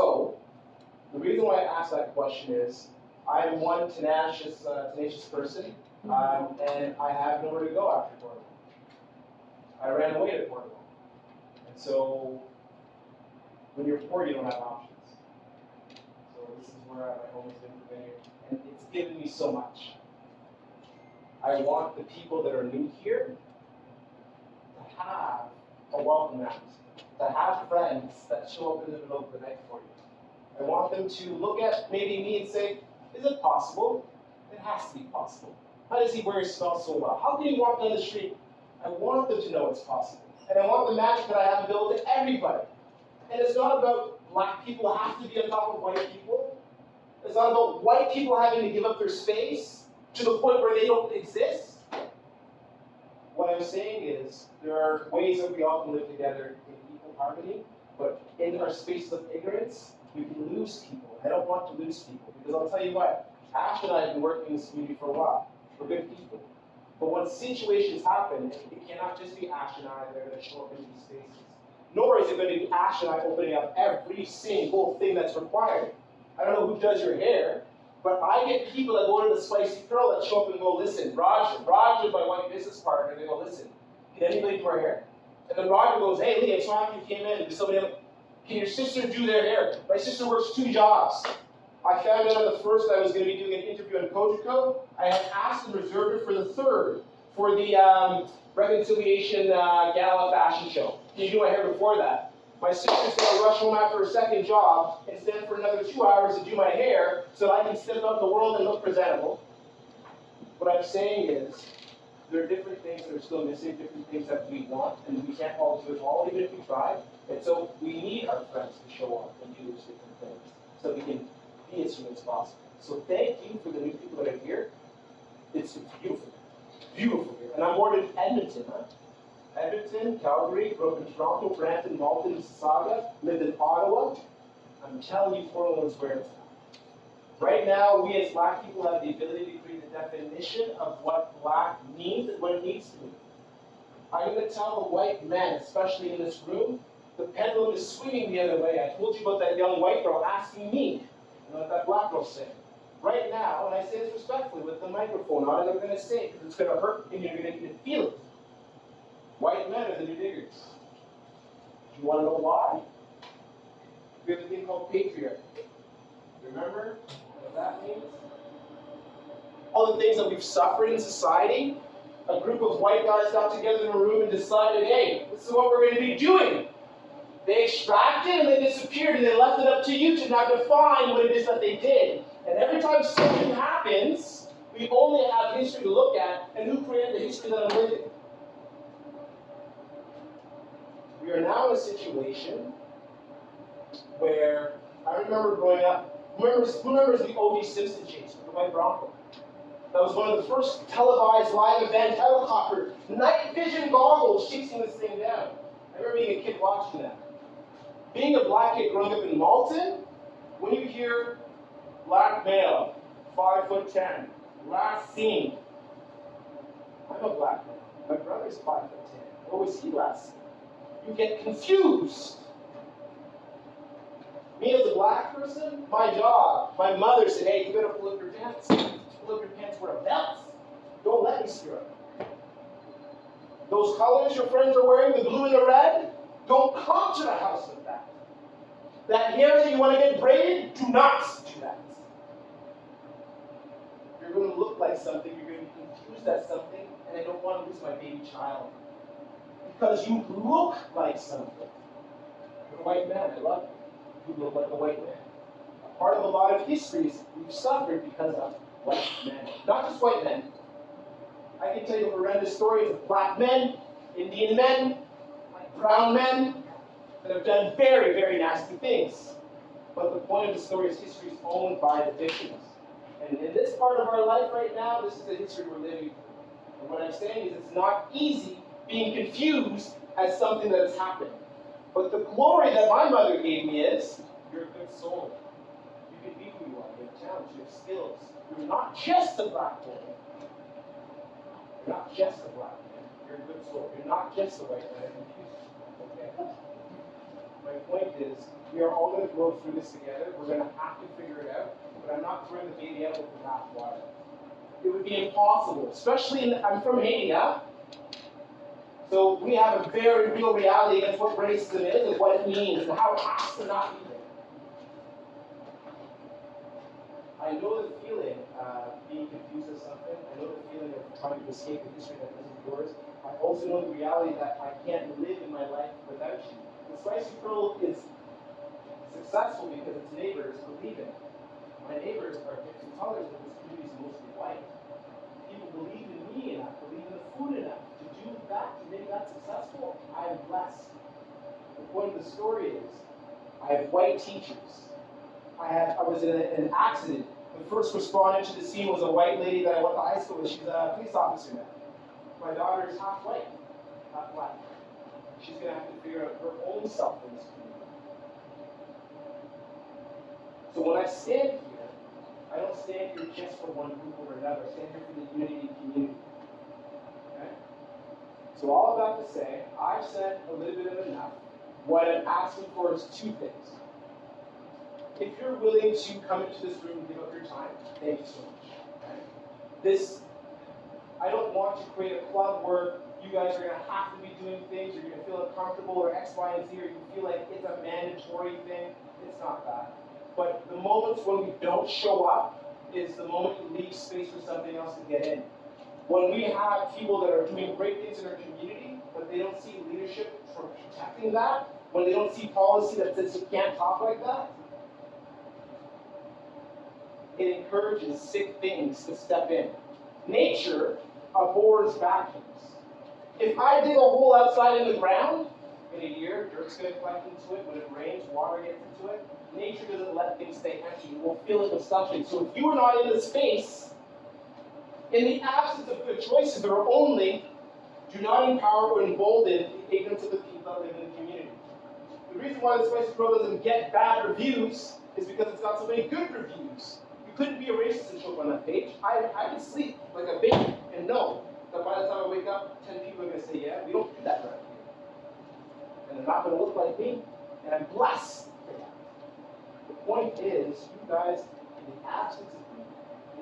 the reason why I asked that question is, I'm one tenacious person, and I have nowhere to go after Cornwall. I ran away to Cornwall. And so, when you're poor, you don't have options. So this is where my home has been for many years, and it's given me so much. I want the people that are new here to have a welcome mat, to have friends that show up in the middle of the night for you. I want them to look at maybe me and say, is it possible? It has to be possible. How does he wear his smell so well? How can he walk down the street? I want them to know it's possible. And I want the magic that I have available to everybody. And it's not about black people have to be on top of white people. It's not about white people having to give up their space to the point where they don't exist. What I'm saying is, there are ways that we all can live together in equal harmony, but in our spaces of ignorance, we can lose people. I don't want to lose people, because I'll tell you what, Ash and I have been working in this community for a while. We're good people. But when situations happen, it cannot just be Ash and I that are going to show up in these spaces. Nor is it going to be Ash and I opening up every single thing that's required. I don't know who does your hair, but I get people that go to the Spicy Curl that show up and go, listen, Roger is my white business partner, and they go, listen, can anybody do our hair? And then Roger goes, hey Lee, I saw you came in, does somebody else, can your sister do their hair? My sister works 2 jobs. I found out on the 1st I was going to be doing an interview on Kojiko. I had asked and reserved it for the 3rd for the Reconciliation Gala fashion show. Can you do my hair before that? My sister's going to rush home after her 2nd job and stand for another 2 hours to do my hair so that I can step out in the world and look presentable. What I'm saying is, there are different things that are still missing, different things that we want, and we can't all do it all, even if we try. And so we need our friends to show up and do those different things so we can be as human as possible. So thank you for the new people that are here. It's beautiful. Beautiful here. And I'm born in Edmonton, huh? Edmonton, Calgary, grew up in Toronto, Brampton, Malton, Mississauga, lived in Ottawa. I'm telling you, Cornwall is where it's at. Right now, we as black people have the ability to create a definition of what black means and what it needs to mean. I'm going to tell the white men, especially in this room, the pendulum is swinging the other way. I told you about that young white girl asking me, you know what that black girl's saying. right now, and I say this respectfully with the microphone, not as I'm going to say it because it's going to hurt and you're going to feel it. White men are the new niggers. Do you want to know why? We have a thing called patriarchy. Remember what that means? All the things that we've suffered in society, a group of white guys got together in a room and decided, hey, this is what we're going to be doing. They extracted and they disappeared and they left it up to you to now define what it is that they did. And every time something happens, we only have history to look at, and who created the history that I'm living? We are now in a situation where I remember growing up, who remembers the O.J. Simpson chase with the white Bronco? That was one of the first televised live event helicopter, night vision goggles chasing this thing down. I remember being a kid watching that. Being a black kid growing up in Malton, when you hear black male, 5'10", last seen. I'm a black man. My brother's 5'10". What was he last seen? You get confused. Me as a black person, my job, my mother said, hey, you better pull up your pants. Pull up your pants, wear a belt. Don't let me screw up. Those colors your friends are wearing, the blue and the red, don't come to the house with that. That hair that you want to get braided, do not do that. You're going to look like something, you're going to be confused as something, and I don't want to lose my baby child. Because you look like something. You're a white man, I love you. You look like a white man. A part of a lot of histories we've suffered because of white men. Not just white men. I can tell you horrendous stories of black men, Indian men, brown men, that have done very, very nasty things. But the point of the story is history is owned by the victims. And in this part of our life right now, this is the history we're living through. And what I'm saying is it's not easy being confused as something that has happened. But the glory that my mother gave me is, you're a good soul. You can be who you are. You have talents, you have skills. You're not just a black boy. You're not just a black man. You're a good soul. You're not just a white man. Okay? My point is, we are all going to go through this together. We're going to have to figure it out. But I'm not throwing the baby out with the bathwater. It would be impossible, especially I'm from Haiti, huh? So we have a very real reality against what racism is and what it means and how it has to not be there. I know the feeling of being confused with something. I know the feeling of trying to escape the history that isn't yours. I also know the reality that I can't live in my life without you. The Spicy Pearl is successful because its neighbors believe in it. My neighbors are different colors, but this community is mostly white. People believe in me enough, believe in the food enough to do that, to make that successful. I am blessed. The point of the story is, I have white teachers. I was in an accident. The first respondent to the scene was a white lady that I went to high school with. She's a police officer now. My daughter is half white, half black. She's going to have to figure out her own self in this community. So when I stand here, I don't stand here just for one group or another. I stand here for the unity and community. Okay? So all of that to say, I've said a little bit of enough. What I'm asking for is two things. If you're willing to come into this room and give up your time, thank you so much. Okay? I don't want to create a club where you guys are going to have to be doing things, or you're going to feel uncomfortable, or X, Y, and Z, or you feel like it's a mandatory thing. It's not that. But the moments when we don't show up is the moment you leave space for something else to get in. When we have people that are doing great things in our community, but they don't see leadership for protecting that, when they don't see policy that says you can't talk like that, it encourages sick things to step in. Nature abhors vacuums. If I dig a hole outside in the ground, in a year, dirt's going to collect into it. When it rains, water gets into it. Nature doesn't let things stay empty. It will fill it with something. So if you are not in the space, in the absence of good choices, there are only do not empower or embolden the ignorance of the people that live in the community. The reason why the Spicy Pearl doesn't get bad reviews is because it's got so many good reviews. You couldn't be a racist and show up on that page. I could sleep like a baby and know that by the time I wake up, 10 people are going to say, yeah, we don't do that right here. And they're not going to look like me. And I'm blessed for that. The point is, you guys, in the absence of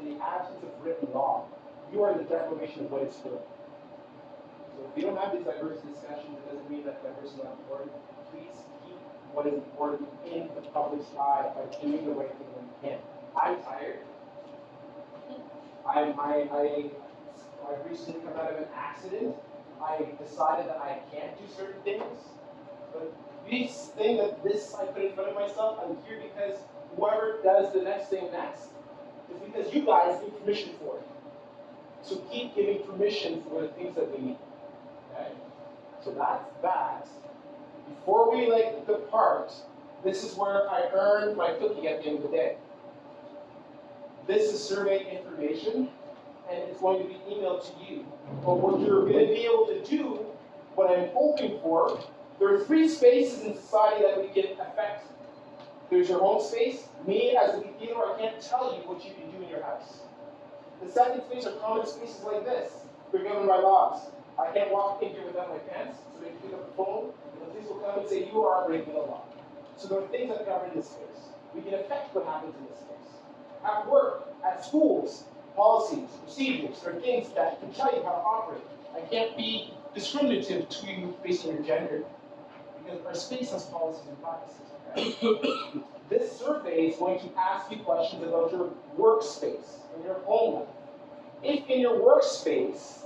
in the absence of written law, you are the declaration of what is good. So if we don't have these diversity discussions, it doesn't mean that diversity is not important. Please keep what is important in the public's eye by doing the right thing when you can. I'm tired. I've recently come out of an accident. I decided that I can't do certain things. But this thing I put in front of myself, I'm here because whoever does the next thing next is because you guys need permission for it. So keep giving permission for the things that we need. Okay? So that's that. Before we depart, this is where I earn my cookie at the end of the day. This is survey information, and it's going to be emailed to you. But what you're going to be able to do, what I'm hoping for, there are 3 spaces in society that we can affect. There's your home space. Me, as a beginner, I can't tell you what you can do in your house. The second space are common spaces like this. They're governed by laws. I can't walk in here without my pants, so they can pick up the phone, and the police will come and say, you are breaking the law. So there are things that govern this space. We can affect what happens in this space. At work, at schools, policies, procedures, there are things that can tell you how to operate. I can't be discriminative to you based on your gender, because our space has policies and practices. Okay? This survey is going to ask you questions about your workspace and your home life. If in your workspace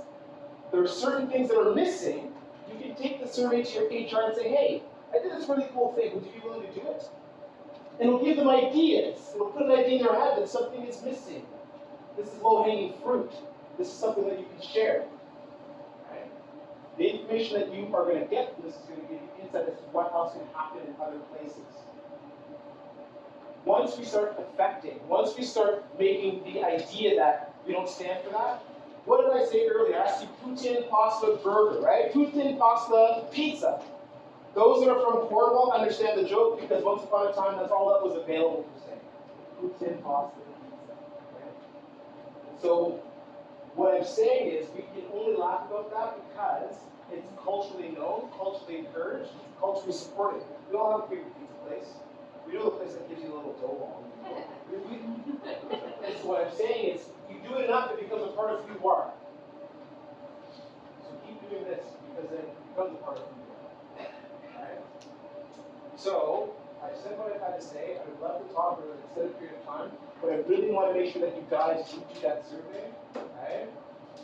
there are certain things that are missing, you can take the survey to your HR and say, hey, I did this really cool thing, would you be willing to do it? And it'll give them ideas. It'll put an idea in their head that something is missing. This is low-hanging fruit. This is something that you can share. Right? The information that you are going to get from this is going to give you insight as to what else can happen in other places. Once we start affecting, once we start making the idea that we don't stand for that, what did I say earlier? I asked you poutine pasta burger, right? Poutine pasta pizza. Those that are from Cornwall understand the joke because once upon a time that's all that was available to say. Poutine pasta pizza. Right? So what I'm saying is we can only laugh about that because it's culturally known, culturally encouraged, culturally supported. We all have a favorite pizza place. We know the place that gives you a little dough ball. So what I'm saying is, you do it enough, it becomes a part of who you are. So keep doing this, because then it becomes a part of who you are. Alright? So, I've said what I've had to say. I would love to talk for an extended period of time, but I really want to make sure that you guys do that survey. Okay?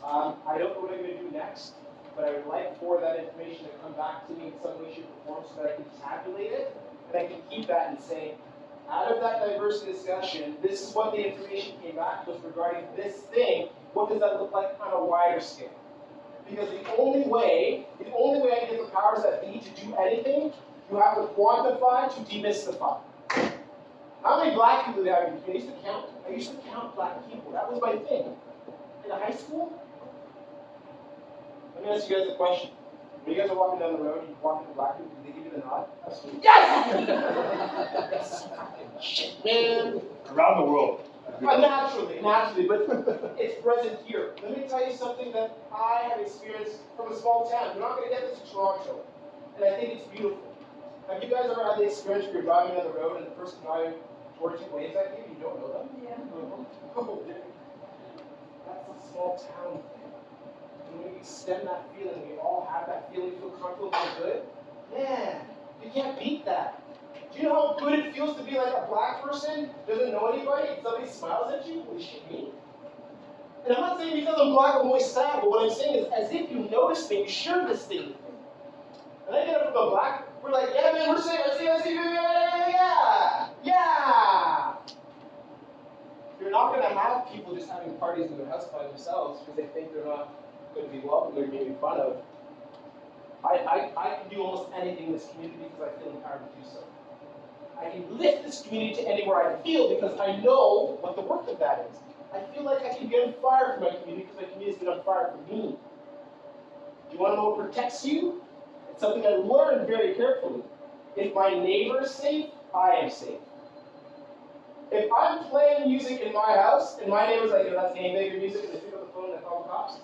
I don't know what I'm going to do next, but I would like for that information to come back to me in some way, shape, or form so that I can tabulate it. And I can keep that and say, out of that diversity discussion, this is what the information came back was regarding this thing. What does that look like on a wider scale? Because the only way I can get the powers that be to do anything, you have to quantify to demystify. How many black people do they have in the community? I used to count black people. That was my thing. In high school? Let me ask you guys a question. When you guys are walking down the road, you walk into black people, do they give you the nod? Absolutely. Yes! Shit, man. Around the world. Naturally, but it's present here. Let me tell you something that I have experienced from a small town. You're not going to get this in Toronto. And I think it's beautiful. Have you guys ever had the experience where you're driving down the road and the person driving towards you waves at you and you don't know them? Yeah. Oh, that's a small town thing. And when we extend that feeling, we all have that feeling, feel comfortable, feel good. Man, you can't beat that. Do you know how good it feels to be like a black person, doesn't know anybody, and somebody smiles at you? Holy shit, me? And I'm not saying because I'm black, I'm always sad, but what I'm saying is, as if you notice me, you share this thing with me. And I get it from a black, we're like, yeah, man, we're saying, yeah. You're not going to have people just having parties in their house by themselves because they think they're not going to be welcome, they're being made fun of. I can do almost anything in this community because I feel empowered to do so. I can lift this community to anywhere I feel because I know what the work of that is. I feel like I can get on fire for my community because my community has been on fire for me. Do you want to know what protects you? It's something I learned very carefully. If my neighbor is safe, I am safe. If I'm playing music in my house and my neighbor's like, that's game maker music, and they pick up the phone and they call the cops.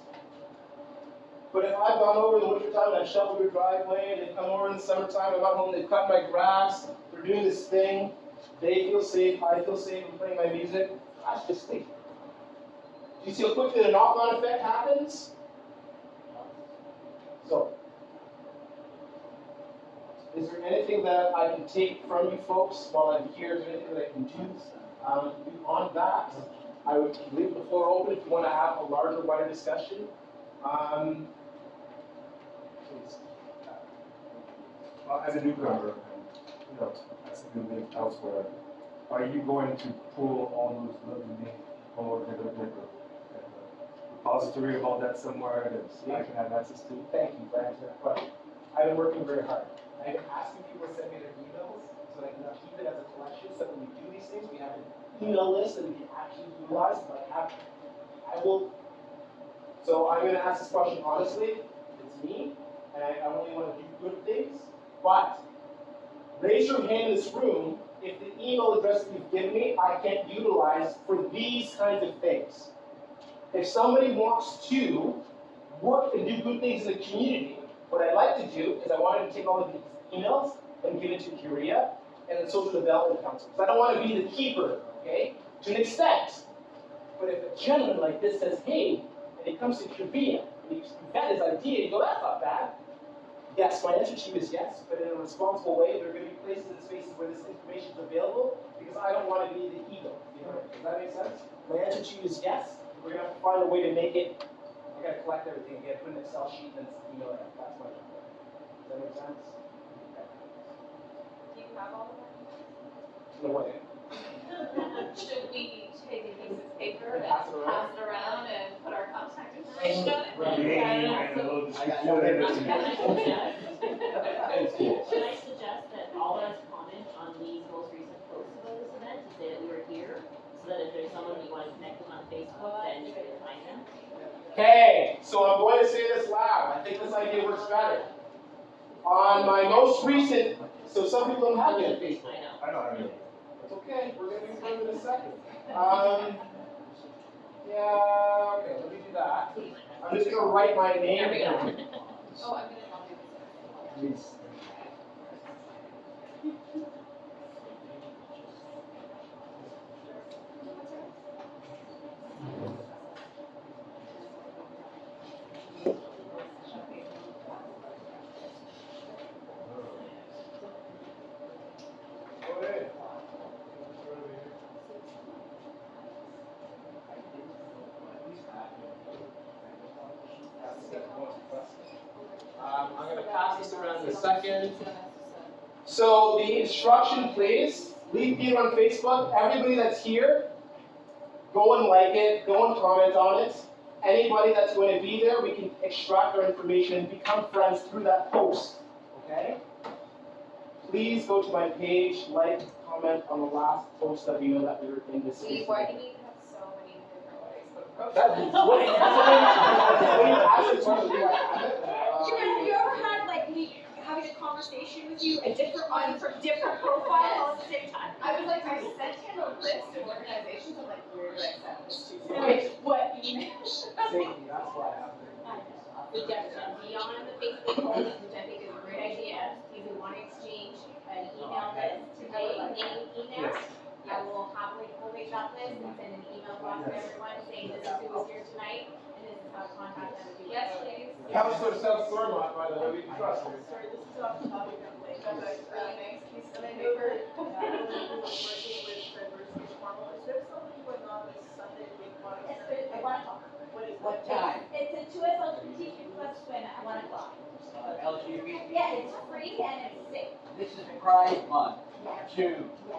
But if I've gone over in the wintertime and I've shoveled your driveway and they've come over in the summertime, I'm not home, they've cut my grass, they're doing this thing, they feel safe, I feel safe, I'm playing my music, that's just safe. Do you see how quickly the knock-on effect happens? So, is there anything that I can take from you folks while I'm here? Is there anything that I can do on that? I would leave the floor open if you want to have a larger, wider discussion. Please. As a newcomer, and, as you live elsewhere, are you going to pull all those little names or like a repository of all that somewhere that I can have access to? Thank you for answering that question. I've been working very hard. I've been asking people to send me their emails so that I can keep it as a collection so that when we do these things, we have an email list that we can actually utilize. So I'm going to ask this question honestly. It's me, and I only want to do good things. But raise your hand in this room if the email address that you've given me I can't utilize for these kinds of things. If somebody wants to work and do good things in the community, what I'd like to do is I wanted to take all of these emails and give it to Curia and the Social Development Council. Because I don't want to be the keeper, okay? To an extent. But if a gentleman like this says, hey, and he comes to Curia, and you vet his idea, you go, that's not bad. Yes, my answer to you is yes, but in a responsible way, there are going to be places and spaces where this information is available because I don't want to be the ego. Does that make sense? My answer to you is yes. We're going to have to find a way to make it. I got to collect everything again, put an Excel sheet, and email it. That's my job. Does that make sense? Do you have all of that? No way. Should we take a piece of paper and Pass pass it it around and put our contact information on it? Should I suggest that all of us comment on these most recent posts about this event to say that we were here, so that if there's someone you want to connect with on Facebook, then you can find them? Okay, so I'm going to say this loud. I think this idea works better. On my most recent, so some people don't have it on Facebook. I know. It's okay, we're going to improve in a second. Yeah, okay, let me do that. I'm just going to write my name. There we go. Oh, I'm gonna help you with this. Please. I'm going to pass this around in a second. So the instruction, please, leave Peter on Facebook. Everybody that's here, go and like it, go and comment on it. Anybody that's going to be there, we can extract our information and become friends through that post. Okay? Please go to my page, like, comment on the last post that we know that we were in this week. Why do we have so many different Facebook profiles? Have you ever had like me having a conversation with you, a different one from different profiles at the same time? I was like, I sent him a list of organizations. I'm like, where do I send this to? Like, what email? Safety, that's why I have to. Suggestion, be on the Facebook post, which I think is a great idea. If you want to exchange an email list today, name email, I will happily collate that list and send an email blast to everyone saying this is who was here tonight and this is how to contact them. Yes, please. Councilor South Stormont, by the way, we can trust her. Sorry, this is off the topic of like, That's but, really nice piece of and I paper. know that, working with diversity formal, is there something going on this Sunday with water? It's at 1 o'clock. What is What that? time? It's a 2SLGBTQ plus twin at 1 o'clock. LGBT. Yeah, it's free and it's safe. This is Pride Month, June. Yeah.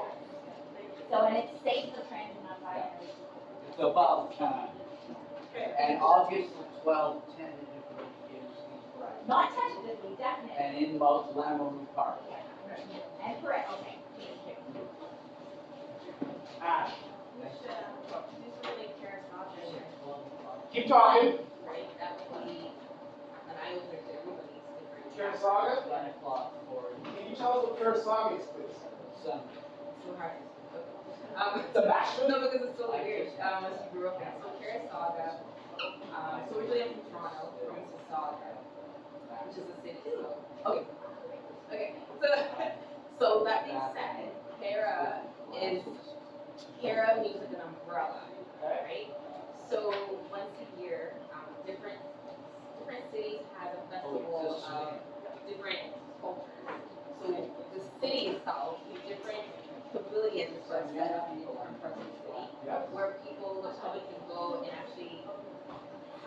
So, and it's safe for trans and non-binary. It's about time. And August the 12th, tentatively is the Pride. Not tentatively, definitely. And in Mount Lamoureux Park. And correct, okay. Ash, We should, these are really charismatic, keep talking. right? That would be an eye-opener to everybody's different. Karasaga? 1 o'clock for Can you tell us what Karasaga is, please? Sunday. So hard. The bachelor? No, because it's so weird. As you grew up in, so Carasaga. So originally I'm from Toronto, from Mississauga, which is a city. So okay. Okay. So that being said, Cara means like an umbrella, right? So once a year, different cities have a festival of different cultures. So the city itself, the different pavilions are set up in different parts of the city, where people, the public can go and actually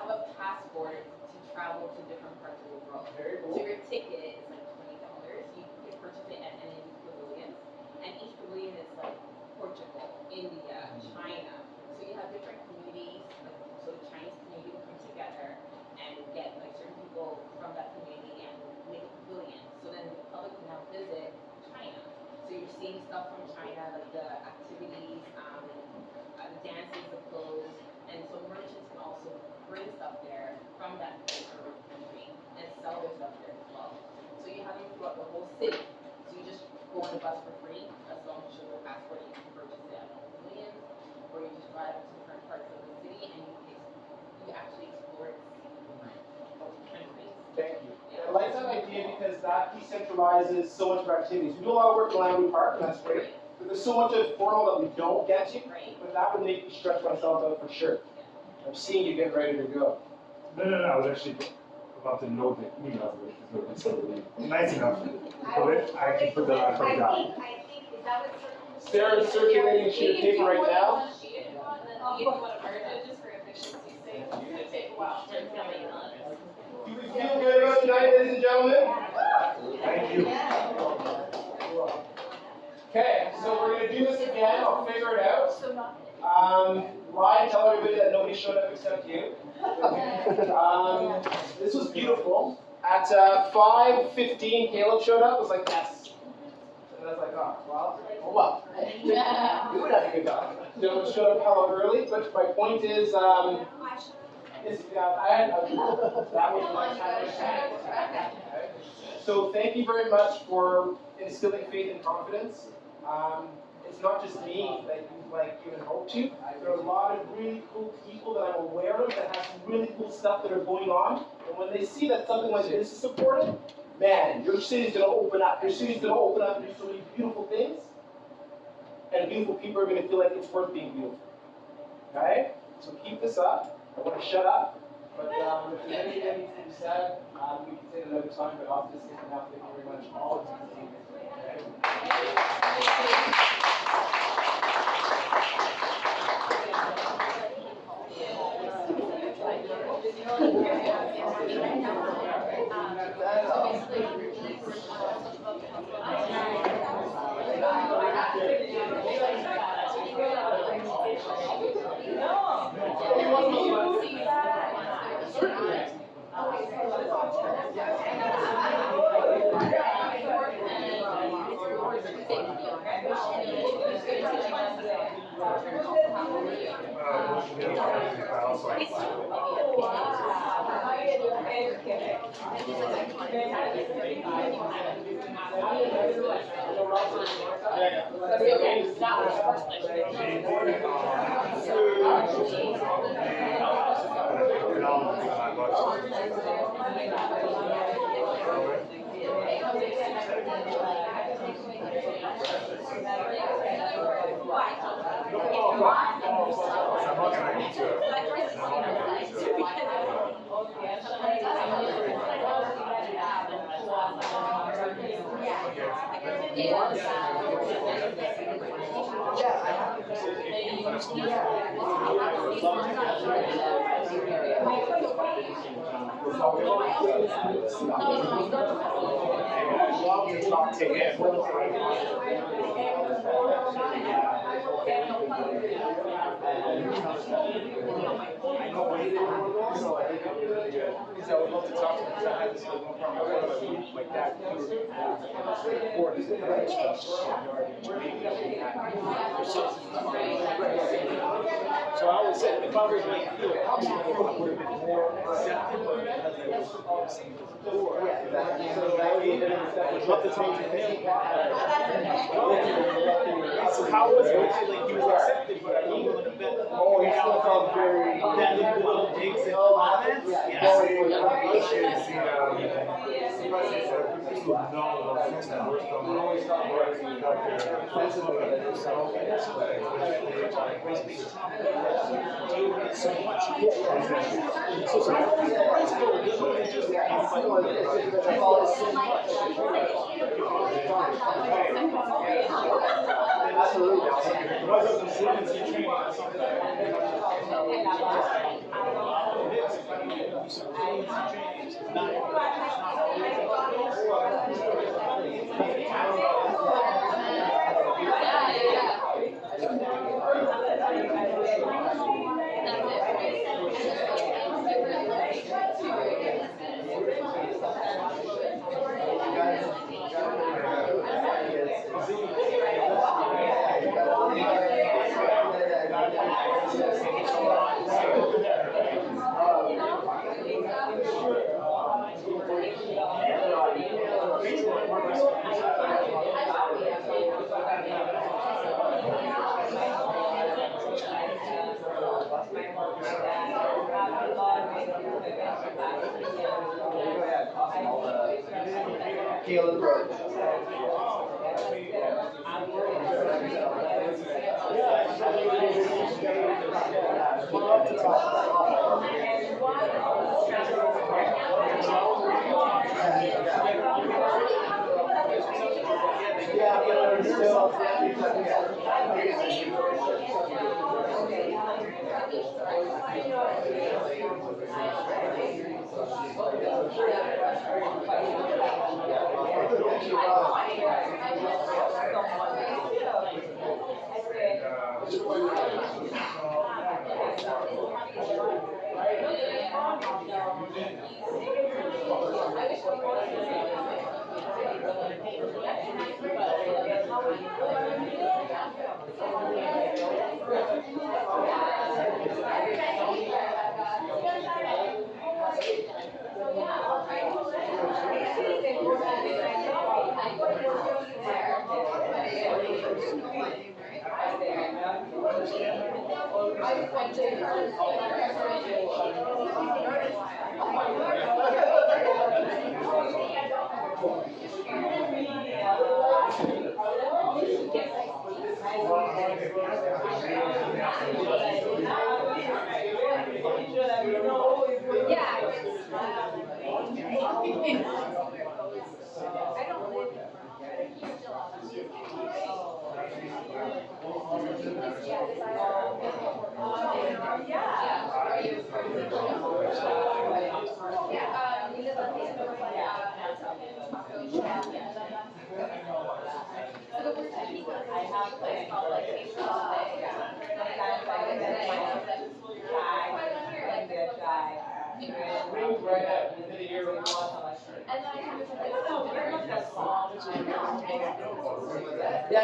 have a passport to travel to different parts of the world. So your ticket is like $20. You can purchase it at any of these pavilions, and each pavilion is like Portugal, India, China. So you have different communities, like, so the Chinese community will come together and get like certain people from that community and make a pavilion. So then the public can now visit China. So you're seeing stuff from China, like the activities, the dances, the clothes, and so merchants can also bring stuff there from that particular country and sell their stuff there as well. So you have them throughout the whole city. So you just go on the bus for free, as long as you show your passport, you can purchase it at all pavilions, or you just drive to different parts of the city and you actually explore it, different countries. Thank you. I like that idea because that decentralizes so much of our activities. We do a lot of work in Langley Park, and that's great. But there's so much of Cornwall that we don't get to. But that would make me stretch myself out for sure. I'm seeing you get ready to go. No, I was actually about to know the email, but it's so nice enough. I can put the laptop down. I think, is that what Sarah's circulating a sheet of paper right now. If you want to merge it, just for efficiency's sake, it could take a while. Do we feel good about tonight, ladies and gentlemen? Thank you. Okay, so we're going to do this again. I'll figure it out. Ryan, tell everybody that nobody showed up except you. This was beautiful. At 5:15, Caleb showed up. I was like, yes. And I was like, oh well. We would have a good dog. Gentlemen showed up hella early, but my point is, that was my time. So thank you very much for instilling faith and confidence. It's not just me that you even hope to. There are a lot of really cool people that I'm aware of that have some really cool stuff that are going on. And when they see that something like this is supported, man, your city's going to open up. Your city's going to open up and do so many beautiful things. And beautiful people are going to feel like it's worth being beautiful. Okay? So keep this up. I want to shut up. But if there's anything that needs to be said, we can say it another time, but I'll just say for now, thank you very much all of you. So I would say, if I was making a deal, I would have been more receptive because it was before. What the time to him. So how was it? Like he was accepted, but he would have been. Oh, he still felt very. That little digs and all that. Yeah,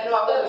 no, I'm not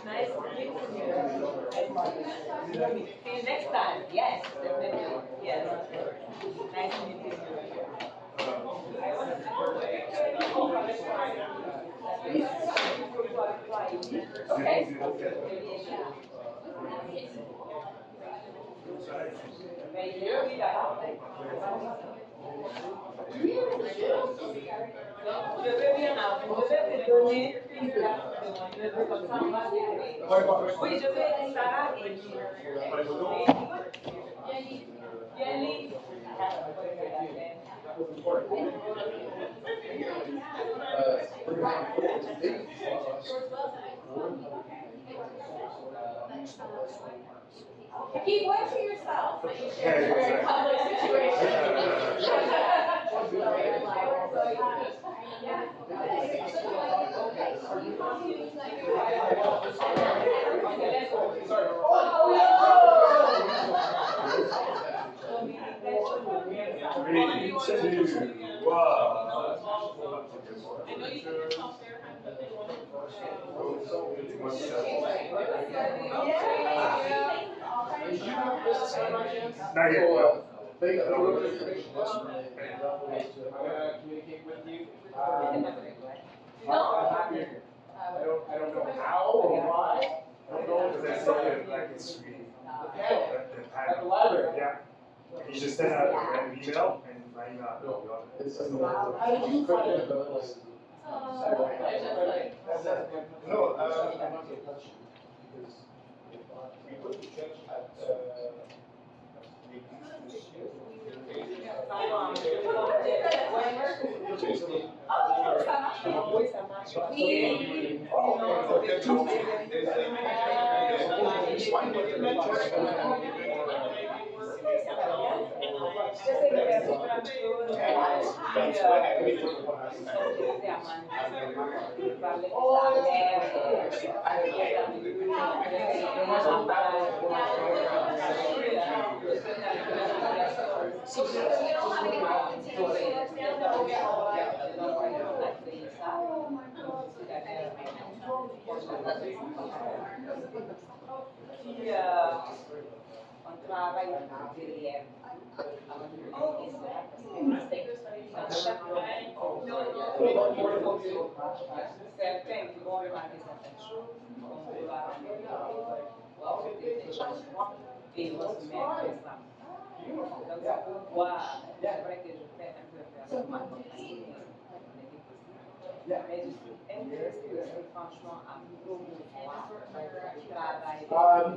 Nice to meet you. See you next time. Yes, definitely. Yes. Nice to meet you. Okay. Je veux bien vous te donner une place comme ça on va s'écrire. Oui, je vais Sarah et Yanni. Keep one to yourself, but you share a very public I know you can talk there, but they want Not yet, well. I'm gonna communicate with you. I don't know how or why. I don't know if Because it's I said like it's sweet. at the library. Yeah. You just send out a random email and my email. How did you find it? No, we put the church at,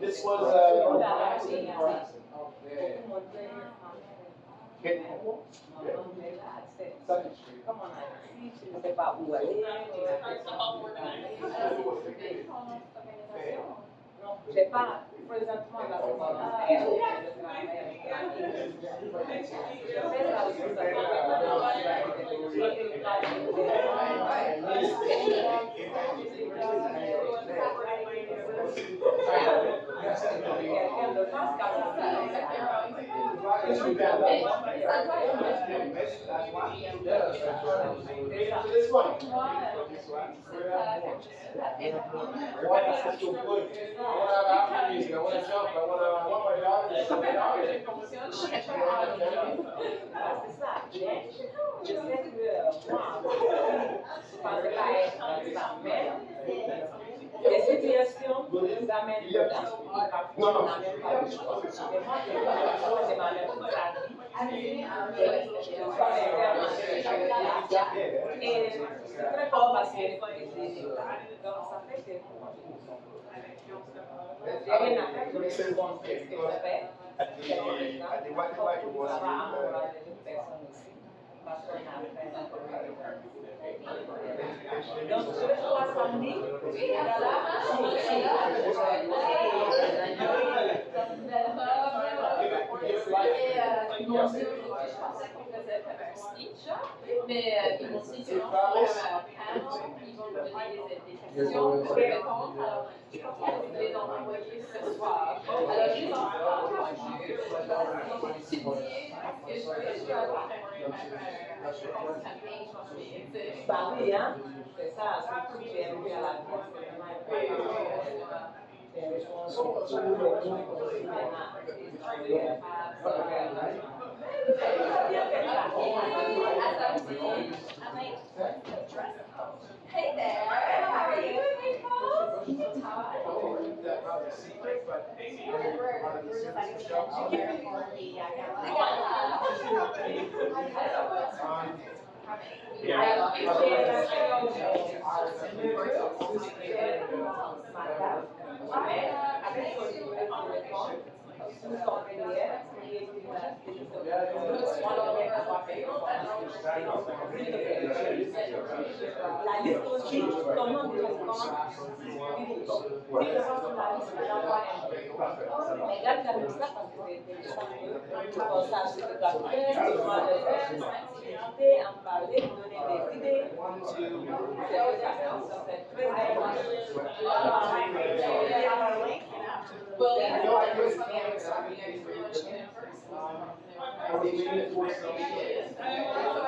this was Second Street. Come on, c'est pas où aller. J'ai pas, présentement, là, je travaille avec en the past couple of years. Let's read that. This one. Why does it feel good? I want to have African music. I want to jump. I want my daughter to sing. C'est ça. Mais je sais que moi, je pensais pas être comme ça. Mais les situations m'amènent de là. Non, non. Mais moi, je m'amène toute la vie. Et c'est très fort parce que donc ça fait que j'ai rien à faire, je me suis bon ce que je fais. Ça va encourager d'autres personnes aussi. Parce qu'on a fait donc je vais voir samedi. Ils m'ont dit aujourd'hui, je pensais qu'on faisait comme un speech, mais ils m'ont dit que non, c'est un panel, ils vont me donner des questions pour répondre. Alors, je pense qu'ils vont les envoyer ce soir. Alors, je les envoie quand je vais étudier, est-ce que je peux avoir un campagne, je pense que Bah oui, hein, c'est ça, surtout que j'ai arrivé à la vie, c'est vraiment Hey there, how are you, la liste aussi, comment on répond. Mais là, tu as mis ça parce que c'est pour ça, c'est que tu as fait, tu dois le faire, discuter, en parler, donner des idées. C'est très important. Well, Are they waiting for something?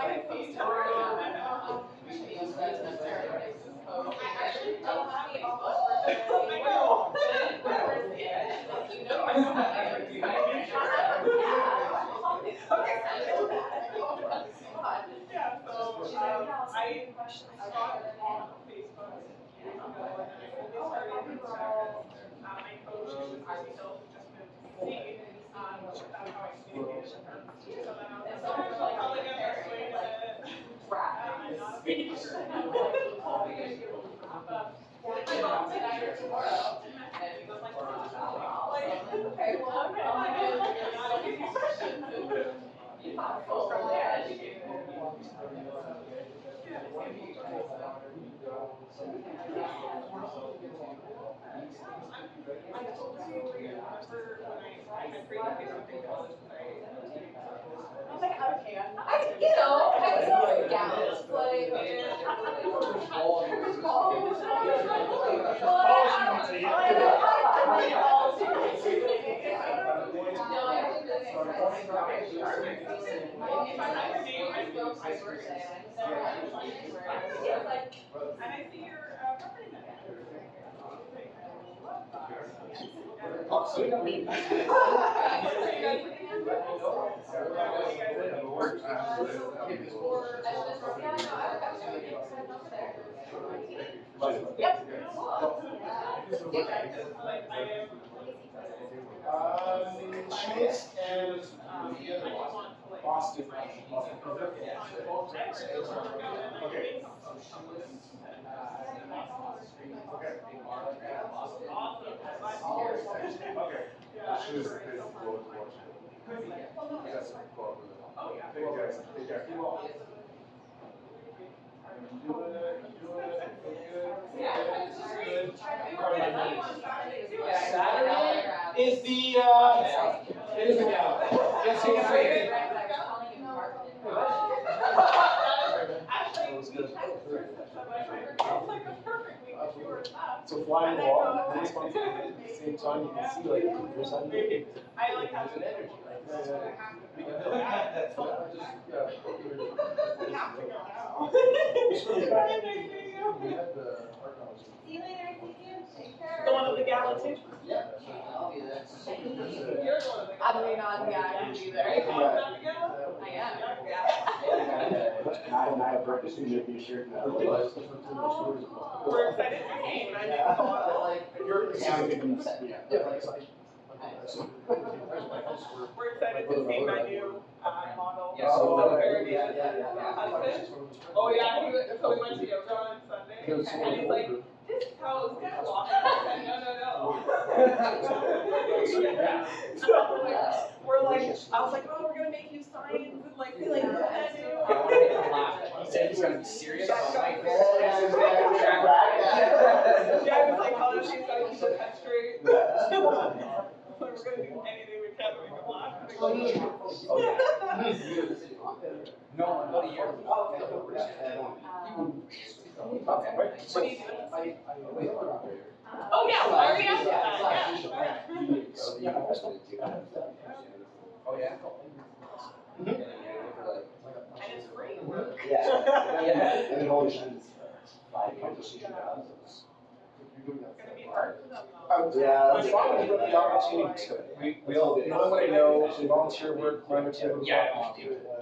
Schmitz and the other one, Boston. Okay. Okay. Choose this world watch. That's a problem. Thank you guys. Take care. Saturday is the it is the gala. Yes, take it free. Actually, we had a perfect week before it left. So flying the wall, the responsibility at the same time, you can see like there's something. I like have There's an energy. That's what I have to We do. can build that. That's what I just, yeah. We have to go now. We had the art knowledge. See you later, thank you, take care. The one with the gala too? Yeah. I'll be there. You're the one with the I'm gala. leaning on, yeah, I can be there. Are you talking about the gala? I am. I have breakfast and make you a shirt now. We're excited to see you. I mean, a lot of like. You're We're excited to see my new model. Yes. So very good. Husband. Oh yeah, so we went to yoga on Sunday, and he's like, this is how it's gonna walk. I said, no. So we're like, I was like, oh, we're gonna make you signs and like be like, that new. I want to make him laugh. He said he's gonna be serious about my Yeah, I was like, oh, she's gotta keep her head straight. We're gonna do anything we can to make him laugh. No, about a year. What are you doing? Oh yeah, I already asked you that, yeah. Oh, yeah? And it's free. Yeah. And then all the shines. 5 years. It's gonna be hard for them though. Yeah, it's fine when you get the opportunity to, we all, knowing what I know, volunteer work, my material. Yeah.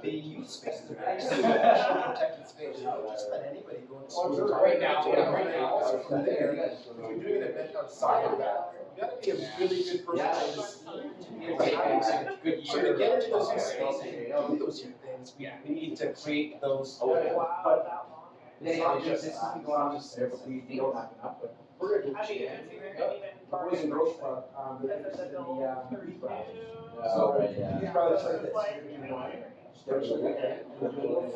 The youth space is a very protected space, you don't just let anybody go into school. Right now, Right now, so from there, if you're doing an event outside of that, you gotta be a really good person to just, to be able to have Good so to get into those youth spaces, and do those youth things, we need to create those. Wow, It's not just, this has been going on just there, but we don't have enough, but we're gonna do I mean, shit. it's even Boys and Girls Club, they're That's interested in the the, 32. youth ride. Oh, right, yeah. Youth ride is like this, you're doing wine, there's like a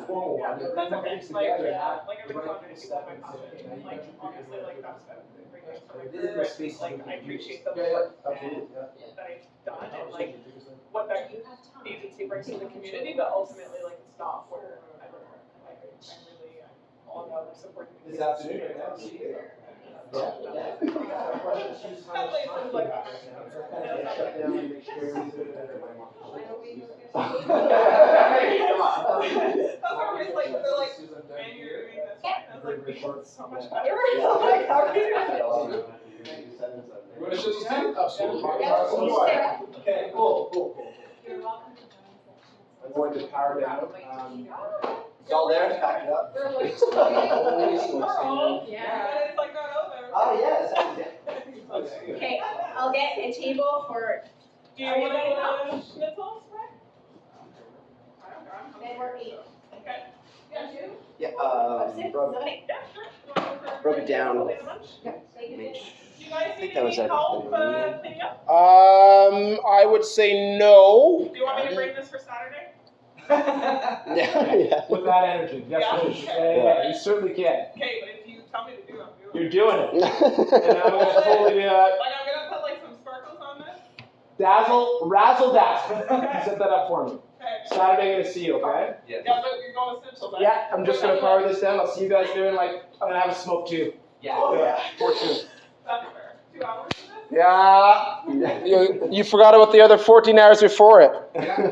formal one. That's okay, Mix like, together. like I've been talking to people about my passion, like, honestly, like, that's been great things for my career, and, like, I appreciate the work Absolutely, that I've done, and like, what that agency brings to the community, but ultimately, like, it's not where I work, like, I'm really, all about supporting the This community. afternoon, right now, see you. That place is like, Shut down and make sure everything's good. that's how it's like, they're like, man, you're doing this, and it's like, so much better. Like, how can you? You wanna show these two? Absolutely. Yeah. Okay, cool. You're welcome to join us. I'm going to power down. Y'all there? Back it up. We're like, Oh, yeah, but it's like not over. Oh, yes. Okay, I'll get a table for, Do you want schnitzels, right? then we're 8. Okay. Yeah, you? Yeah, 6, broke 7, 8. Yeah, sure. Broke it down. Do you guys I need think that was any help everything. cleaning up? I would say no. Do you want me to bring this for Saturday? Yeah. With that energy, yes, Yeah. please. Yeah, you certainly can. Okay, but if you tell me to do it, I'm doing it. You're doing it. And I'm gonna totally do that. Like, I'm gonna put like some sparkles on this. Razzle dazzle. Set that up for me. Okay. Saturday, I'm gonna see you, okay? Yeah, but you're going to Central, right? Yeah, I'm just gonna power this down. I'll see you guys doing like, I'm gonna have a smoke too. Yeah. Fortune. That's fair. 2 hours for this? Yeah. You forgot about the other 14 hours before it.